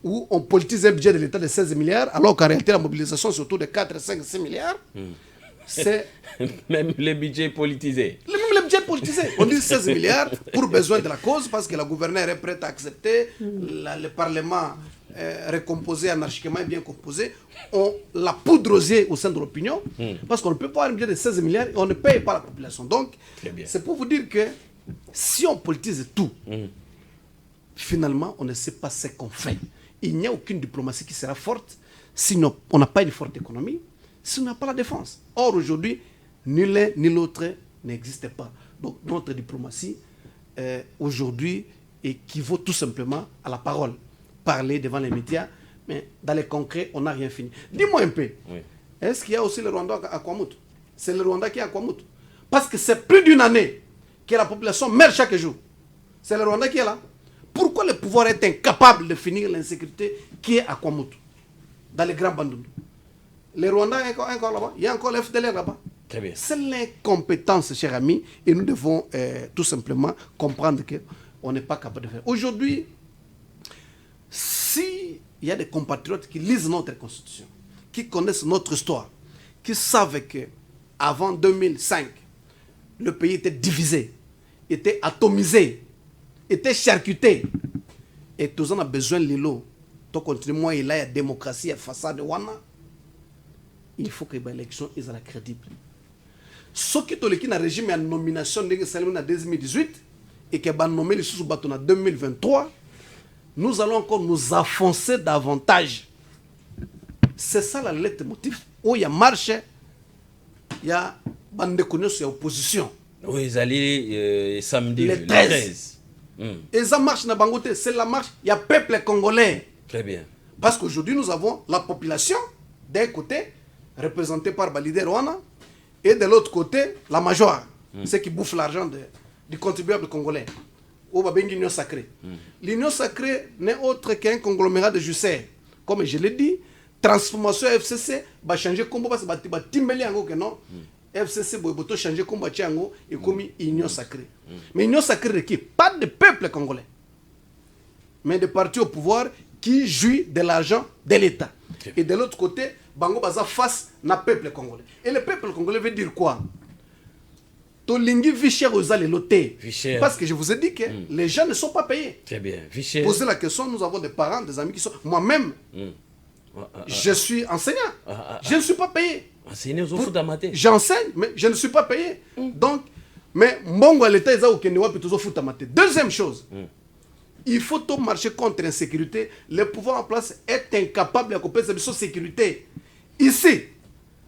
où on politise un budget de l'État de 16 milliards, alors qu'en réalité la mobilisation c'est autour de 4, 5, 6 milliards, c'est... Même le budget politisé. Même le budget politisé. On dit 16 milliards pour besoin de la cause, parce que la gouverneure est prête à accepter, le Parlement recomposé, anarchiquement et bien composé, on la poudre aux yeux au sein de l'opinion, parce qu'on ne peut pas avoir un budget de 16 milliards et on ne paye pas la population. Donc, c'est pour vous dire que si on politise tout, finalement, on ne sait pas ce qu'on fait. Il n'y a aucune diplomatie qui sera forte si on n'a pas une forte économie, si on n'a pas la défense. Or, aujourd'hui, ni l'un ni l'autre n'existe pas. Donc, notre diplomatie, aujourd'hui, équivaut tout simplement à la parole. Parler devant les médias, mais dans les concrets, on n'a rien fini. Dis-moi un peu, est-ce qu'il y a aussi le Rwanda à Kwamout? C'est le Rwanda qui est à Kwamout. Parce que c'est plus d'une année que la population meurt chaque jour. C'est le Rwanda qui est là. Pourquoi le pouvoir est incapable de finir l'insécurité qui est à Kwamout, dans les grands Bandundu? Le Rwanda est encore là-bas. Il y a encore l'FDLR là-bas. C'est l'incompétence, chers amis, et nous devons tout simplement comprendre qu'on n'est pas capable de faire. Aujourd'hui, s'il y a des compatriotes qui lisent notre constitution, qui connaissent notre histoire, qui savent qu'avant 2005, le pays était divisé, était atomisé, était charcuté, et tous on a besoin de l'îlot, pour continuer, moi, il y a la démocratie, la façade de Wana, il faut que l'élection soit crédible. Ce qui est le régime de nomination de 2018 et qui a nommé les sous-bâtons en 2023, nous allons encore nous affoncer davantage. C'est ça la lettre motif. Où il y a marche, il y a bande de il y a opposition. Oui, ils allaient samedi le 13. Et ça marche dans Bangote, c'est la marche, il y a peuple congolais. Très bien. Parce qu'aujourd'hui, nous avons la population, d'un côté, représentée par Balide Rwanda, et de l'autre côté, la major, ceux qui bouffent l'argent du contribuable congolais. L'Union sacrée. L'Union sacrée n'est autre qu'un conglomérat de jussaires. Comme je l'ai dit, transformation FCC va changer combo parce que va timber que non. FCC va changer combo et comme Union sacrée. Mais Union sacrée requiert pas de peuple congolais, mais de partis au pouvoir qui jouit de l'argent de l'État. Et de l'autre côté, Bango Baza face na peuple congolais. Et le peuple congolais veut dire quoi? Tolingi Vichère aux allées loter. Parce que je vous ai dit que les gens ne sont pas payés. Très bien. Posez la question, nous avons des parents, des amis qui sont... Moi-même, je suis enseignant. Je ne suis pas payé. J'enseigne, mais je ne suis pas payé. Donc, mais Mbongo à l'État, ils ont plutôt foot amaté. Deuxième chose, il faut tout marcher contre l'insécurité. Le pouvoir en place est incapable d'accompagner cette sécurité. Ici,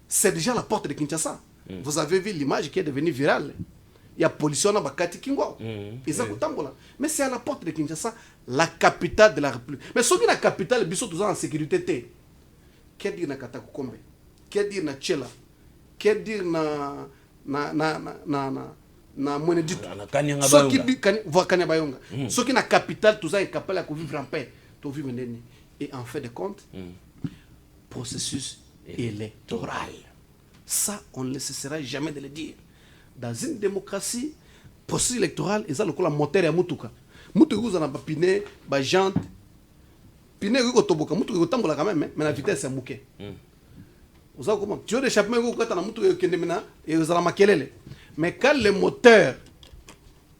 c'est déjà la porte de Kinshasa. Vous avez vu l'image qui est devenue virale. Il y a pollution dans Bakati Kingo. Mais c'est à la porte de Kinshasa, la capitale de la République. Mais ce qui est la capitale, ils sont tous en sécurité. Qu'est-ce dire na Katakukombe? Qu'est-ce dire na Tchela? Qu'est-ce dire na Mweneditu? Ce qui dit Kanyabayonga. Ce qui est la capitale, tout ça est capable de vivre en paix. Et en fait de compte, processus électoral. Ça, on ne cessera jamais de le dire. Dans une démocratie, processus électoral, ils ont le moteur à Mutuka. Mutuka, vous avez un piné, une jante. Piné, vous avez un Mutuka, vous avez quand même, mais la vitesse est mouquée. Vous avez comment? Tu as des échappements, vous avez un Mutuka, et vous avez un makelele. Mais quand le moteur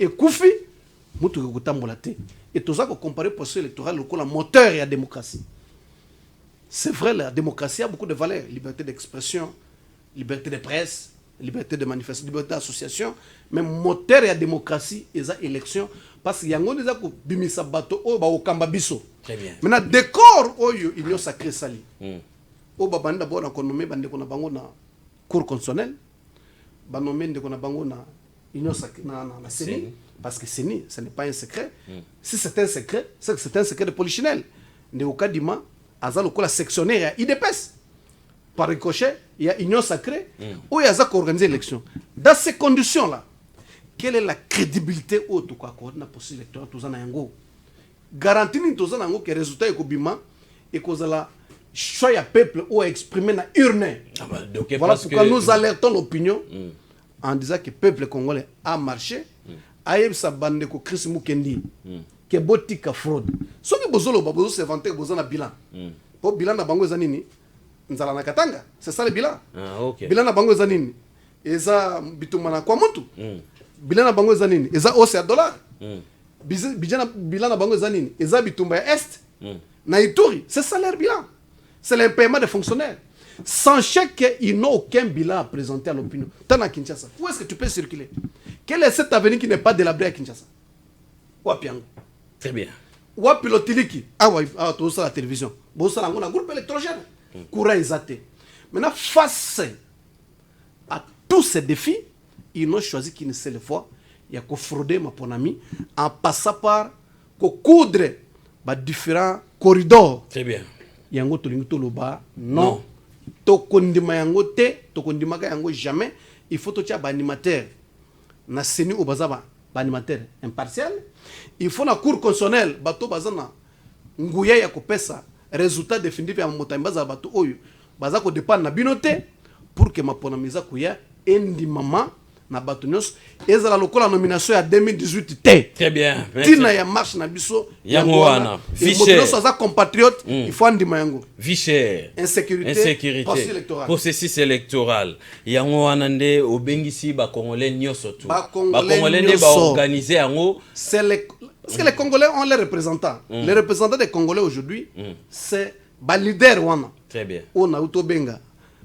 est koufi, Mutuka, vous avez un moté. Et tout ça, vous comparez le processus électoral, le moteur et la démocratie. C'est vrai, la démocratie a beaucoup de valeurs. Liberté d'expression, liberté de presse, liberté de manifestation, liberté d'association, mais moteur et la démocratie, et les élections, parce qu'il y a un des accords bimisa bateau au Kambabiso. Très bien. Maintenant, décor, il y a sacré sali. Au Babanda, d'abord, on a nommé Bande Konabango na Cour constitutionnelle, on a nommé Konabango na Union sacrée, na CENI, parce que CENI, ce n'est pas un secret. Si c'est un secret, c'est que c'est un secret de polichinelle. Néokadima, Azal la sectionnaire, il dépasse. Par ricochet, il y a Union sacrée, où il y a organisé l'élection. Dans ces conditions-là, quelle est la crédibilité autour de la possible électorat tout ça na yango? Garantie ni tout ça na yango que résultat est bima et que la choix ya peuple ou exprimé na urne. Voilà pourquoi nous alertons l'opinion en disant que le peuple congolais a marché, a eu sa bande de Chris Mukendi, que botika fraude. Ce qui bozolo babozo se vanter bozana bilan. Pour bilan na bango zanini. Nzala na Katanga, c'est ça le bilan. Ah, ok. Bilan na bango zanini. Eza bitumana kwa mutu. bilan na bango zanini eza hausse ya dollar bilan na bango zanini eza bitumba ya est na Ituri c'est ça leur bilan, c'est le paiement des fonctionnaires sans chèque. Ils n'ont aucun bilan à présenter à l'opinion. Tant à Kinshasa, où est-ce que tu peux circuler? Quel est cet avenir qui n'est pas délabré à Kinshasa? Wapiango. Très bien. Wapilotiliki. Ah ouais, tout ça la télévision. Bon ça on a un groupe électrogène. Courant exaté. Maintenant face à tous ces défis, ils n'ont choisi qu'une seule fois, il y a qu'au frauder ma mon ami en passant par qu'au coudre différents corridors. Très bien. Yango tolingi toloba non. Tokondima yango te, tokondima ka yango jamais. Il faut totia ba animateur na seni o bazaba ba animateur impartial. Il faut na cour constitutionnelle bato bazana nguya ya kopesa résultat définitif ya motambaza bato oyo baza ko dépendre na binote pour que mapona miza kuya endi mama na bato nyos ezala lokola nomination ya 2018 te. Très bien. Tina ya marche na biso yango wana. Fiché. Sa compatriote, il faut andima yango. Viché. Insécurité. Processus électoral. Yango wana nde obengisi ba Congolais nyoso tu. Ba Congolais nde ba organiser yango. C'est les parce que les Congolais ont les représentants. Les représentants des Congolais aujourd'hui, c'est ba leader wana. Très bien. On a Utobenga,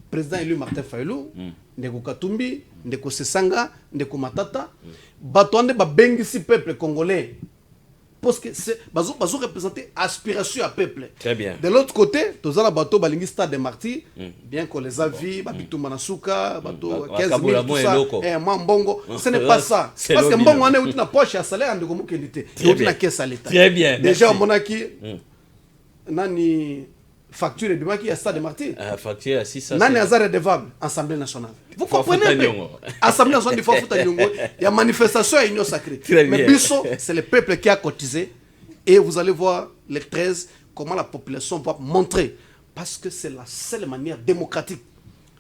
président élu Martin Fayulu, Ndeko Katumbi, Ndeko Sesanga, Ndeko Matata, Batoande ba bengisi peuple congolais. Parce que c'est bazo représenter aspiration à peuple. Très bien. De l'autre côté, tozala bato balingi stade des martyrs, bien qu'on les a vus, babitu manasuka, bato 15 000 tout ça, et moi mbongo, ce n'est pas ça. Parce que mbongo on est où na poche à salaire de comme qualité. Et na caisse à l'état. Très bien. Déjà monaki nani facture de maki à stade des martyrs. Facture à 600. Nani azar redevable Assemblée nationale. Vous comprenez? Assemblée nationale il faut foutre nyongo. Il y a manifestation et union sacrée. Mais biso, c'est le peuple qui a cotisé et vous allez voir les 13 comment la population va montrer parce que c'est la seule manière démocratique.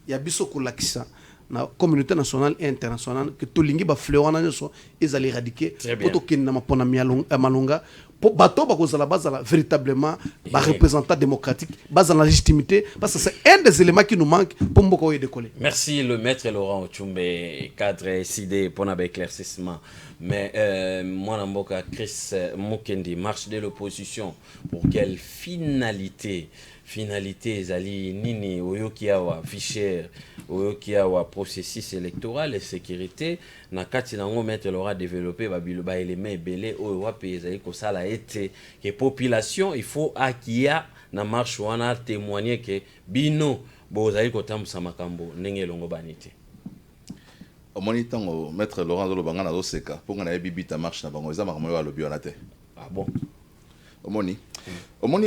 Il y a biso kolakisa na communauté nationale et internationale que tout lingi ba fleuron na so ils allaient éradiquer pour que na mapona malonga pour bateau bakozala bazala véritablement ba représentant démocratique bazala légitimité parce que c'est un des éléments qui nous manque pour mboko décoller. Merci le maître Laurent Ochumbe, cadre SID pour un éclaircissement. Mais moi mboka Chris Mukendi, marche de l'opposition pour quelle finalité ezali nini oyoki awa fichier oyoki awa processus électoral et sécurité na kati nango maître Laurent développé ba élément ebele oyo wapi ezali ko sala ete que population il faut akia na marche wana témoigner que bino bozali kotambusa makambo ndenge longo banité. Omoni tango maître Laurent zolo banga na doseka ponga na bibita marche na bango eza makambo ya lobi wana te. Ah bon. Omoni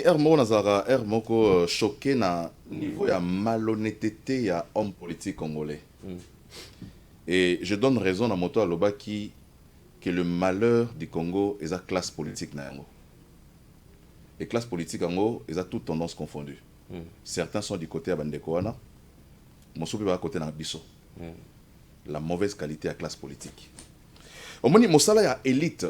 Hermoko Nazara, Hermoko choqué na niveau ya malhonnêteté ya homme politique congolais. Et je donne raison à Moto Aloba qui que le malheur du Congo est la classe politique na yango. Et classe politique yango est à toute tendance confondue. Certains sont du côté à Bandekoana, Monsoupi va à côté na Bisso. La mauvaise qualité à classe politique. Omoni Mosala ya élite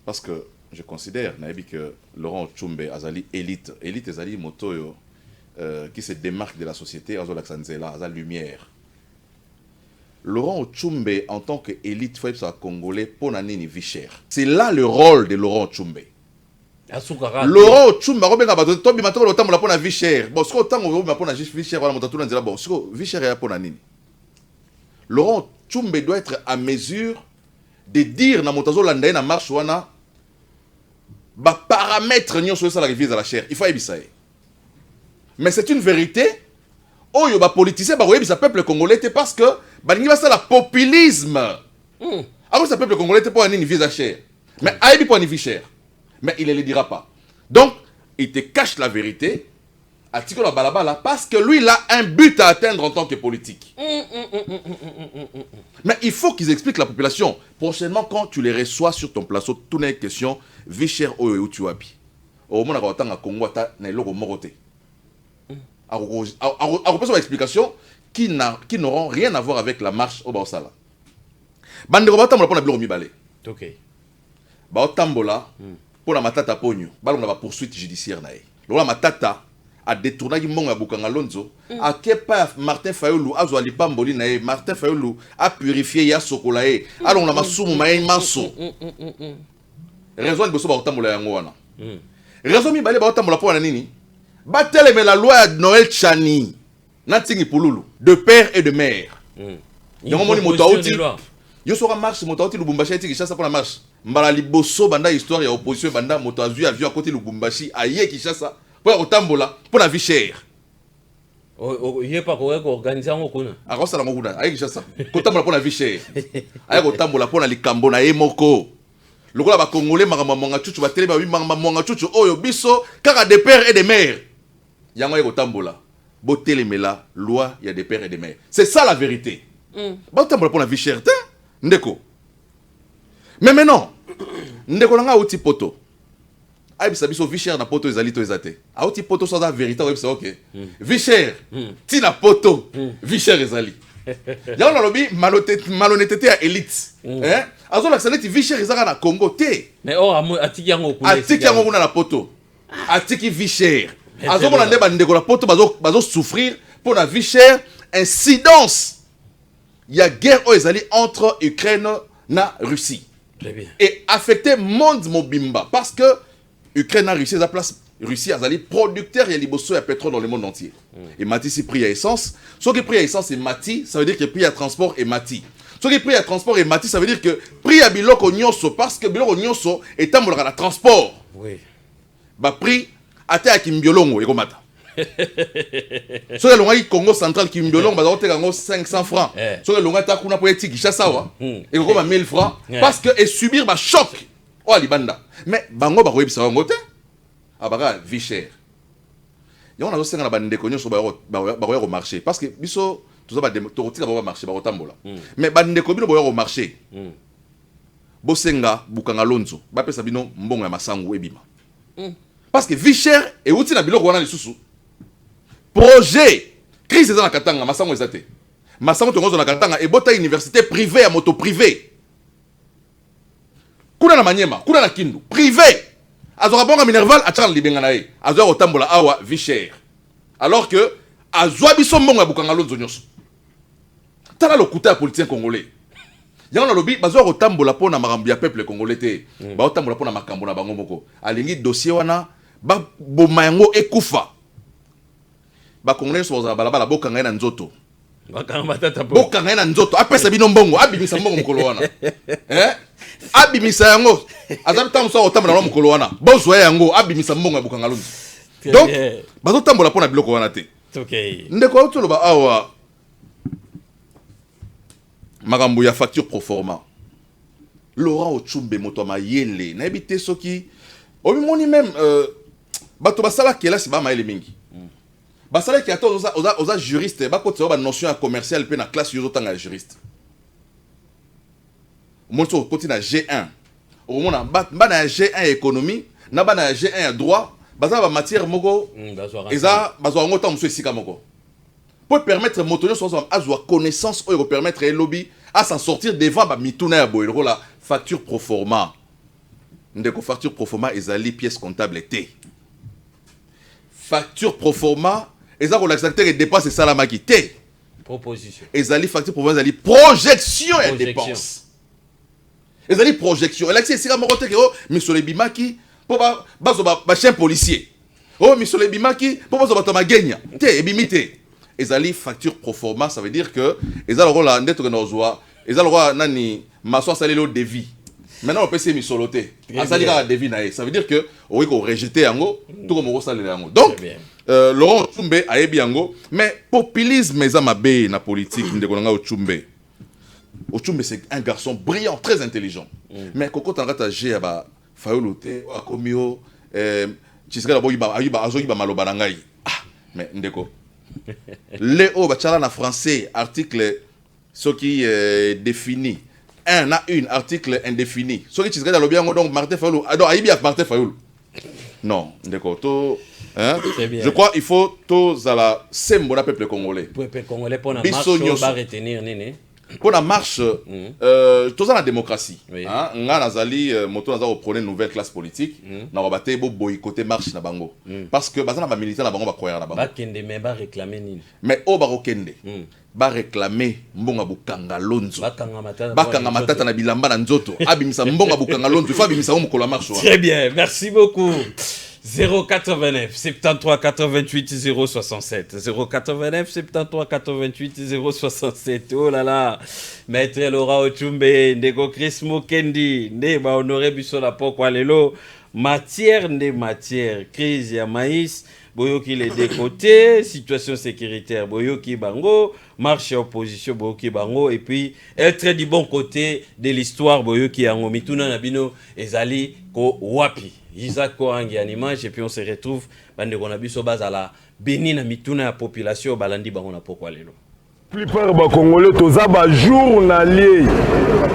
parce que je considère que Laurent Ochumbe azali élite ezali moto qui se démarque de la société azo laksanzela azal lumière. Laurent Ochumbe en tant que élite fait ça congolais pour nani vie chère. C'est là le rôle de Laurent Ochumbe. Laurent Ochumbe robenga bato tobi matoko lotambo la pour na vie chère. Bon ce temps on va pour na vie chère wala moto tuna nzela bon ce vie chère ya pour nani. Laurent Ochumbe doit être à mesure de dire na motazo landa na marche wana ba paramètres n'y sont ça la révise à la chair il faut ébisaï mais c'est une vérité oh yo ba politicien ba ça peuple congolais parce que ba ni va ça la populisme alors ça peuple congolais pour une vise à chair mais aibi pour une vie chère mais il ne le dira pas donc il te cache la vérité à titre la balabala parce que lui il a un but à atteindre en tant que politique. Mais il faut qu'ils expliquent la population. Prochainement, quand tu les reçois sur ton plateau, toutes les questions, vie chère où tu habites. Au moins, on a Congo, on a logo moroté. À une explication qui n'auront rien à voir avec la marche au Baosala. Bandero Batambola pour la bureau mibalé. Ok. Baotambola pour la matata pogno. Balon la poursuite judiciaire nae. Lola matata a détourné mbongo ya Bokanga Lonzo a kepa Martin Fayulu azwa lipamboli na ye Martin Fayulu a purifié ya sokola ye alors na masumu maye manso raison liboso ba otambola yango wana raison mi bale ba otambola po na nini ba teleme la loi ya Noël Chani na tingi pululu de père et de mère yango moni moto auti yo soka marche moto auti Lubumbashi eti Kinshasa pour la marche mbala liboso banda histoire ya opposition banda moto azui avion à côté Lubumbashi aye Kinshasa pour otambola pour la vie chère il pas ko organiser ngo kuna akosala ngo kuna aye Kinshasa kotambola pour la vie chère aye kotambola pour na likambo na ye moko lokola ba congolais makamba monga chuchu ba télé ba wi makamba monga chuchu oyo biso kaka des pères et des mères yango aye kotambola bo télémela loi ya des pères et des mères c'est ça la vérité ba otambola pour la vie chère ndeko mais maintenant ndeko nga outi poto aibisa biso vie chère na poto ezali to ezate outi poto so za vérité aibisa OK vie chère ti na poto vie chère ezali ya on lobi malhonnêteté à élite hein azola saneti vie chère ezaka na Congo te mais atiki yango kuna na poto atiki vie chère azomona nde bandeko la poto bazo souffrir pour la vie chère incidence ya guerre ezali entre Ukraine na Russie. Très bien. Et affecter monde mobimba parce que Ukraine a Russie a place Russie azali producteur et liboso ya pétrole dans le monde entier. Et mati si prix à essence, ce qui prix à essence est mati, ça veut dire que prix à transport est mati. Ce qui prix à transport est mati, ça veut dire que prix à biloko nyonso parce que biloko nyonso est tambola na transport. Oui. Ba prix ate ya kimbiolongo et komata. So le longa Congo central kimbiolongo ba oteka ngo 500 francs. So le longa ta kuna po eti Kinshasa wa et ko 1000 francs parce que et subir ba choc o libanda. Mais bango ba ko yebisa ngo te. Abaka vie chère. Yo na zo senga na bande ko nyonso ba ko marché parce que biso tout ça ba tokotika ba marché ba kotambola. Mais bande ko bino ba ko marché. Bosenga Bokanga Lonzo ba pesa bino mbongo ya masangu ebima. Parce que vie chère et outi na biloko wana lisusu. Projet crise dans la katanga masango ezate masango tongozo na katanga et bota université privée à moto privé kuna na Manyema kuna na Kindu privé azora bonga minerval atchana libenga nae azora otambola awa vie chère alors que azwa biso mbongo ya Bokanga Lonzo nyonso tala lokuta ya politicien congolais yango na lobi bazwa otambola pona makambo ya peuple congolais te ba otambola pona makambo na bango moko alingi dossier wana ba boma yango ekufa ba congolais so za balabala bokanga na nzoto bokanga na nzoto apesa bino mbongo abimisa mbongo mukolo wana abimisa yango azabi tamu so otambola na mukolo wana bozwa yango abimisa mbongo ya Bokanga Lonzo donc bazo tambola pona biloko wana te okay ndeko auto ba awa makambo ya facture pro forma Laurent Ochumbe moto mayele na ebité soki obimoni même bato basala kela si ba mayele mingi basala ki ato oza juriste ba kote ba notion commerciale pe na classe yo tanga juriste monto côté na G1 au mona ba na G1 économie na ba na G1 droit baza ba matière moko eza bazwa ngota muso esika moko pour permettre motonyo so azwa connaissance ou permettre un lobby à s'en sortir devant ba mituna ya boyelo la facture pro forma ndeko facture pro forma ezali pièce comptable té facture pro forma ezako l'acteur et dépense ça la makité proposition ezali facture pro forma ezali projection et dépense ezali projection et c'est sika moko te que monsieur le bimaki pour ba chien policier oh monsieur le bimaki pour ba to magenya té ebimité ezali facture pro forma ça veut dire que ezali rola ndeto que nozwa ezali rola nani maso salé le devis maintenant on peut se misoloter azali ka devis na ça veut dire que oui ko rejeter yango tout comme on salé yango donc Laurent Ochumbe ayebi yango mais populisme eza mabe na politique ndeko nga Ochumbe c'est un garçon brillant très intelligent mais koko tangata G ba Fayulu te akomio Tshisekedi boyiba ayuba azoyiba maloba na ngai mais ndeko Léo Bachala na français article ce qui définit un à une article indéfini ce qui Tshisekedi alobi yango donc Martin Fayulu donc ayibi ya Martin Fayulu non ndeko to hein je crois il faut tous à la symbole peuple congolais peuple congolais pour na marche ba retenir nene pour la marche tous la démocratie nga nazali moto naza reprendre une nouvelle classe politique na babate bo boycotter marche na bango parce que bazana ba militants na bango ba croire na bango ba kende mais ba réclamer nini mais o ba kokende ba réclamer mbonga bukanga lonzo bakanga matata na bilamba na nzoto abimisa mbonga bukanga lonzo fa abimisa mo ko la marche. Très bien, merci beaucoup. 089 73 88 067 089 73 88 067. Oh là là, Maître Laura Ochumbe ndeko Chris Mukendi nde ba honoré biso la pokwa lelo matière crise ya maïs boyoki les deux côtés, situation sécuritaire boyoki bango, marche opposition boyoki bango, et puis être du bon côté de l'histoire boyoki yango mituna na bino ezali ko wapi Isaac Korangi en image, et puis on se retrouve bande kona biso bazala beni na mituna ya population balandi bango na pokwa lelo. Plupart ba Congolais toza ba journalier.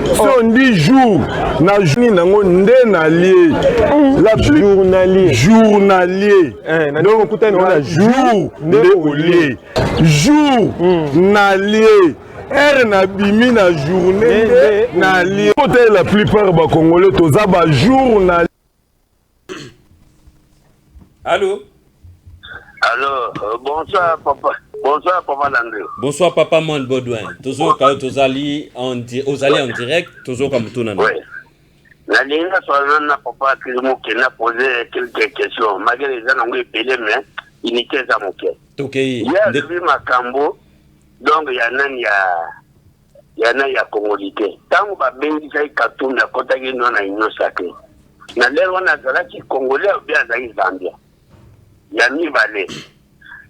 Si on dit jour, na journée nango nde na lié. La journalier. Donc écoutez on a jour nde olié. Jour na lié. Er na bimi na journée na lié. Côté la plupart ba Congolais toza ba journalier. Allô? Allô, bonsoir papa. Bonsoir papa Landry. Bonsoir papa Moine Baudouin. Toujours quand osali en direct, toujours comme tout nana. Oui. La ligne sur na papa qui m'a posé quelques questions. Malgré les gens ont épelé mais unité ça moqué. OK. Il y a vu Makambo. Donc il y en a Congolité. Tant ba bengi sai katunda kota ngino na inyo sake. Na lelo wana zala ki Congolais ou bien za Zambia. Ya mi balé.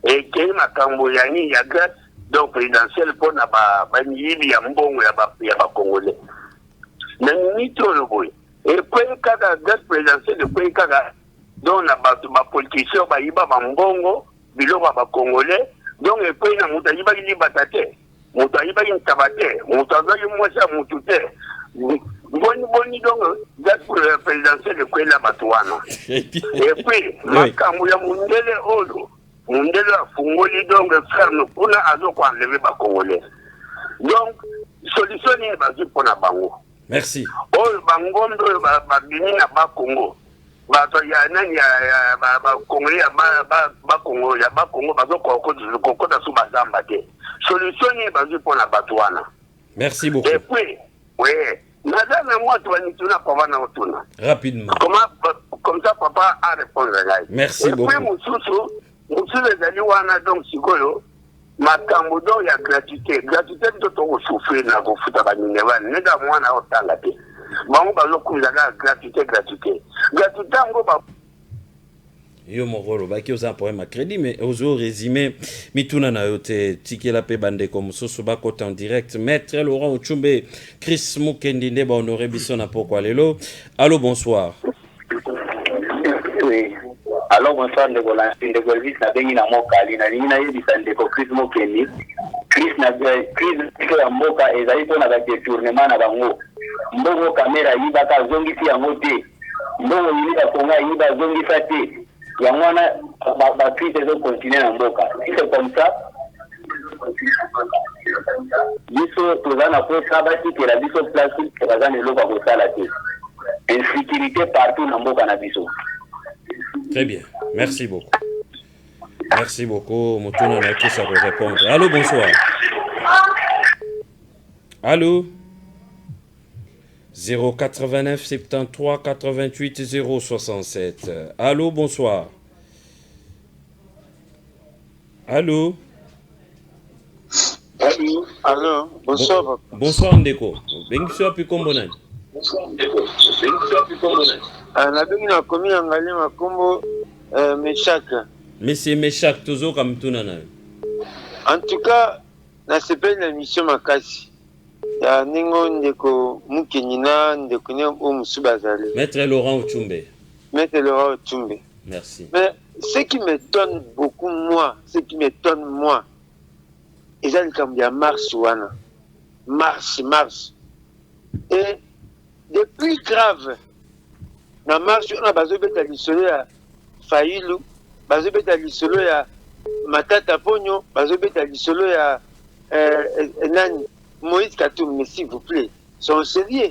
Et qu'il y a Makambo yani ya grâce donc présidentiel pour na ba yibi ya mbongo ya ba Congolais. Na ni trop le boy. Et puis kada grâce présidentiel de puis kada donc na ba politicien ba yiba ba mbongo biloko ba Congolais donc et puis na muta yiba ki batate. Muta yiba ki tabate, muta za yi mwasa mutute. Boni donc grâce présidentiel de puis la batwana. Et puis Makambo ya mundele olo Mundele a fungoli donc ferme pour enlever les Congolais. Donc, solution est basée pour la bango. Merci. Oh, bango bini na ba Congo. Ba to ya nani ya ba Congo ya ba Congo ya ba Congo bazo ko da su bazamba te. Solution est basée pour la batwana. Merci beaucoup. Et puis, oui, madame moi tu vas nous tourner pour va nous tourner. Rapidement. Comme ça papa a répondu là. Merci beaucoup. Et puis Monsieur les amis, donc Sikoyo, Makambo donc il y a gratuité. Gratuité de ton souffrir na ko futa ba mineva. Nega mwana otanga te. Bango ba lokuza gratuité. Gratuité ngo ba yo mokolo baki oza problème à crédit mais ozo résumé mituna na yote tikela pe bande comme soso ba côté en direct Maître Laurent Ochumbe Chris Mukendi nde ba honoré biso na pokwa lelo. Allô, bonsoir. Oui. Alors bonsoir de Golvis na bengi na mokali na lina yebi sande ko Chris Mukendi. Chris na ya mboka ezali pona ba détournement na bango. Mbongo kamera yiba ka zongi ti yango te. Mbongo yiba konga yiba zongi sa te. Ya mwana ba Chris ezo continuer na mboka. Si c'est comme ça, biso tozana ko sabati ke la biso place ke bazana eloka ko sala te. Insécurité partout na mboka na biso. Très bien, merci beaucoup. Merci beaucoup, Moutouna n'a qui ça pour répondre. Allô, bonsoir. Allô 089 73 88 067. Allô, bonsoir. Allô, bonsoir. Bonsoir Ndeko. Bengiso pi kombonan. Na bengi na komi ngali makombo Meshak. Monsieur Meshak toujours comme tout nana. En tout cas, na sepeli na mission makasi. Ya ningo ndeko mukenyina ndeko ne o musubazale. Maître Laurent Ochumbe. Maître Laurent Ochumbe. Merci. Mais ce qui m'étonne beaucoup moi, ezali comme ya mars wana. Mars. Et le plus grave, na marche on a bazobeta lisolo ya Fayulu, bazobeta lisolo ya Matata Ponyo, bazobeta lisolo ya nani Moïse Katoum, mais s'il vous plaît, soyons sérieux.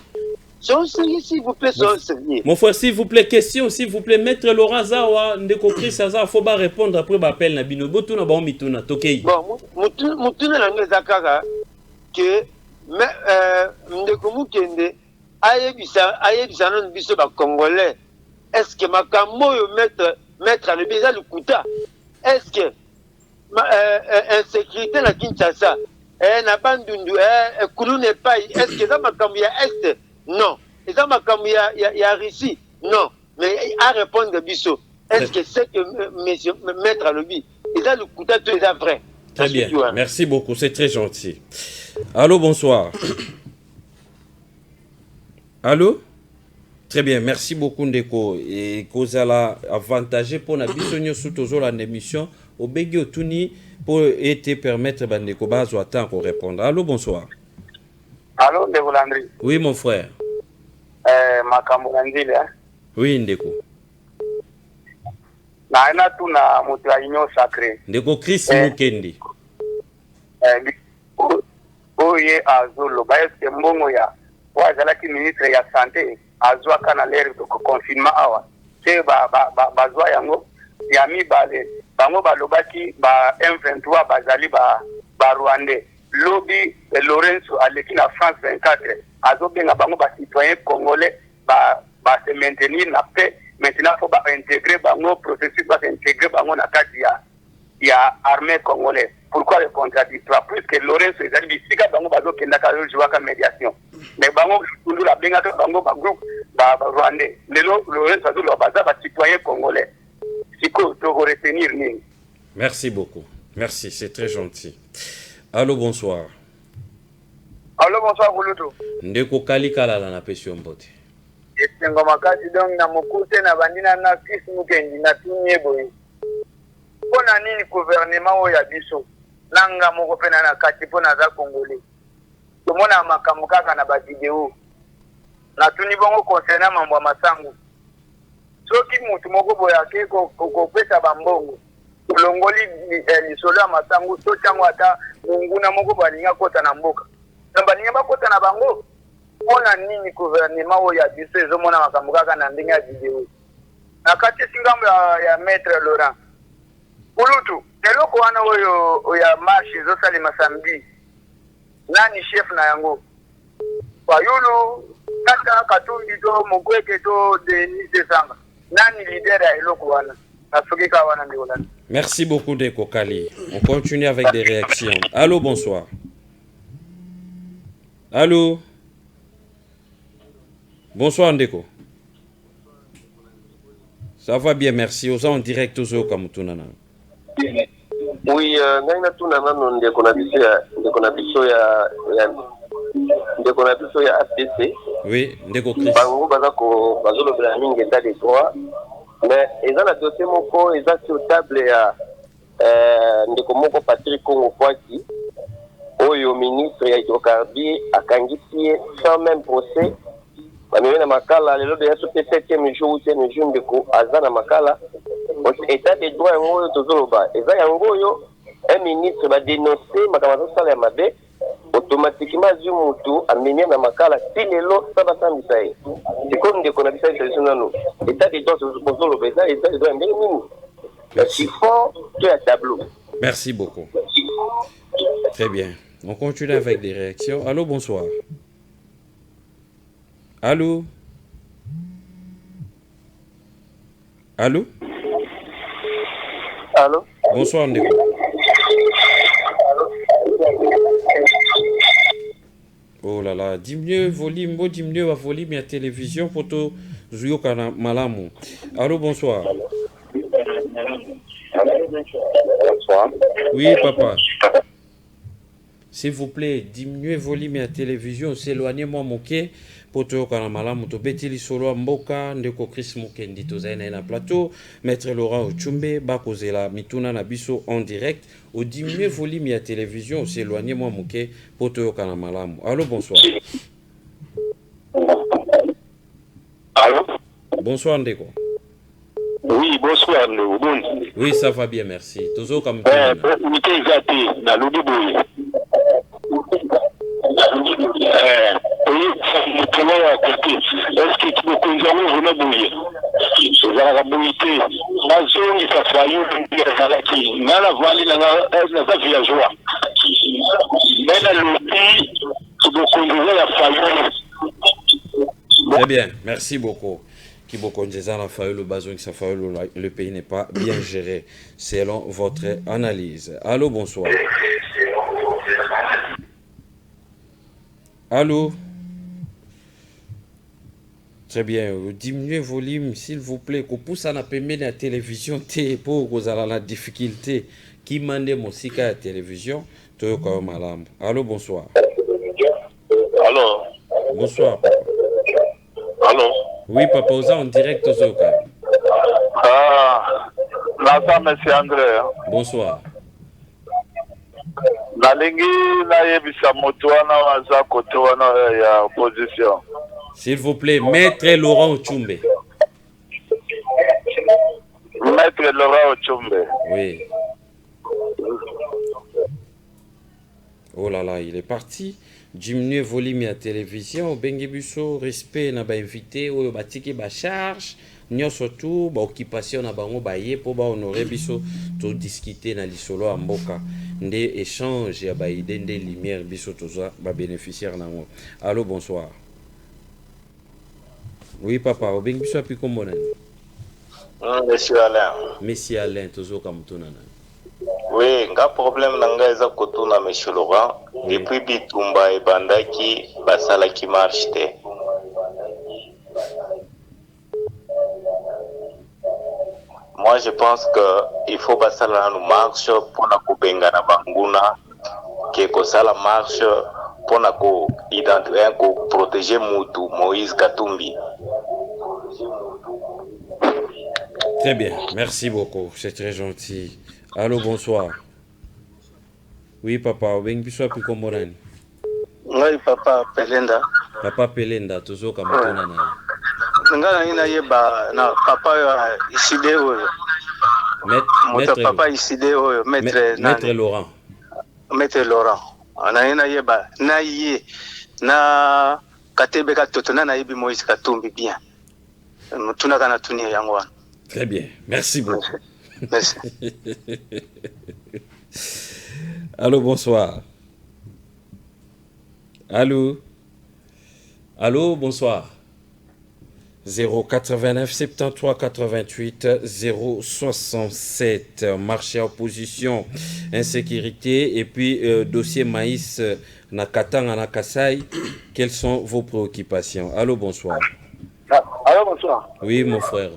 Soyons sérieux, s'il vous plaît, soyons sérieux. Mon frère, s'il vous plaît, question, s'il vous plaît, Maître Laurent Zawa, Ndeko Chris Aza, faut pas répondre après l'appel na bino. Botuna ba mituna, tokei. Bon, mutuna na ngezakaka que Ndeko Mukende ayebisa non biso ba Congolais. Est-ce que makambo yo mettre le bisa le kuta? Est-ce que insécurité na Kinshasa na bandundu kulu n'est pas, est-ce que ça makambo ya est? Non. Et ça makambo ya Russie? Non. Mais à répondre biso, est-ce que c'est que mettre le bi et ça le kuta tout est vrai? Très bien. Merci beaucoup, c'est très gentil. Allô, bonsoir. Allô? Très bien, merci beaucoup Ndeko. Et Kozala avantagé pour la bisogno sous toujours la émission au Bégi Otuni pour te permettre Ndeko Bazo attend qu'on réponde. Allô, bonsoir. Allô, Ndeko Landry. Oui, mon frère. Makambo Nandile. Oui, Ndeko. Na tu na moto ya union sacré. Ndeko Chris Mukendi. Oye azolo ba eske mbongo ya wazalaki ministre ya santé azwa kana l'air de confinement awa ke bazwa yango ya mibale bango balobaki ba M23 bazali ba Rwandais lobi Lorenzo aleki na France 24 azobenga bango ba citoyen congolais ba se maintenir na paix. Maintenant faut ba intégrer bango processus ba intégrer bango na kati ya armée congolaise. Pourquoi le contradictoire? Plus que Lorenzo ezali bisika bango bazokenda ka jouer ka médiation. Mais bango tundu la benga ka bango ba groupe ba Rwandais. Lelo Lorenzo azolo baza ba citoyen congolais. Siko to retenir nini? Merci beaucoup. Merci, c'est très gentil. Allô, bonsoir. Allô, bonsoir Gulutu. Ndeko Kalikala na pesio mbote. Esengo makasi donc na mokute na bandina na Chris Mukendi na tunyebo. Pona nini gouvernement oya biso nanga moko pena na kati pona za congolais tomona makambo kaka na ba video na tuni bongo concernant mambo ya masangu soki mutu moko boyake ko pesa bambongo longoli lisolo ya masangu so chango ata nguna moko balinga kota na mboka balinga bakota na bango pona nini gouvernement oya biso ezomona makambo kaka na ndenge ya video na kati singambo ya Maître Laurent Ulutu, eloko wana oyo ya marche zosalema samedi. Nani chef na yango? Fayulu, kaka Katumbi to Mukwege to Denis Desanga. Nani leader ya eloko wana? Nasukika wana ndio wana. Merci beaucoup Ndeko Kali. On continue avec des réactions. Allô, bonsoir. Allô? Bonsoir Ndeko. Ça va bien, merci. Aux en direct aux Kamutunana. Oui, ngaina tuna nano ndeko na biso ya APC. Oui, ndeko Chris. Bango bazako bazolobela mingi état de droit. Mais eza na dossier moko eza sur table ya ndeko moko Patrick Kongo Kwaki. Oyo ministre ya hydrocarbures akangisi sans même procès. Bamena makala lelo de yaso 7e jour ou 8e jour ndeko azana makala. État de droit yango tozoloba eza yango yo un ministre va dénoncer makambo sala ya mabe automatiquement zu mutu amenia na makala tilelo saba sambisa ye sikondo ndeko na bisa solution nano état de droit tozoloba eza état de droit ndenge nini il faut que ya tableau. Merci beaucoup. Très bien, on continue avec des réactions. Allô, bonsoir. Allô? Allô? Allô? Bonsoir Ndeko. Oh là là, diminue volume, diminue la volume à télévision pour tout jouer au malamu. Allô, bonsoir. Bonsoir. Oui, papa. S'il vous plaît, diminuez le volume à télévision, s'éloignez-moi moqué pour tout au malamu. To betili solo mboka Ndeko Chris Mukendi to zaina na plateau, Maître Laurent Ochumbe bakozela mituna na biso en direct. Au diminuer le volume à télévision, s'éloignez-moi moqué pour tout au malamu. Allô, bonsoir. Allô? Bonsoir Ndeko. Oui, bonsoir Ndeko. Oui, ça va bien, merci. Tozo comme motomo ya kote eske kibokonzango vraimen boye ezalaka boye te nazongisa fayulu nde ezalaki nga na vandi naza villageois me nalobi kibokonzeza ya fayulu. Très bien, merci beaucoup. Le pays n'est pas bien géré selon votre analyse. Allô, bonsoir. Allô. Très bien. Diminuez le volume, s'il vous plaît. Qu'on pousse à la télévision pour la difficulté qui mande musique à la télévision. Allô, bonsoir. Allô. Bonsoir. Allô. Oui, papa, vous êtes en direct au Zoka. Nasa, monsieur André. Bonsoir. Nalingi nayebisa moto wana waza kote wana ya opposition. S'il vous plaît, Maître Laurent Ochumbe. Maître Laurent Ochumbe. Oui. Oh là là, il est parti. Diminuer volume à télévision, bengebuso respect na ba invité oyo batiki ba charge, nyo surtout ba occupation na bango ba ye po ba honorer biso to discuter na lisolo ya mboka nde échange ya ba idée nde lumière biso toza ba bénéficiaire nango. Allô, bonsoir. Oui papa, obengebuso api kombo nani? Monsieur Alain. Monsieur Alain tozo kamutuna na. Oui, nga problème nanga eza kotuna monsieur Laurent. Depuis bitumba et bandaki basala qui marche te. Moi je pense que il faut basala na marche pour na kubenga na banguna que kosala marche pour na ko identifier ko protéger mutu Moïse Katumbi. Très bien, merci beaucoup, c'est très gentil. Allô, bonsoir. Oui, papa, obengibiso api kombo nani? Ngai papa Pelenda. Papa Pelenda, toujours kamutuna na. Nga na yeba na papa iside oyo. Maître papa iside oyo, Maître Laurent. Maître Laurent. Na yeba na ye na katebe ka totona na yebi Moïse Katumbi bien. Mutuna kana tunia yango wana. Très bien, merci beaucoup. Merci. Allô, bonsoir. Allô. Allô, bonsoir. 089 73 88 067. Marché opposition, insécurité et puis dossier maïs Nakatanga Nakasai. Quelles sont vos préoccupations? Allô, bonsoir. Allô, bonsoir. Oui, mon frère.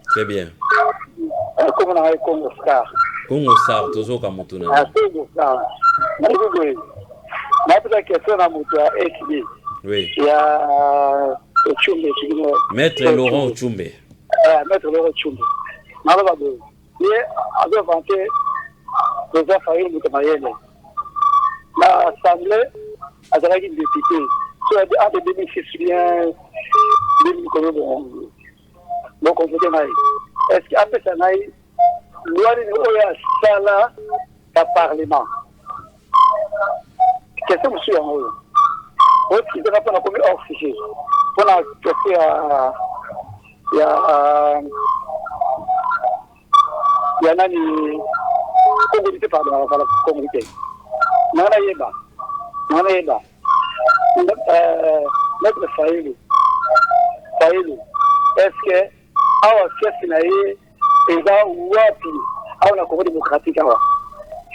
Très bien. Congo Star, toujours comme on tourne. Oui. Maître Laurent Ochumbe. Maître Laurent Ochumbe. L'Assemblée a été député. Sur la 2006 bien. Donc on peut dire est-ce qu'après ça n'a loi de sala à parlement qu'est-ce que monsieur en haut autre qui n'a pas comme oxygène on a fait il y a nani communauté pardon la communauté nana yeba notre Fayulu est-ce que awa chef na ye eza wapi awa na Congo démocratique awa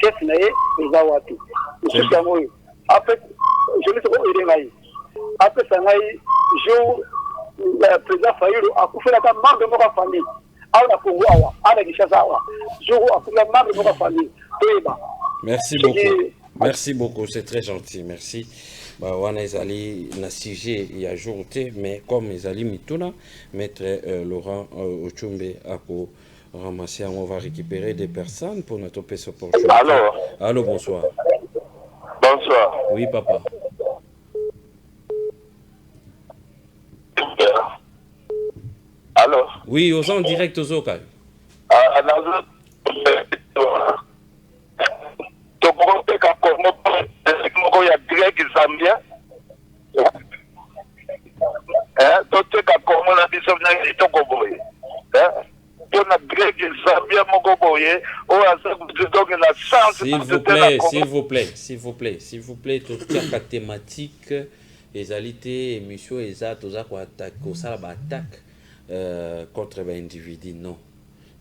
chef na ye eza wapi monsieur Samoyo après je ne sais pas où il est après ça ngai jour le président Fayulu a fait la membre de ma famille awa na Congo awa ana Kinshasa awa jour a fait la membre de ma famille toyeba. Merci beaucoup, c'est très gentil, merci. Bah, on a allé na sujet il y a jour mais comme ils allaient mituna maître Laurent Ochumbe a pour ramasser, on va récupérer des personnes pour notre opération. Allô, bonsoir. Bonsoir. Oui, papa. Allô. Oui, aux en direct aux Oka. Greg Zambia. Toteka Congo na biso na kitoko boye. Pona Greg Zambia moko boye o asa donc la chance. S'il vous plaît, toute la thématique ezalité émission eza toza ko attaque ko sala ba attaque contre ba individu non.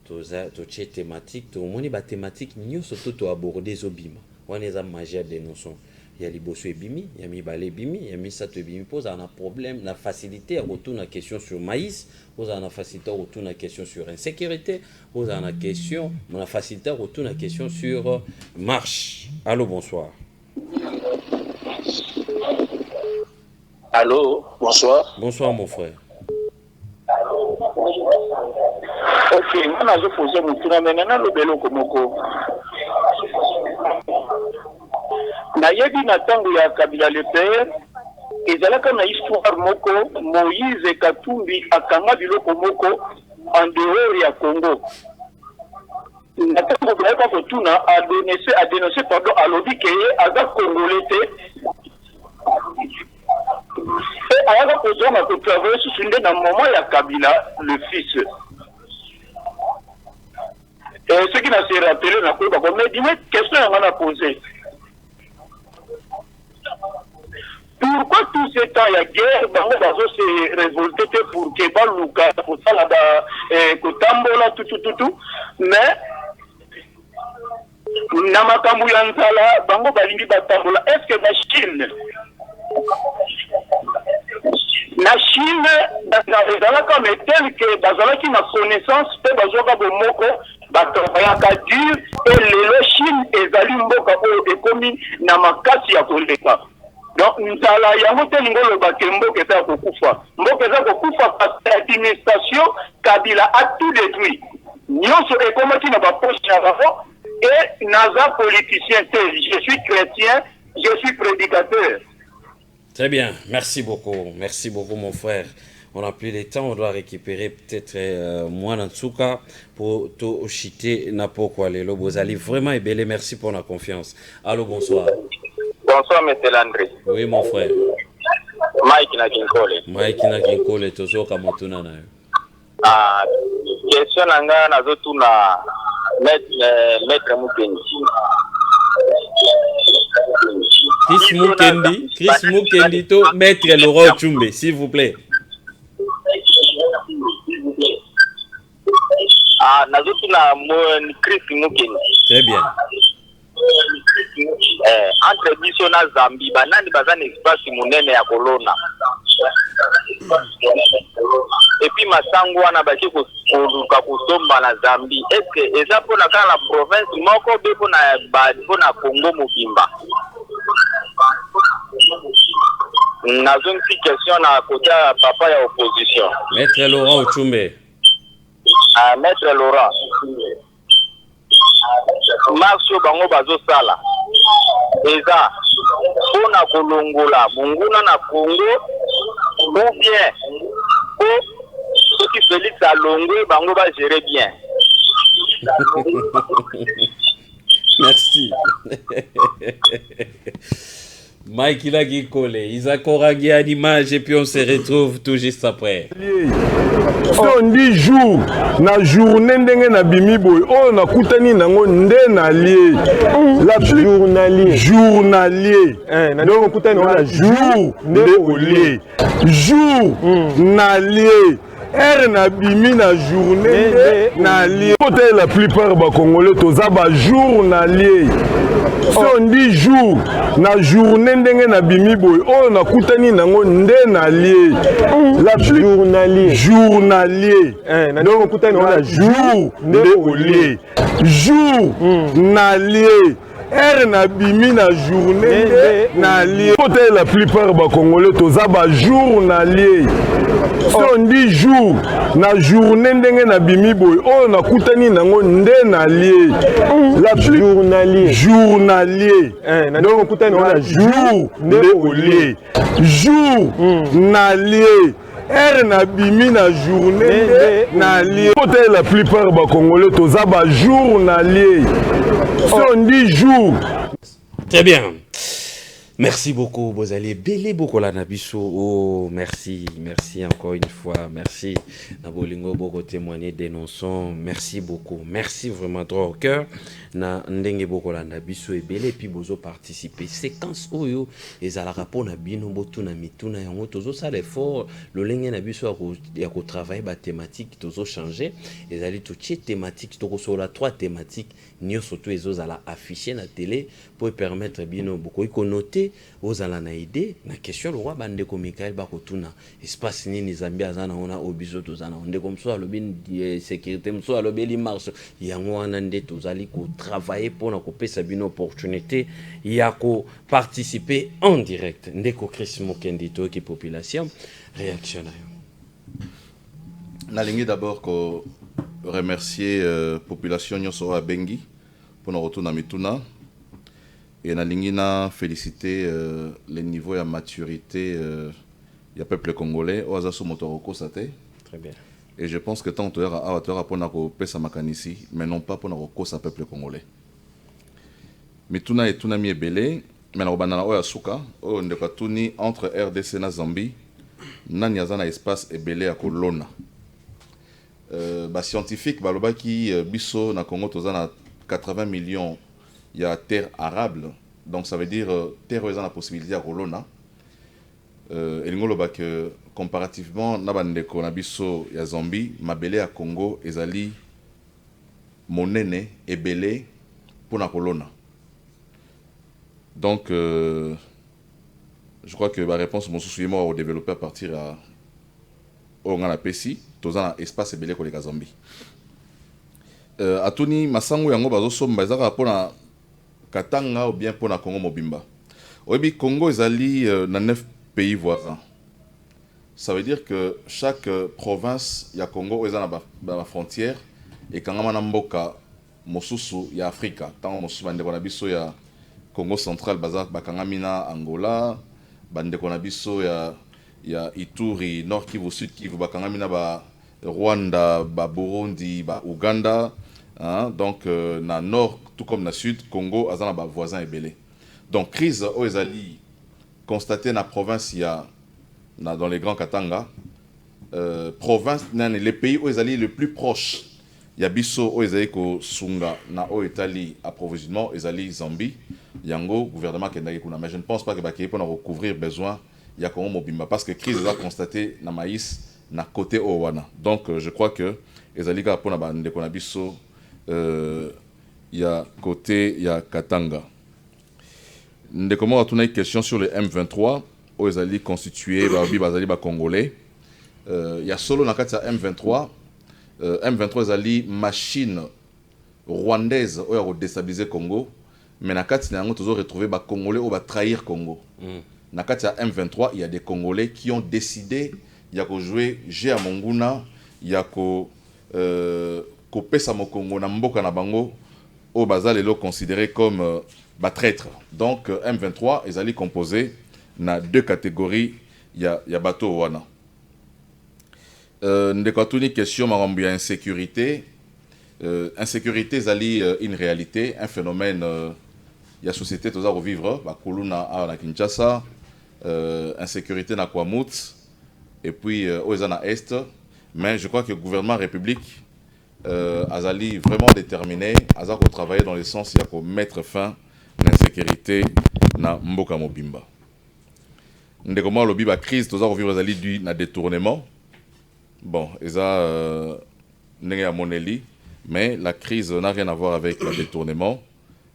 Toza to thématique to moni ba thématique nyoso to aborder zobima. Wana eza magie de notion. Il y a les bosseux bimi, il y a mis balé bimi, il y a mis ça te bimi pose un problème, la facilité à retourner la question sur maïs, pose la facilité à retourner la question sur insécurité, pose la question, la facilité à retourner la question sur marche. Allô, bonsoir. Allô, bonsoir. Bonsoir mon frère. Ok, on a posé mon tour maintenant le belo komoko. Nayebi na tango ya Kabila le père ezalaka na histoire moko Moïse Katumbi akanga biloko moko en dehors ya Congo. Na tango bayaka kotuna a dénoncer pardon alobi ke aza congolais te. Et ayaka kozonga kotravailler sur nde na moment ya Kabila le fils. Et ce qui n'a se rappelé na koyeba ko mais dis-moi question on a posé. Pourquoi tout ce temps il y a guerre, bango bazo se révolter pour que baluka pour ça là kotambola tout mais na makambu ya nzala bango balingi batambola est-ce que la Chine bazala comme tel que bazala qui na connaissance pe bazoka bomoko batravaillaka dur et lelo Chine ezali mboka oyo ekomi na makasi ya koleka. Donc, nous allons y aller mboka eza kokufa. Mboka eza kokufa parce que l'administration Kabila a tout détruit. Nyonso ekomaki na bapoche na bango et naza politicien te. Je suis chrétien, je suis prédicateur. Très bien, merci beaucoup mon frère. On n'a plus le temps, on doit récupérer peut-être moi en tout cas pour tout chiter n'importe quoi. Les lobos allez vraiment ébélé, merci pour la confiance. Allô, bonsoir. Bonsoir, M. Landry. Oui, mon frère. Mike Nakinkole. Mike Nakinkole, toujours Kamotuna. Question nanga nazotuna maître Mukendi. Chris Mukendi, to maître Laurent Tchumbe, s'il vous plaît. Nazotuna Chris Mukendi. Très bien. Entre biso na Zambie banani bazana espace munene ya kolona et puis masango wana baki ko kusomba na Zambie est-ce que eza pona kana la province moko be pona Congo mobimba nazo une question na côté papa ya opposition Maître Laurent Tchumbe. Maître Laurent marche bango bazo sala eza pona kolongola munguna na Congo ou bien qui Félix Alongwe bango ba gérer bien. Merci. Mike Ilagikole, Isaac Oragi à l'image et puis on se retrouve tout juste après. On dit jour, na journée ndenge na bimi boy, oh na kutani nango nde na lié. La journalier. Na ndenge kutani na jour nde olié. Jour na lié. Er na bimi na journée na lié. Côté la plupart ba congolais toza ba journalier. On dit jour na journée ndenge na bimi boy oh na kutani nango nde na lié. La journalier. Na ndenge kutani na jour nde olié. Jour na lié. Er na bimi na journée na lié. Côté la plupart ba congolais toza ba journalier. On dit jour na journée ndenge na bimi boy oh na kutani nango nde na lié. La journalier. Na ndenge kutani na jour nde olié. Jour na lié. Er na bimi na journée na lié. Côté la plupart ba congolais toza ba journalier. On dit jour. Très bien. Merci beaucoup, Bozali. Belé beaucoup la Nabiso. Oh, merci encore une fois. Merci. Nabolingo beaucoup témoigner, dénonçons. Merci beaucoup. Merci vraiment droit au cœur. Na ndenge beaucoup la Nabiso et belé puis bozo participer. Séquence oyo et à la rapport na bino botu na mituna yango tozo ça l'effort. Le lenge Nabiso ya ko travailler ba thématique tozo changer. Et ali tout thématique to sur la 3 thématiques. Nyo surtout ezo ala afficher na télé pour permettre bino beaucoup iko noter aux ala na idée na question le roi bande ko Michael bakotuna espace nini Zambia zana ona obiso to zana onde comme ça le bin sécurité mso alobeli marche yango wana nde tozali ko travailler pour na ko pesa bino opportunité ya ko participer en direct ndeko Chris Mokendito qui population réaction na lingi d'abord ko remercier population nyonso a Bengi pour nos retours na mituna et na lingina féliciter les niveaux de maturité du peuple congolais au azaso motoroko sate. Très bien. Et je pense que tant que à pour na ko pesa makanisi mais non pas pour na ko sa peuple congolais. Mituna et tuna mi ebele mais na banana o yasuka o ndeka tuni entre RDC na Zambie nani azana espace ebele ya kolona. Scientifique baloba qui biso na Congo tozana 80 millions il y a terre arable donc ça veut dire terre où ils ont la possibilité à kolona et ngoloba que comparativement na bandeko na biso ya Zambie mabele à Congo ezali monene ebele pour na kolona donc je crois que la réponse mon souciement au développer à partir à on a pesi tozana espace ebele ko leka Zambie atuni masango yango bazo somba ezaka pona Katanga ou bien pona Congo mobimba oyebi Congo ezali na 9 pays voisins ça veut dire que chaque province ya Congo ezana ba frontière et kangama na mboka mosusu ya Afrika tant mosusu bandeko na biso ya Congo central bazak bakangami na Angola bandeko na biso ya Ituri, Nord Kivu, Sud Kivu, bakangami na ba Rwanda, ba Burundi, ba Uganda, hein? Donc na Nord tout comme na Sud, Congo azana ba voisins ebele. Donc crise o ezali constaté na province dans les grands Katanga, province les pays où ezali le plus proche. Ya biso o ezali ko sunga na o Italie approvisionnement ezali Zambie, yango gouvernement kendaki kuna mais je ne pense pas que ba pour recouvrir besoin il y a Congo mobimba parce que crise a constaté na maïs na côté owana donc je crois que ezalika pour na bande ko na biso il y a côté il y a Katanga ndeko mo atuna une question sur le M23 o ezali constitué bazali ba congolais il y a solo na kati ya M23 M23 ezali machine rwandaise o ya ko déstabiliser Congo mais na kati na yango tozo retrouver ba congolais o ba trahir Congo. Na kati ya M23, il y a des Congolais qui ont décidé il y a ko jouer G à Monguna, il y a ko pesa mo Congo na mboka na bango au bazal est considéré comme traître. Donc M23 ils allaient composer na 2 catégories, il y a bateau wana. Ndekatuni question marambu ya insécurité. Insécurité zali une réalité, un phénomène il y a société toza revivre ba kuluna na Kinshasa insécurité na Kwamut et puis na est mais je crois que le gouvernement république azali vraiment déterminé azako travailler dans le sens il y a pour mettre fin à l'insécurité na mboka mobimba ndeko mo lobi ba crise toza revivre azali du na détournement bon eza ndenge ya moneli mais la crise n'a rien à voir avec le détournement.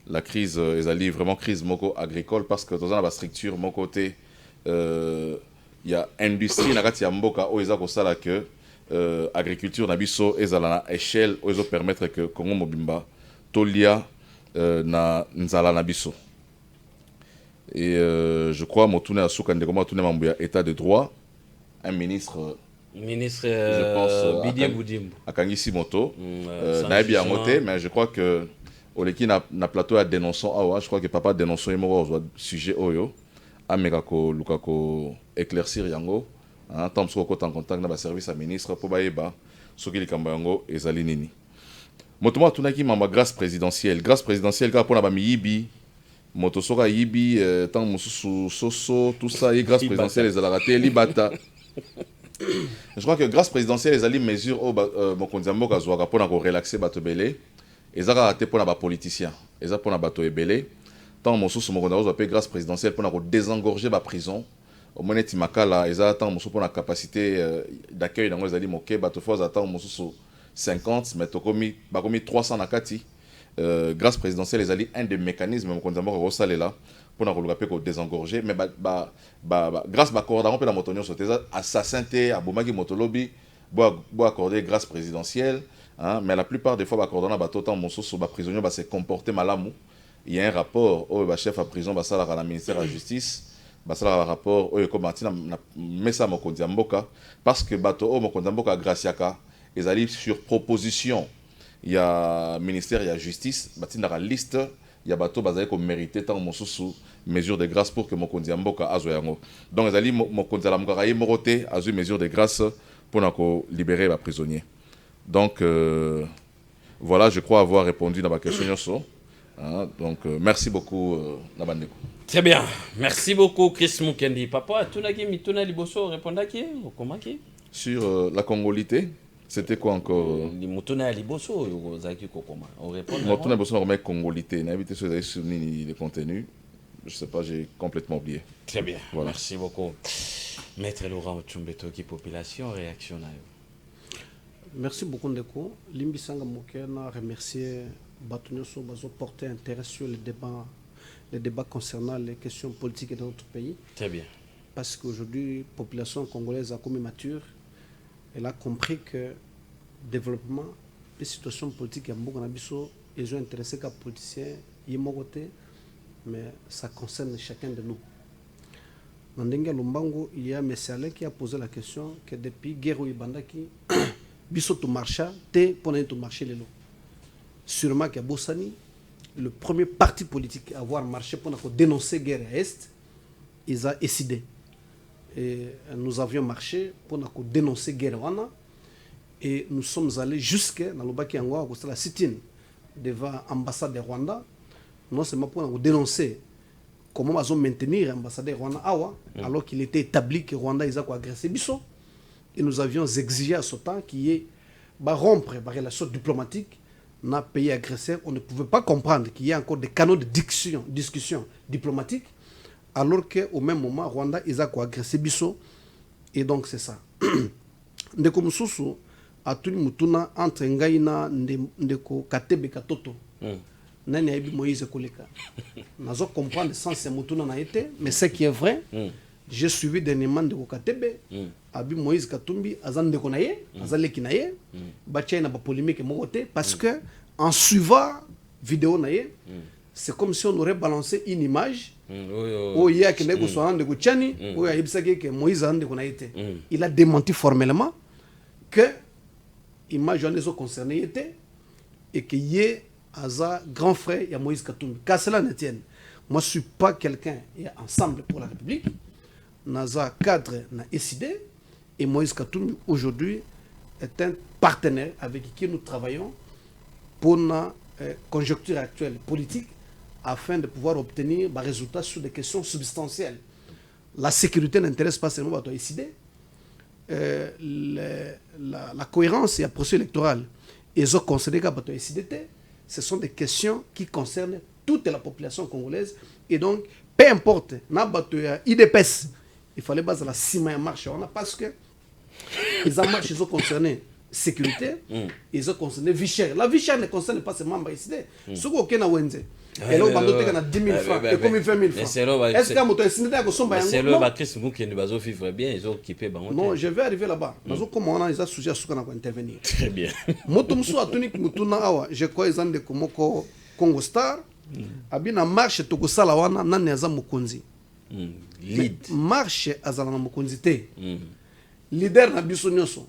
La crise est vraiment crise moko agricole parce que dans la structure mon côté il y a industrie na kati ya mboka o eza ko sala que agriculture na biso ezala na échelle o ezo permettre que Congo mobimba tolia na nzala na biso et je crois motuna asuka ndeko motuna mambo ya état de droit un ministre je pense Bidie Boudimbo akangisi moto na bien moté mais je crois que oleki na plateau ya dénonçant awa je crois que papa dénonçant emo sujet oyo ameka ko luka ko éclaircir yango en tant que ko en contact na ba service à ministre pour baeba soki likambo yango ezali nini moto mo tunaki mama grâce présidentielle ka pona ba miyibi Motosoka Yibi, tant Moussousou, Soso, tout ça, et grâce présidentielle, les Alaraté, Libata. Je crois que grâce présidentielle, les alliés mesurent au Mokondiambo Kazouaka pour relaxer Batobele. Ils ont raté pour les politiciens. Ils ont pour les bateaux ébélés. Tant Moussousou Mokondiambo a grâce présidentielle pour désengorger la prison. Au moins, Timakala, ils ont pour la capacité d'accueil dans les alliés moqués. Batofos attend Moussousou 50, mais Tokomi 300 Nakati. Grâce présidentielle, les alliés, un des mécanismes Mokondiambo Rosalé là pour nous désengorger. Mais grâce à l'accord on peut la motonio sauter assassin à Boumagi Motolobi pour accorder grâce présidentielle. Mais la plupart des fois, accorder un bateau tant mon sous prisonnier se comporter malamou. Il y a un rapport au chef à prison à la ministère de la justice. Un rapport au Martina Messa Mokondiamboka parce que bateau Mokondiamboka Graciaka ils allaient sur proposition. Il y a ministère, il y a justice, il y a liste, il y a bateau basé comme mérité tant mon sous mesure de grâce pour que Mokondiamboka azoyango. Donc ils allaient Mokondiamboka y moroté à une mesure de grâce pour libérer les prisonniers. Donc voilà, je crois avoir répondu à ma question. Donc merci beaucoup Nabandeko. Très bien, merci beaucoup Chris Mukendi. Papa, tu n'as pas liboso répondre à qui? Comment qui? Sur la congolité. C'était quoi encore? Mutuna liboso ozaki kokoma. On répond. Mutuna liboso on remet congolité. N'habitez sur les contenus. Je sais pas, j'ai complètement oublié. Très bien. Voilà. Merci beaucoup. Maître Laurent Tchumbeto qui population réaction là. Merci beaucoup Ndeko. Limbi Sanga Mokena remercier Batonio so bazo porter intérêt sur les débats concernant les questions politiques de notre pays. Très bien. Parce qu'aujourd'hui, la population congolaise a comme mature. Elle a compris que le développement des situations politiques à Mboganabiso, ils ont intéressé les politiciens, mais ça concerne chacun de nous. Dans Ndenga Lumbango, il y a M. Saleh qui a posé la question que depuis Guerre Ibandaki, Biso tout marcha, te pour tout marcher les lots. Sûrement qu'à Bossani, le premier parti politique à avoir marché pour dénoncer la guerre à Est, ils ont décidé. Et nous avions marché pour dénoncer la guerre et nous sommes allés jusqu'à la sit-in devant l'ambassade de Rwanda, non seulement pour dénoncer comment ils ont maintenir l'ambassadeur Rwanda alors qu'il était établi que Rwanda a agressé Bisso. Et nous avions exigé à ce temps qu'il y ait rompre les relations diplomatiques dans le pays agresseur. On ne pouvait pas comprendre qu'il y ait encore des canaux de discussion diplomatique, alors qu'au même moment, Rwanda a agressé Bisso. Et donc c'est ça. Ndeko Mususu a tenu mutuna entre Ngaina Ndeko Katebe Katoto. Nani aibi Moïse Koleka. Nazo comprendre le sens de mutuna na été, mais ce qui est vrai, j'ai suivi dernièrement Ndeko Katebe. Abi Moïse Katumbi azan Ndeko naye, azaleki naye, bachai na ba polémique mokote parce que en suivant vidéo naye, c'est comme si on aurait balancé une image. Il a démenti formellement que l'image des autres concernés était et qu'il y ait un grand frère et Moïse Katumbi. Qu'à cela ne tienne, moi je ne suis pas quelqu'un et ensemble pour la République. Naza cadre n'a décidé et Moïse Katumbi aujourd'hui est un partenaire avec qui nous travaillons pour la conjoncture actuelle politique afin de pouvoir obtenir des résultats sur des questions substantielles. La sécurité n'intéresse pas seulement à décider. La cohérence et la procédure électorale, ils ont considéré qu'à décider, ce sont des questions qui concernent toute la population congolaise. Et donc, peu importe, IDPS, il fallait baser la ciment marche parce que ils ont marché, ils ont concerné sécurité, ils ont concerné vie chère. La vie chère ne concerne pas seulement les décidés. Ce qu'on a Wenze. Et là, on a 10 000 francs et comme 20 000 francs. Est-ce qu'un moto est signé avec son bain? C'est le Patrice Mouké ne va pas vivre bien, ils ont occupé. Non, je vais arriver là-bas. Nous avons comment ils ont sujet à ce qu'on a intervenir. Très bien. Motomso a tenu que Mutuna Awa, je crois qu'ils ont des Komoko Congo Star. Abina marche Togo Salawana, Nanaza Mukonzi. Lead. Marche Azala Mukonzi te. Leader Nabiso Nyoso,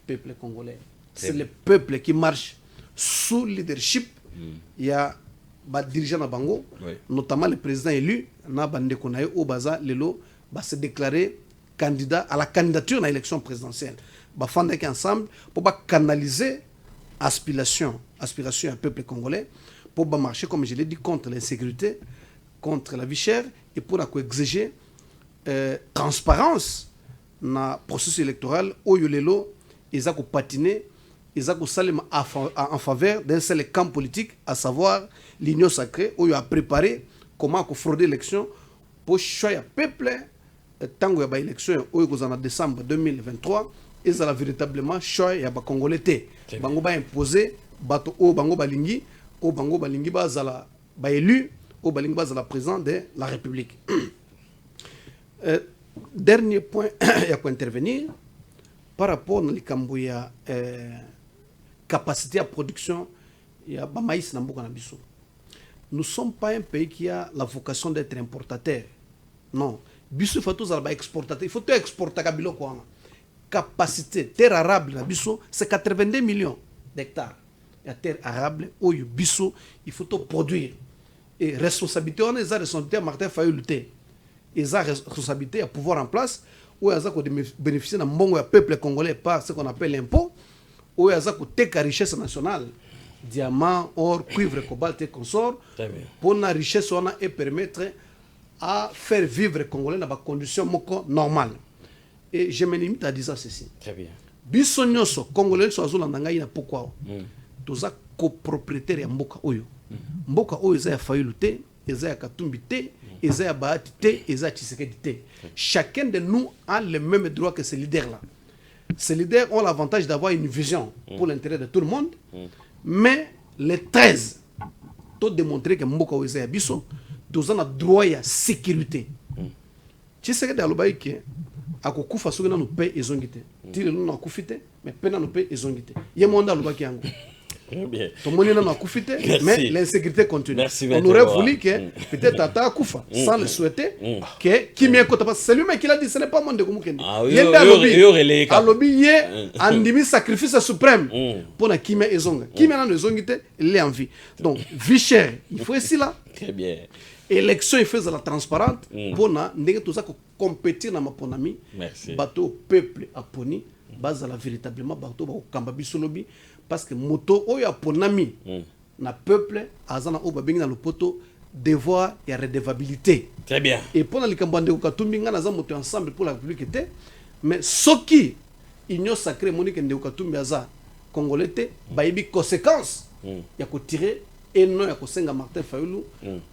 peuple congolais. C'est le peuple qui marche sous leadership. Il y a des dirigeants na bango, notamment le président élu, na bande konaye au baza lelo, va se déclarer candidat à la candidature à l'élection présidentielle. Ba fande ensemble pour canaliser aspiration à peuple congolais pour marcher, comme je l'ai dit, contre l'insécurité, contre la vie chère et pour exiger transparence na processus électoral oyo lelo eza ko patiner eza ko salema en faveur d'un seul camp politique, à savoir l'Union sacrée oyo a préparé comment ko frauder l'élection pour choisir peuple tango ya ba élection oyo ko en décembre 2023 ezala véritablement choix ya ba congolais té bango ba imposer bato o bango balingi bazala ba élu o balingi bazala président de la République. Dernier point ya ko intervenir par rapport à la capacité à production ya ba maïs na mboka na biso. Nous ne sommes pas un pays qui a la vocation d'être importateur. Non, biso faut tous ba exportateur, il faut tout exporter kabilo quoi. Capacité terre arable na biso c'est 82 millions d'hectares. La terre arable oyo biso il faut tout produire. Et responsabilité on est responsabilité Martin Fayulu té. Et sa responsabilité à pouvoir en place où il y a bénéficier d'un bon peuple congolais par ce qu'on appelle l'impôt, où il y a la richesse nationale, diamant, or, cuivre, cobalt et consorts, pour la richesse on a et permettre à faire vivre les Congolais dans des conditions normales. Et je me limite à dire ceci. Très bien. Bisonyoso, Congolais sont à pourquoi tous les copropriétaires ya mboka oyo. Mboka oyo za Fayulu té, eza ya Katumbi té, eza ya Bahati té, eza ya Tshisekedi té. Chacun de nous a le même droit que ces leaders-là. Ces leaders ont l'avantage d'avoir une vision pour l'intérêt de tout le monde, mais les 13 ont démontré que mboka oyo eza ya biso, tous ont droit à sécurité. Tshisekedi alobai ke akokufa soki na no pe ezongi te. Tile no na kufite, mais pe na no pe ezongi te. Ye monda alobaki yango. Bien. Tout le monde a coupé, mais l'insécurité continue. Merci, on aurait voulu que peut-être Tata Koufa, sans le souhaiter, que qui m'y écoute, parce que c'est lui-même qui l'a dit, ce n'est pas moi de Goumoukendi. Il y a un lobby, un demi sacrifice suprême pour la Kimé et Zonga. Kimé n'a pas il est en vie. Donc, vie chère, il faut ici là. Très bien. Élection, il faut la transparente pour tout ça compétir dans ma ponami. Merci. Bateau, peuple, à Poni, base à la véritablement, bateau, Kambabi Solobi. Parce que moto oyo aponami na peuple azana o babengi na lopoto devoir et redevabilité. Très bien. Et pour na likambande ko katumbi ngana za moto ensemble pour la République té, mais soki union sacrée monique ndeko katumbi aza congolais té bayibi conséquence ya ko tirer et non ya ko senga Martin Fayulu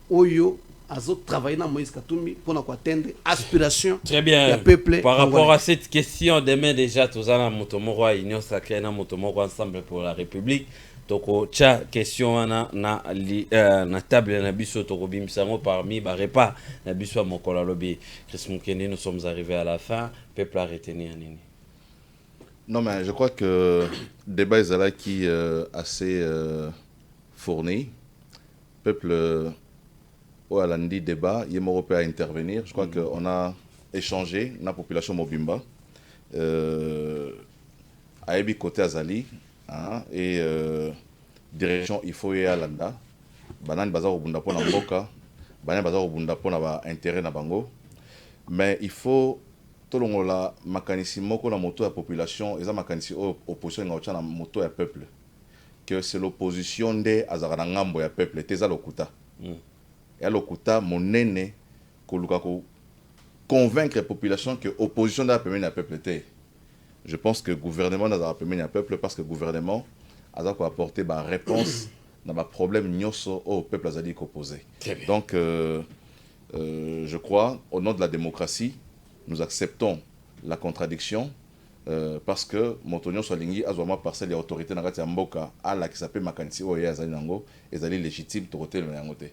oyo azo travailler na Moïse Katumbi pour atteindre aspiration. Très bien. Peuple par rapport congolais. À cette question, demain déjà, tous en Motomoro, Union sacrée, na Motomoro ensemble pour la République. Donc, tcha question na table na biso to bimsango parmi barepa na biso mokola lobi. Chris Mukende, nous sommes arrivés à la fin. Peuple a retenu un nini. Non, mais je crois que le débat est là qui assez fourni. Peuple à lundi débat, il y a Européen à intervenir. Je crois qu'on a échangé, la population Mobimba, à Ebi côté Azali, et direction il faut y aller là. Banan bazar obunda pona mboka, banan bazar obunda pona ba intérêt na bango. Mais il faut tout le monde la mécanisme moko la moto la population, et ça mécanisme opposition na na moto ya peuple. Que c'est l'opposition de azara ngambo ya peuple, teza lokuta. Et à l'okuta monene koluka ko convaincre la population que l'opposition doit permettre à peuple. Je pense que le gouvernement doit permettre à peuple parce que le gouvernement a apporté une réponse dans le problème au peuple azali opposé. Donc je crois au nom de la démocratie nous acceptons la contradiction parce que Motonio Solingi a vraiment parcelle des autorités dans la mboka à la qui s'appelle Makanisi Oye Azali Nango et Azali légitime de côté le Yangote.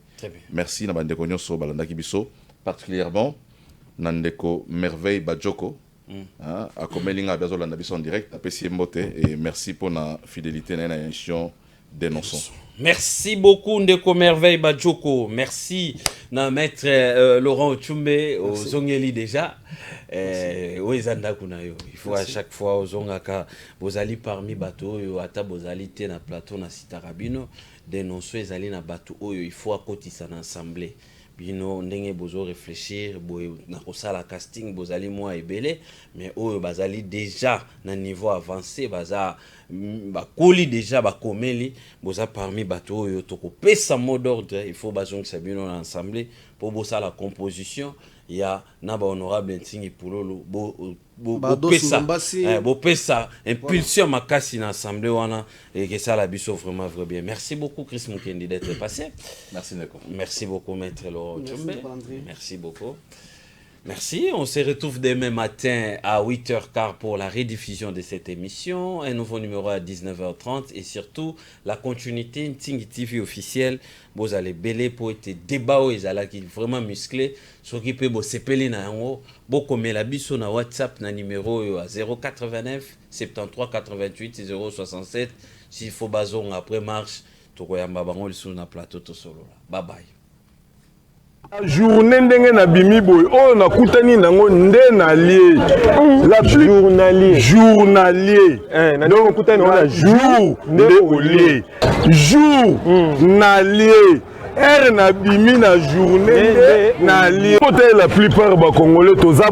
Merci Nabandeko Nyoso Balanda Kibiso, particulièrement Nandeko Merveille Badjoko à Komelinga Bazolanda Biso en direct à Pessie Mbote et merci pour la fidélité dans l'émission Dénonçons. Merci beaucoup Ndeko Merveille Badjoko. Merci na maître Laurent Ochumbe au Zongeli déjà. Il faut à chaque fois aux Zongaka vous allez parmi bateau yo ata bozali te na plateau na Sitarabino dénoncer zali na bateau oyo il faut akotisa na assemblée. Bino ndenge bozo réfléchir boy na kosala casting bozali moi ebele mais oyo bazali déjà na niveau avancé baza bakoli déjà bakomeli boza parmi bato oyo tokopesa mot d'ordre il faut bazongisa bino na assemblée pour bosa la composition ya na ba honorable Ntingi Pulolo bopesa impulsion makasi na assemblée wana et que ça la biso vraiment bien. Merci beaucoup Chris Mukendi d'être passé. Merci Neko. Merci beaucoup Maître Laurent Tchombe. Merci beaucoup. Merci, on se retrouve demain matin à 8h15 pour la rediffusion de cette émission, un nouveau numéro à 19h30 et surtout la continuité Ntingi TV officielle. Vous allez belé pour être débat où ils allaient vraiment musclé, ce qui peut vous séparer na yango, beaucoup mais la biso na WhatsApp na numéro à 089 73 88 067 s'il faut bazon après marche to koyamba bango sur na plateau to solo. Bye bye. Journée ndenge na bimi boy oh na kutani nango nde na lié la journalier donc kutani na jour nde olié jour na lié na bimi na journée na lié la plupart ba congolais toza